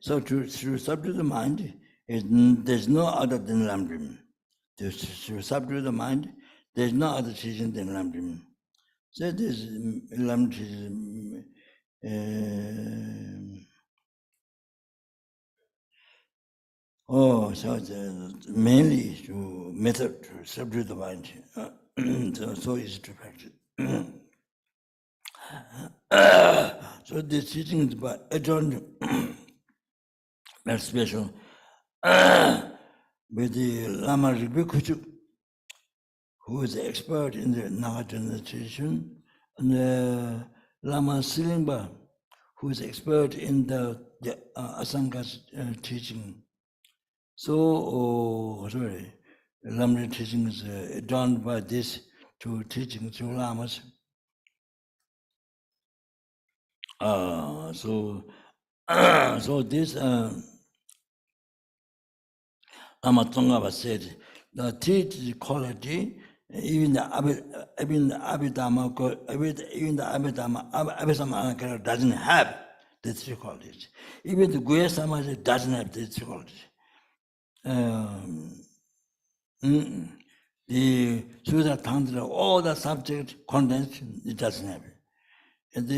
So to subdue the mind, there's no other than Lamrim. To subdue the mind, there's no other teaching than Lamrim. So this Lamrim teaching, so it's mainly to method to subdue the mind. So easy to practice. So this teaching is about adorned, very special. With the Lama Ribikuchu, who is the expert in the Nagatana tradition, and the Lama Silingba, who is expert in the Asanga teaching. So, Lamrim teaching is adorned by this two teachings, two lamas. So this Lama Tsongkhapa said, the three quality Even the Abhidhamma doesn't have the three qualities. Even the Guya Samadhi doesn't have the three qualities. The Sutra Tantra, all the subject condensed, it doesn't have it. And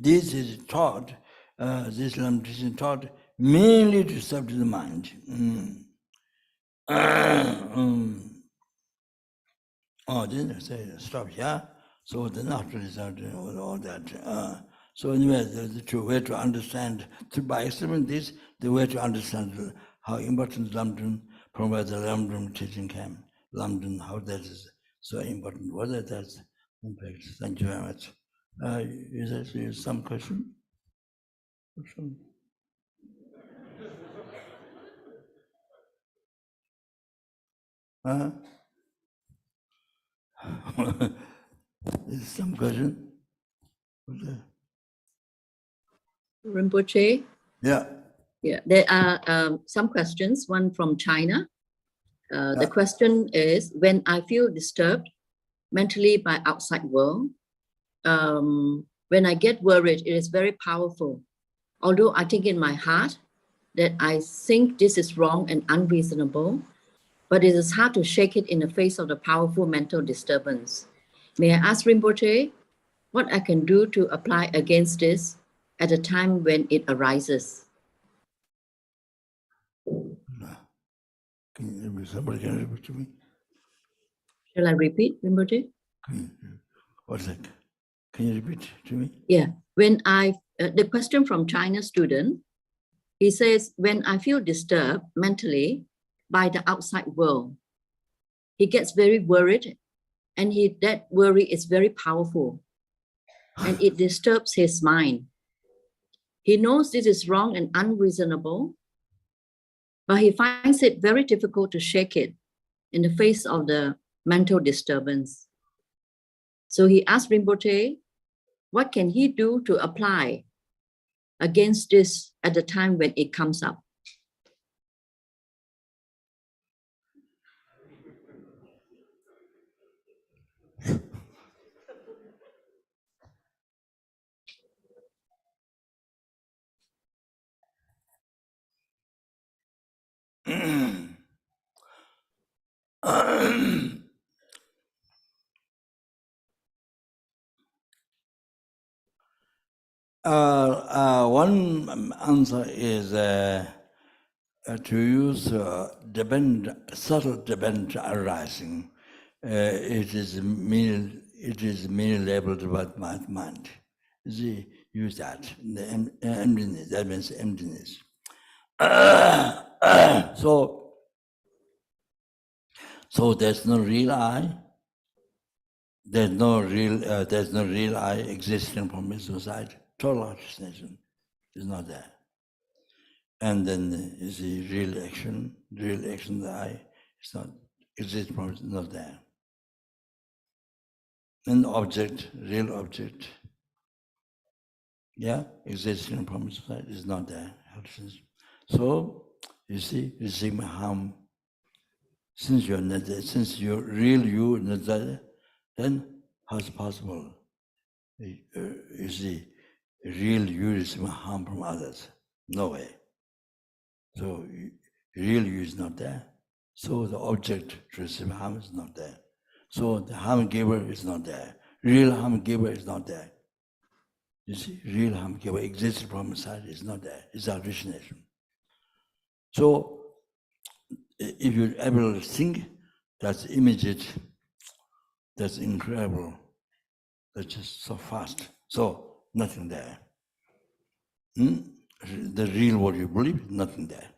this is taught, this Lamrim teaching taught mainly to subdue the mind. Oh, didn't I say stop here? So the natural result, all that. So anyway, the way to understand, by explaining this, the way to understand how important Lamrim, from where the Lamrim teaching came, Lamrim, how that is so important. What is that? In fact, thank you very much. Is there some question? Is some question?
Rinpoche?
Yeah.
Yeah, there are some questions, one from China. The question is, when I feel disturbed mentally by outside world, when I get worried, it is very powerful. Although I think in my heart that I think this is wrong and unreasonable, but it is hard to shake it in the face of the powerful mental disturbance. May I ask Rinpoche what I can do to apply against this at a time when it arises?
Somebody can repeat to me?
Shall I repeat, Rinpoche?
What's that? Can you repeat to me?
Yeah, when the question from China student, he says, when I feel disturbed mentally by the outside world, he gets very worried, and that worry is very powerful, and it disturbs his mind. He knows this is wrong and unreasonable, but he finds it very difficult to shake it in the face of the mental disturbance. So he asked Rinpoche, what can he do to apply against this at the time when it comes up?
One answer is to use subtle dependent arising. It is merely labeled by mind. See, use that. The emptiness, that means emptiness. So there's no real I. There's no real I existing from its side. Total hallucination is not there. And then is the real action, the I is not exists from it's not there. And object, real object, yeah, existing from its side is not there. So you see, receiving harm. Since you're not there, since your real you is not there, then how is it possible? You see, real you receiving harm from others? No way. So real you is not there. So the object to receive harm is not there. So the harm giver is not there. Real harm giver is not there. You see, real harm giver exists from inside is not there. It's hallucination. So if you're able to think, that's immediate, that's incredible, that's just so fast. So nothing there. The real what you believe, nothing there.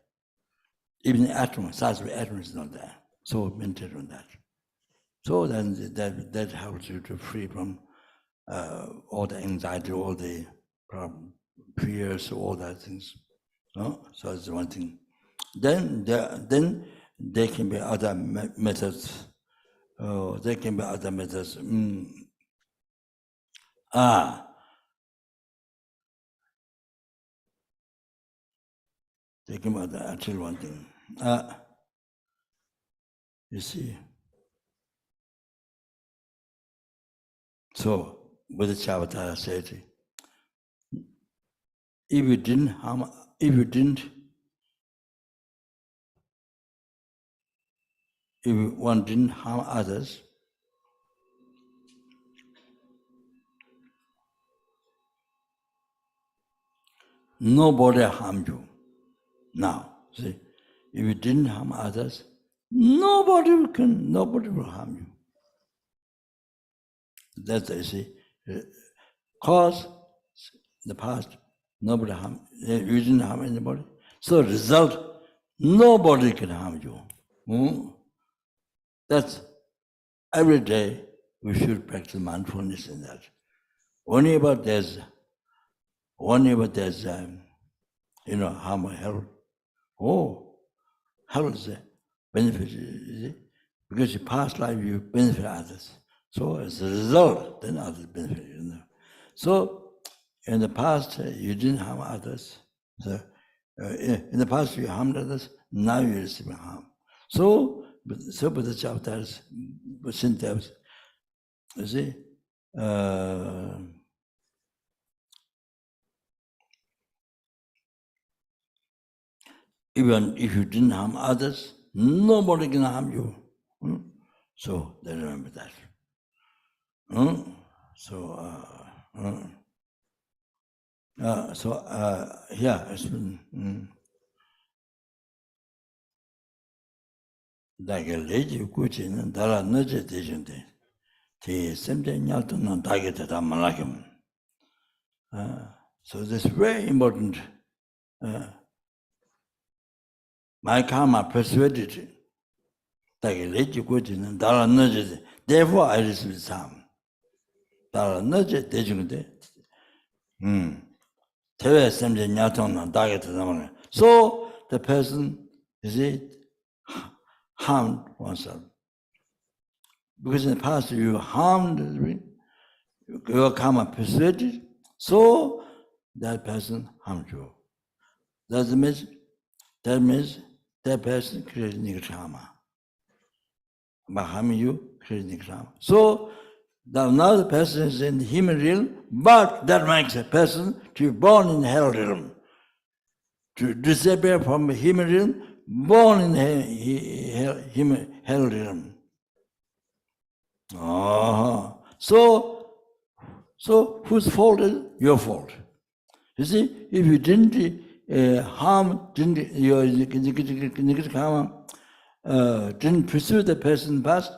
Even the atom, size of the atom is not there. So meditate on that. So then that helps you to free from all the anxiety, all the fears, all that things. No? So that's one thing. Then there can be other methods. There can be other methods. There can be other, actually one thing. You see, So Buddha Chavatara said, if one didn't harm others, nobody harmed you. Now, see, if you didn't harm others, nobody will harm you. That's you see. Cause the past, nobody harm you didn't harm anybody. So result, nobody can harm you. That's every day we should practice mindfulness in that. Whenever there's harm or health, health is a benefit, because in past life you benefit others. So as a result, then others benefit. So in the past you didn't harm others. So in the past you harmed others. Now you receive harm. So Buddha chapters, syntax, you see. Even if you didn't harm others, nobody can harm you. So they remember that. Here it's been daga leji kuchi na dala naje dejunde te semde nyalto na daga tata malakim. So this is very important. My karma persuaded daga leji kuchi na dala naje. Therefore I receive some. Dala naje dejunde. Tewe semde nyalto na daga tata malakim. So the person harmed oneself. Because in the past you harmed, your karma persuaded, so that person harmed you. That means that person created negative karma. By harming you, created negative karma. So now the person is in the human realm, but that makes a person to be born in the hell realm. To disappear from the human realm, born in the hell realm. So whose fault is it? Your fault. You see, if you didn't your negative karma, didn't pursue the person in the past,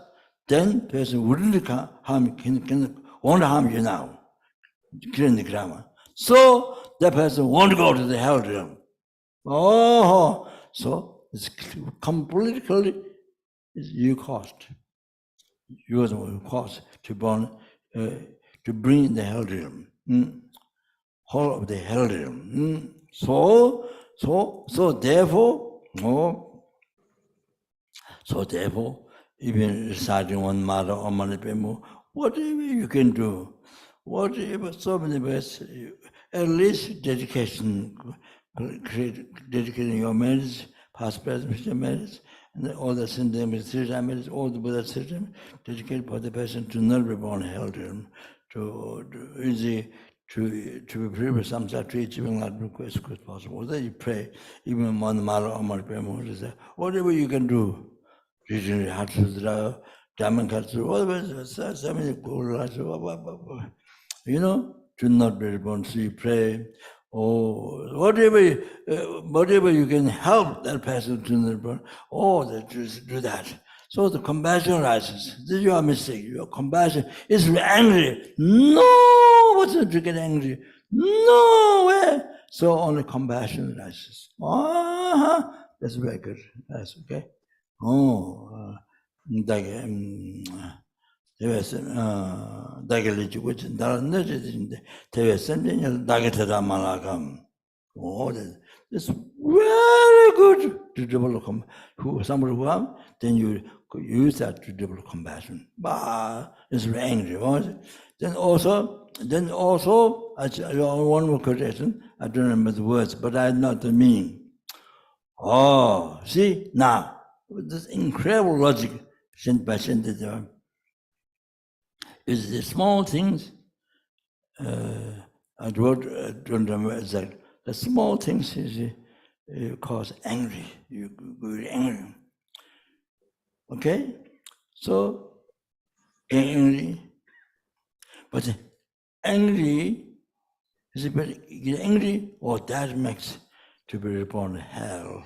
then person wouldn't won't harm you now. Karma. So that person won't go to the hell realm. So it's completely you caused. You are the one who caused to bring in the hell realm, whole of the hell realm. So therefore, even reciting one mother or manipemu, whatever you can do, whatever, so many ways, at least dedication, dedicating your merits, past, present, future merits, and all the sin damage, merits, all the Buddha system, dedicated for the person to not be born hell realm, to be free with samsara, to achieving that request as possible. Then you pray, even one mala or whatever you can do. Reading Hatsutra, Dhammakatsu, whatever, so many to not be reborn. So you pray, whatever you can help that person to not be born, do that. So the compassion rises. This is your mistake. Your compassion is angry. No, what's it to get angry? No way. So only compassion rises. That's very good. That's okay. This very good to develop somebody who have, then you use that to develop compassion. But it's very angry. Then also, one more quotation. I don't remember the words, but I know the meaning. See now, with this incredible logic, It's the small things. I don't remember exactly. The small things is cause angry. You get angry. Okay, so get angry, but angry is get angry, or that makes to be reborn in hell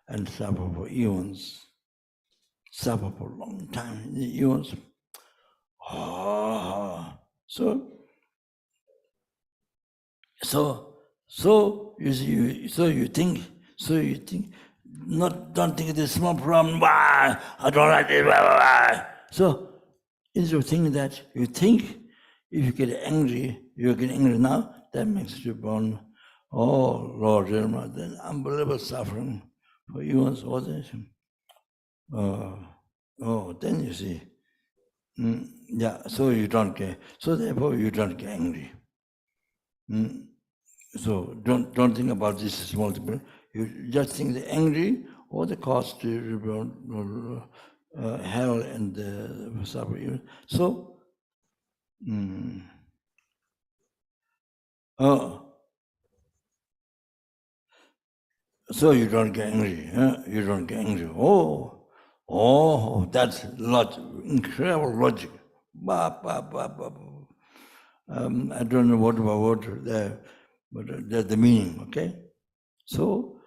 and suffer for eons, suffer for a long time in the eons. So you see, you think, don't think this small problem. I don't like this. So instead of thinking that, you think if you get angry, you're getting angry now. That makes you born. Oh Lord, then unbelievable suffering for you all this. Then you see. Yeah, so you don't get. So therefore, you don't get angry. So don't think about this small thing. You just think the angry or the cause to hell and suffering. So, so you don't get angry. Huh? You don't get angry. That's incredible logic. I don't know what about there, but that's the meaning. Okay, so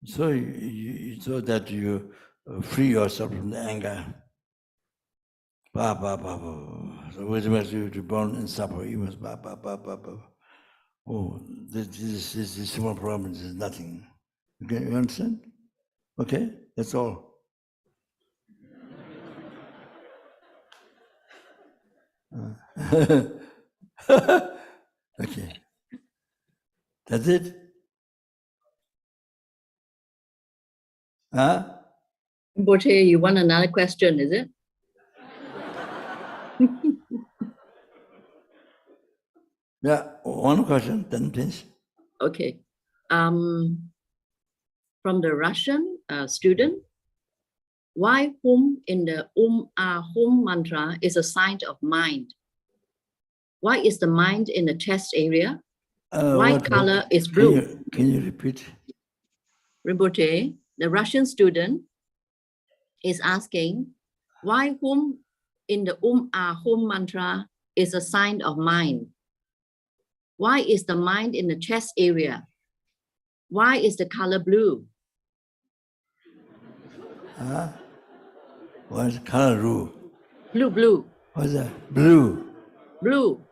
that you free yourself from the anger. So which makes you to burn and suffer even. This small problem is nothing. Okay, you understand? Okay, that's all. Okay, that's it. Huh?
Rinpoche, you want another question, is it?
Yeah, one question, then please.
Okay. From the Russian student, why hum in the hum mantra is a sign of mind? Why is the mind in the chest area? Why color is blue?
Can you repeat?
Rinpoche, the Russian student is asking, why hum in the hum mantra is a sign of mind? Why is the mind in the chest area? Why is the color blue?
What is color blue?
Blue.
What's that? Blue.
Blue.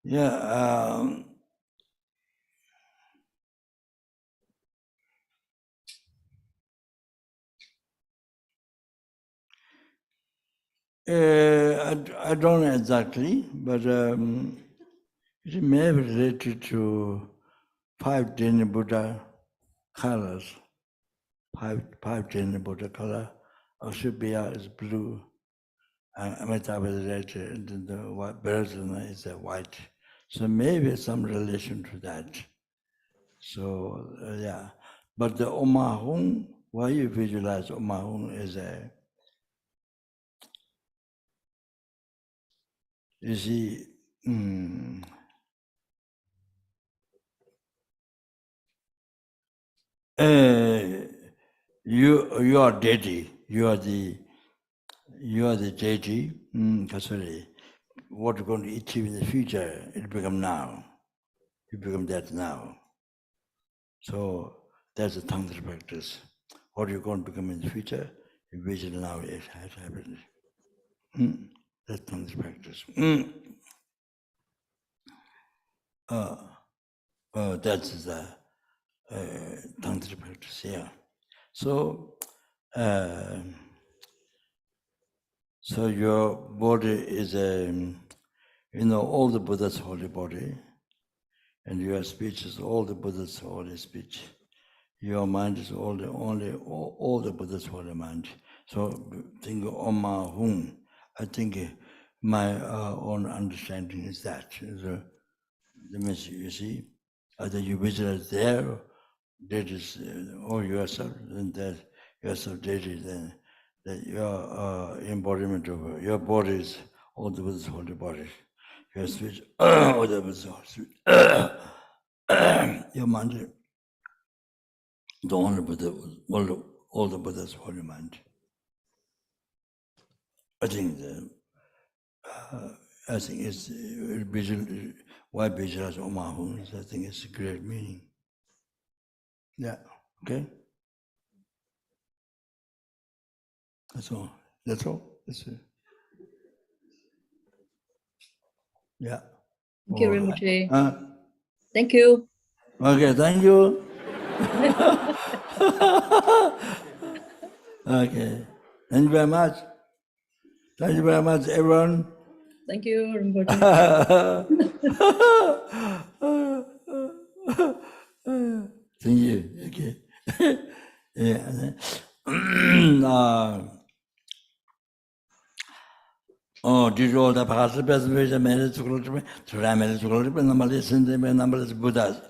Yeah. I don't know exactly, but it may be related to 5 Dhyana Buddha colors. 5 Dhyana Buddha color. Ashubhya is blue, Amitabha is red, and the Bharatana is white. So maybe some relation to that. So yeah, but the Omahung, why you visualize Omahung is you see, you are deity. You are the deity. Sorry, what you're going to achieve in the future, it become now. You become that now. So that's the Tantra practice. What you're going to become in the future, you vision now it has happened. That's Tantra practice. That's the Tantra practice, yeah. So, so your body is all the Buddha's holy body. and your speech is all the Buddha's holy speech. Your mind is all the Buddha's holy mind. So think of Oma Hung. I think my own understanding is that. The message, you see, either you visualize there, that is all yourself, and that yourself daily, then that your embodiment of your body is all the Buddha's holy body. Your speech, all the Buddha's holy speech. Your mind, the only Buddha, all the Buddha's holy mind. I think it's visual. Why visualize Omahun? I think it's a great meaning. Yeah. Okay. That's all. That's all. That's it. Yeah.
Thank you, Rinpoche.
Right.
Thank you.
Okay. Thank you. Okay. Thank you very much. Thank you very much, everyone.
Thank you, Rinpoche.
Thank you. Okay. Yeah. Did all the participants manage to manage to normally send them numbers Buddhas.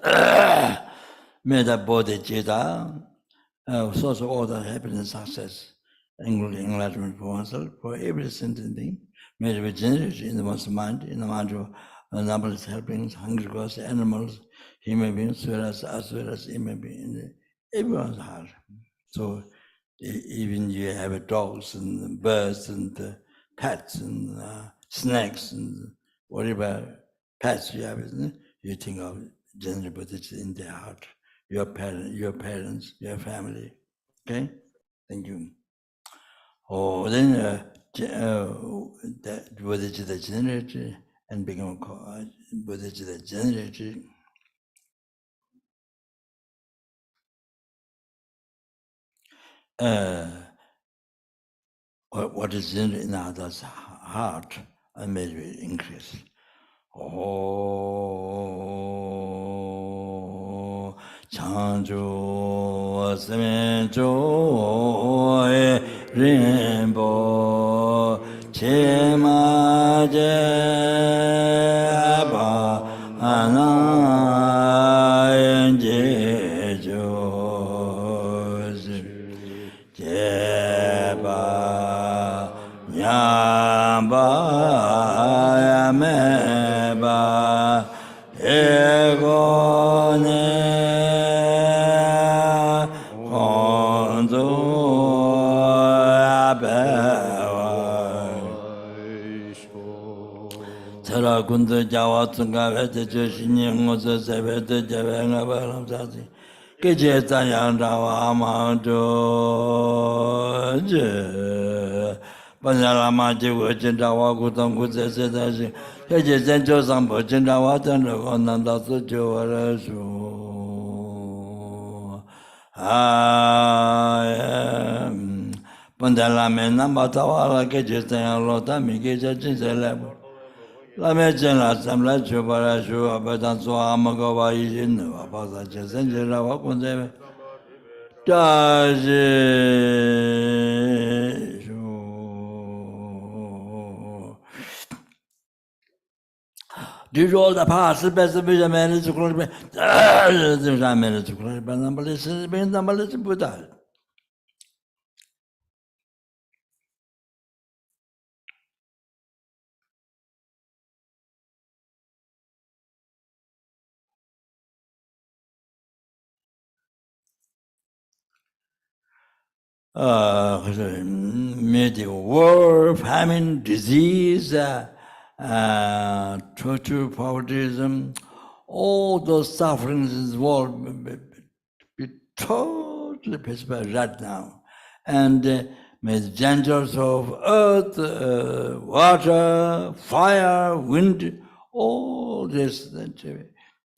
May the Bodhicitta, source of all the happiness and success, including enlightenment for oneself, for every sentient being, may it be generated in the one's mind, in the mind of numberless helpings, hungry ghosts, animals, human beings, as well as human beings, in everyone's heart. So even you have dogs and birds and pets and snakes and whatever pets you have, isn't it? You think of general Buddhist in their heart, your parents, your family. Okay? Thank you. Then the Buddhist generated and become Buddhist generated. What is in others' heart and may it increase. Chanju Semenjo Rimbo Chema Jeba Anayan Jejo Jeba Nyamba Yameba Egone Konzo Tara Kunda Jawa Tunga Vete Joshini Ngozo Sevete Javenga Baramsati Keje Tanyang Rawa Amando Panjalama Jiwa Jindawa Kutam Kutse Dashi Keje Zenjo Sampo Jindawa Tanda Konanda Sujo Varasu Panjalame Nambatawala Keje Tanyang Lota Mikeja Jinselebo La mezza sembra giovare su abbastanza amagova in basa c'è sempre la conte di all the past best be manage to close the manage to close but number is Buddha. Medieval war, famine, disease, torture, poverty, all those sufferings in the world be totally pacified right now. And may the dangers of earth, water, fire, wind, all this,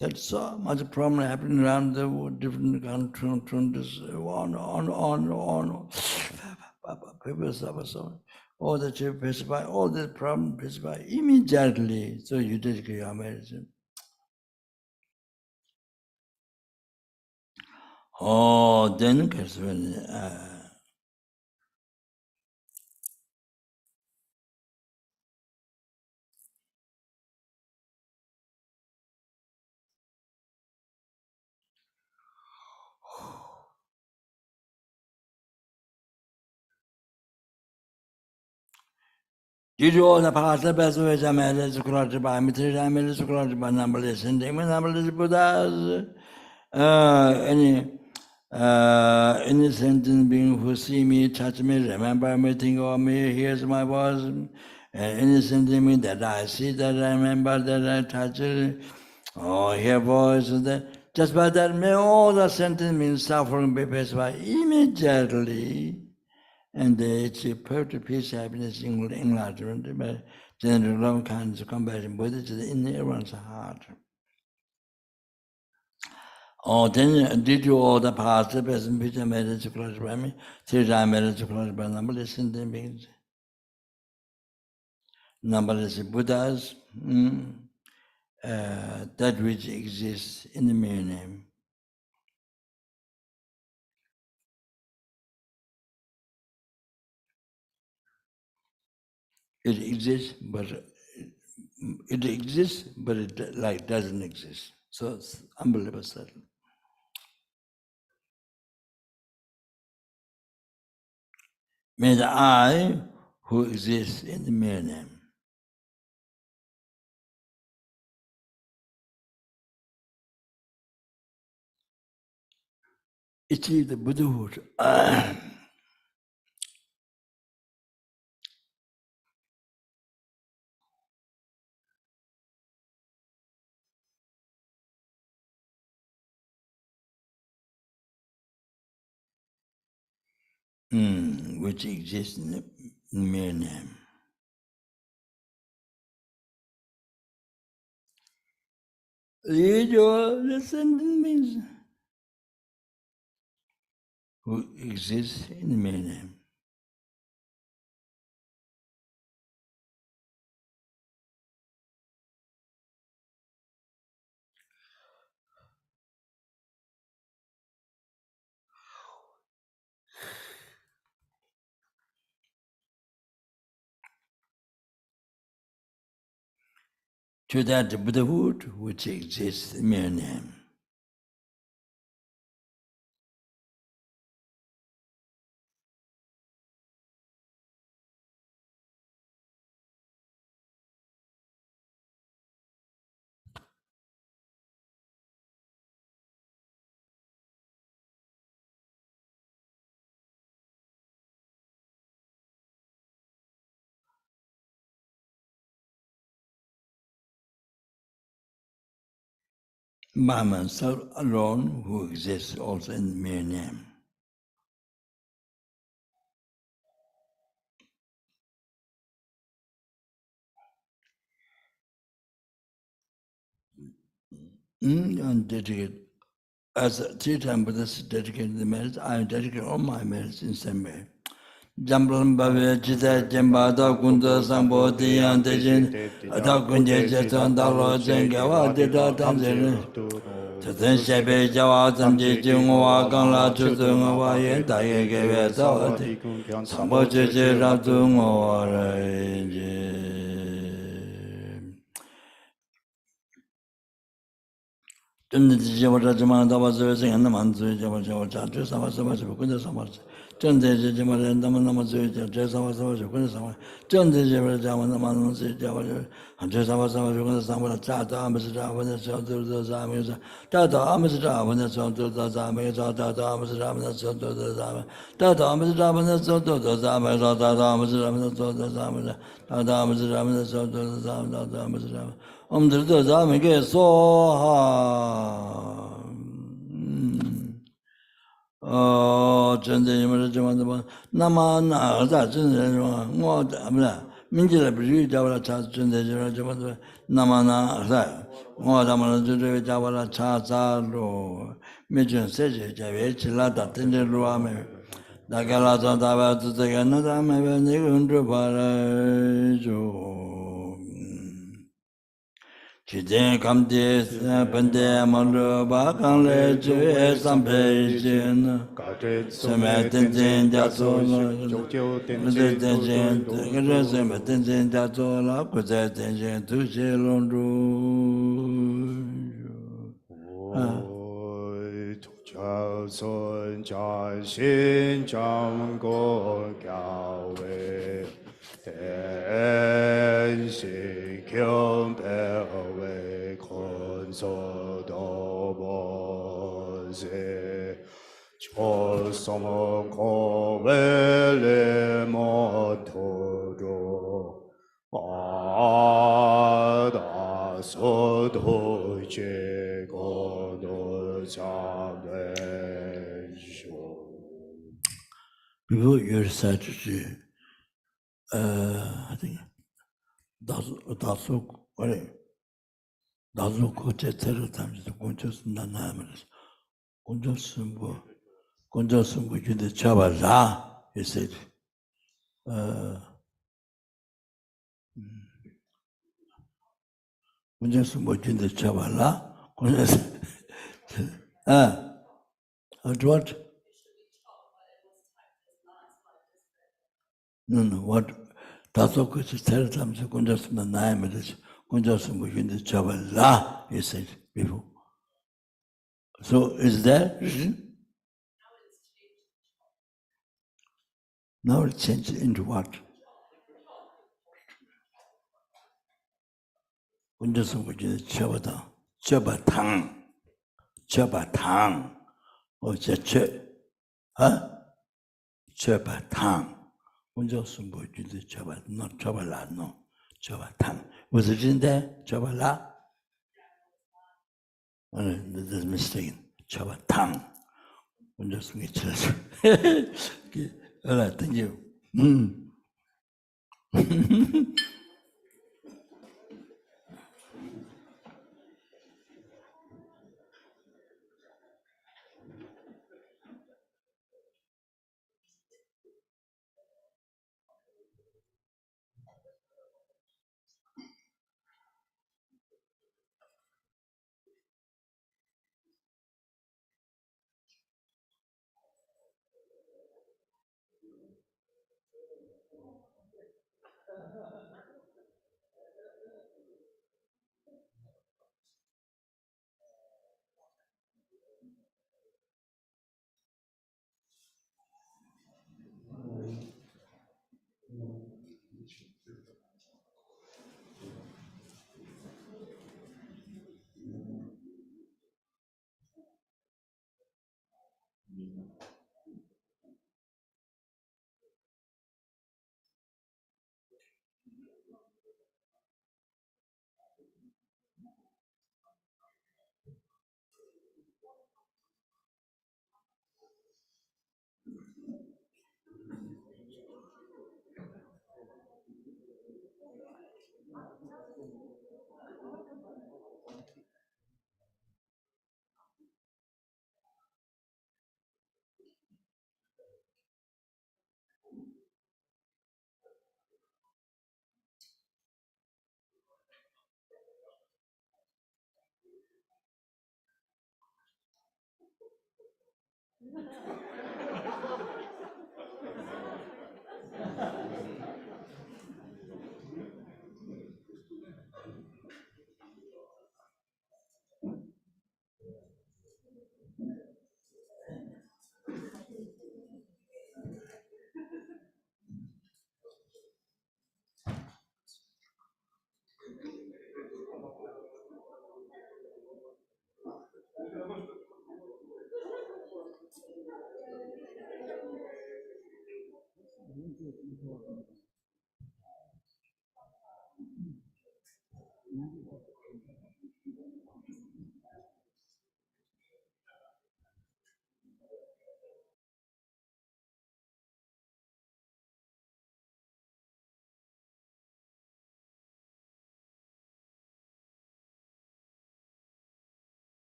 that's so much problem happening around the world, different countries, on. People suffer so. All the pacify, all the problem pacify immediately. So you take your medicine. Oh, then because did you all the past the best way I made as a crowd by material I made as a crowd by numberless and numberless Buddhas? Any sentient being who see me, touch me, remember me, think of me, hears my voice, and any sentient being that I see, that I remember, that I touch it, or hear voice, that just by that may all the sentient beings suffering be passed by immediately, and they achieve perfect peace, happiness, enlightenment, by general love, kindness, compassion, Buddha to the inner everyone's heart. Oh, then did you all the past the person Peter made it to close by me? I made it to close by numberless in the beings. Numberless Buddhas, that which exists in the mere name. It exists, but it like doesn't exist. So it's unbelievable subtle. May the I who exists in the mere name. Achieve the Buddhahood. Which exists in the mere name. The sentence means who exists in the mere name. To that Buddhahood which exists in the mere name. Brahman self alone who exists also in the mere name. And dedicate, as a three-time Buddhist dedicated the merits, I dedicate all my merits in the same way. Jamblam Bhavya Chita Jambada Kunda Sambo Diyan Dejin Adakunja Jetan Dalo Jengawa Dida Tanzere Tatan Shebe Jawa Tamji Jingwa Gangla Chutungwa Yen Daye Geve Tawati Sambo Jeje Ratungwa Reje Tunda Jawara Jaman Dawazu and the Manzu Jawar Chatu Savasava Kunda Samas. Tunda Jamaran Damanazu Jasavasava Kunda Sama. Tunda Javara Jaman Jawar and Jasavasava Kunda Sama Tata Amazra when the Son to the Zamis. Tata Amazra when the Son to the Zamis. Tata Amazra when the Son to the Zamis. Tata Amazra when the Son to the Zamis. Tata Amazra when the Son to the Zamis. Tata Amazra when the Son to the Zamis. Tata Amazra. Omdrita Zamike Soha. Oh, Chende Yamarajaman, Namana, that's in the what Minjila Bri Javara Chas Chende Yamarajaman, Namana, what Amana Javara Chasaro, Mijin Seji, Javich, Lata, Tender Ruame, Dagalata Dava to take another Mavan, Parajo. Chiden kamde pande mando bakang le chue sampe jen seme tenzen jaso la tenzen tenzen seme tenzen jaso la kuze tenzen tuche londu
Chao sun cha xin chang go kiao wei ten shi kyung pe wei kun so do bo se cho som ko wei le mo to do ba da so do che go do cha wei shu.
Before you recite, I think dasu koche teru tamsi kunchos nanayamas kunchos sumbu yunde chaba la, he said. Kunchos sumbu yunde chaba la, what? No, what? Dasu koche teru tamsi kunchos nanayamas kunchos sumbu yunde chaba la, he said before. So is that written? Now it changed into what? Kunjasam Vajina Chabatang, or Chache, Chabatang. Kunjasam Vajina Chabat, not Chabala, no, Chabatang. Was it in there? Chabala? Oh, no, there's a mistake. Chabatang. Kunjasam Vajina. All right, thank you.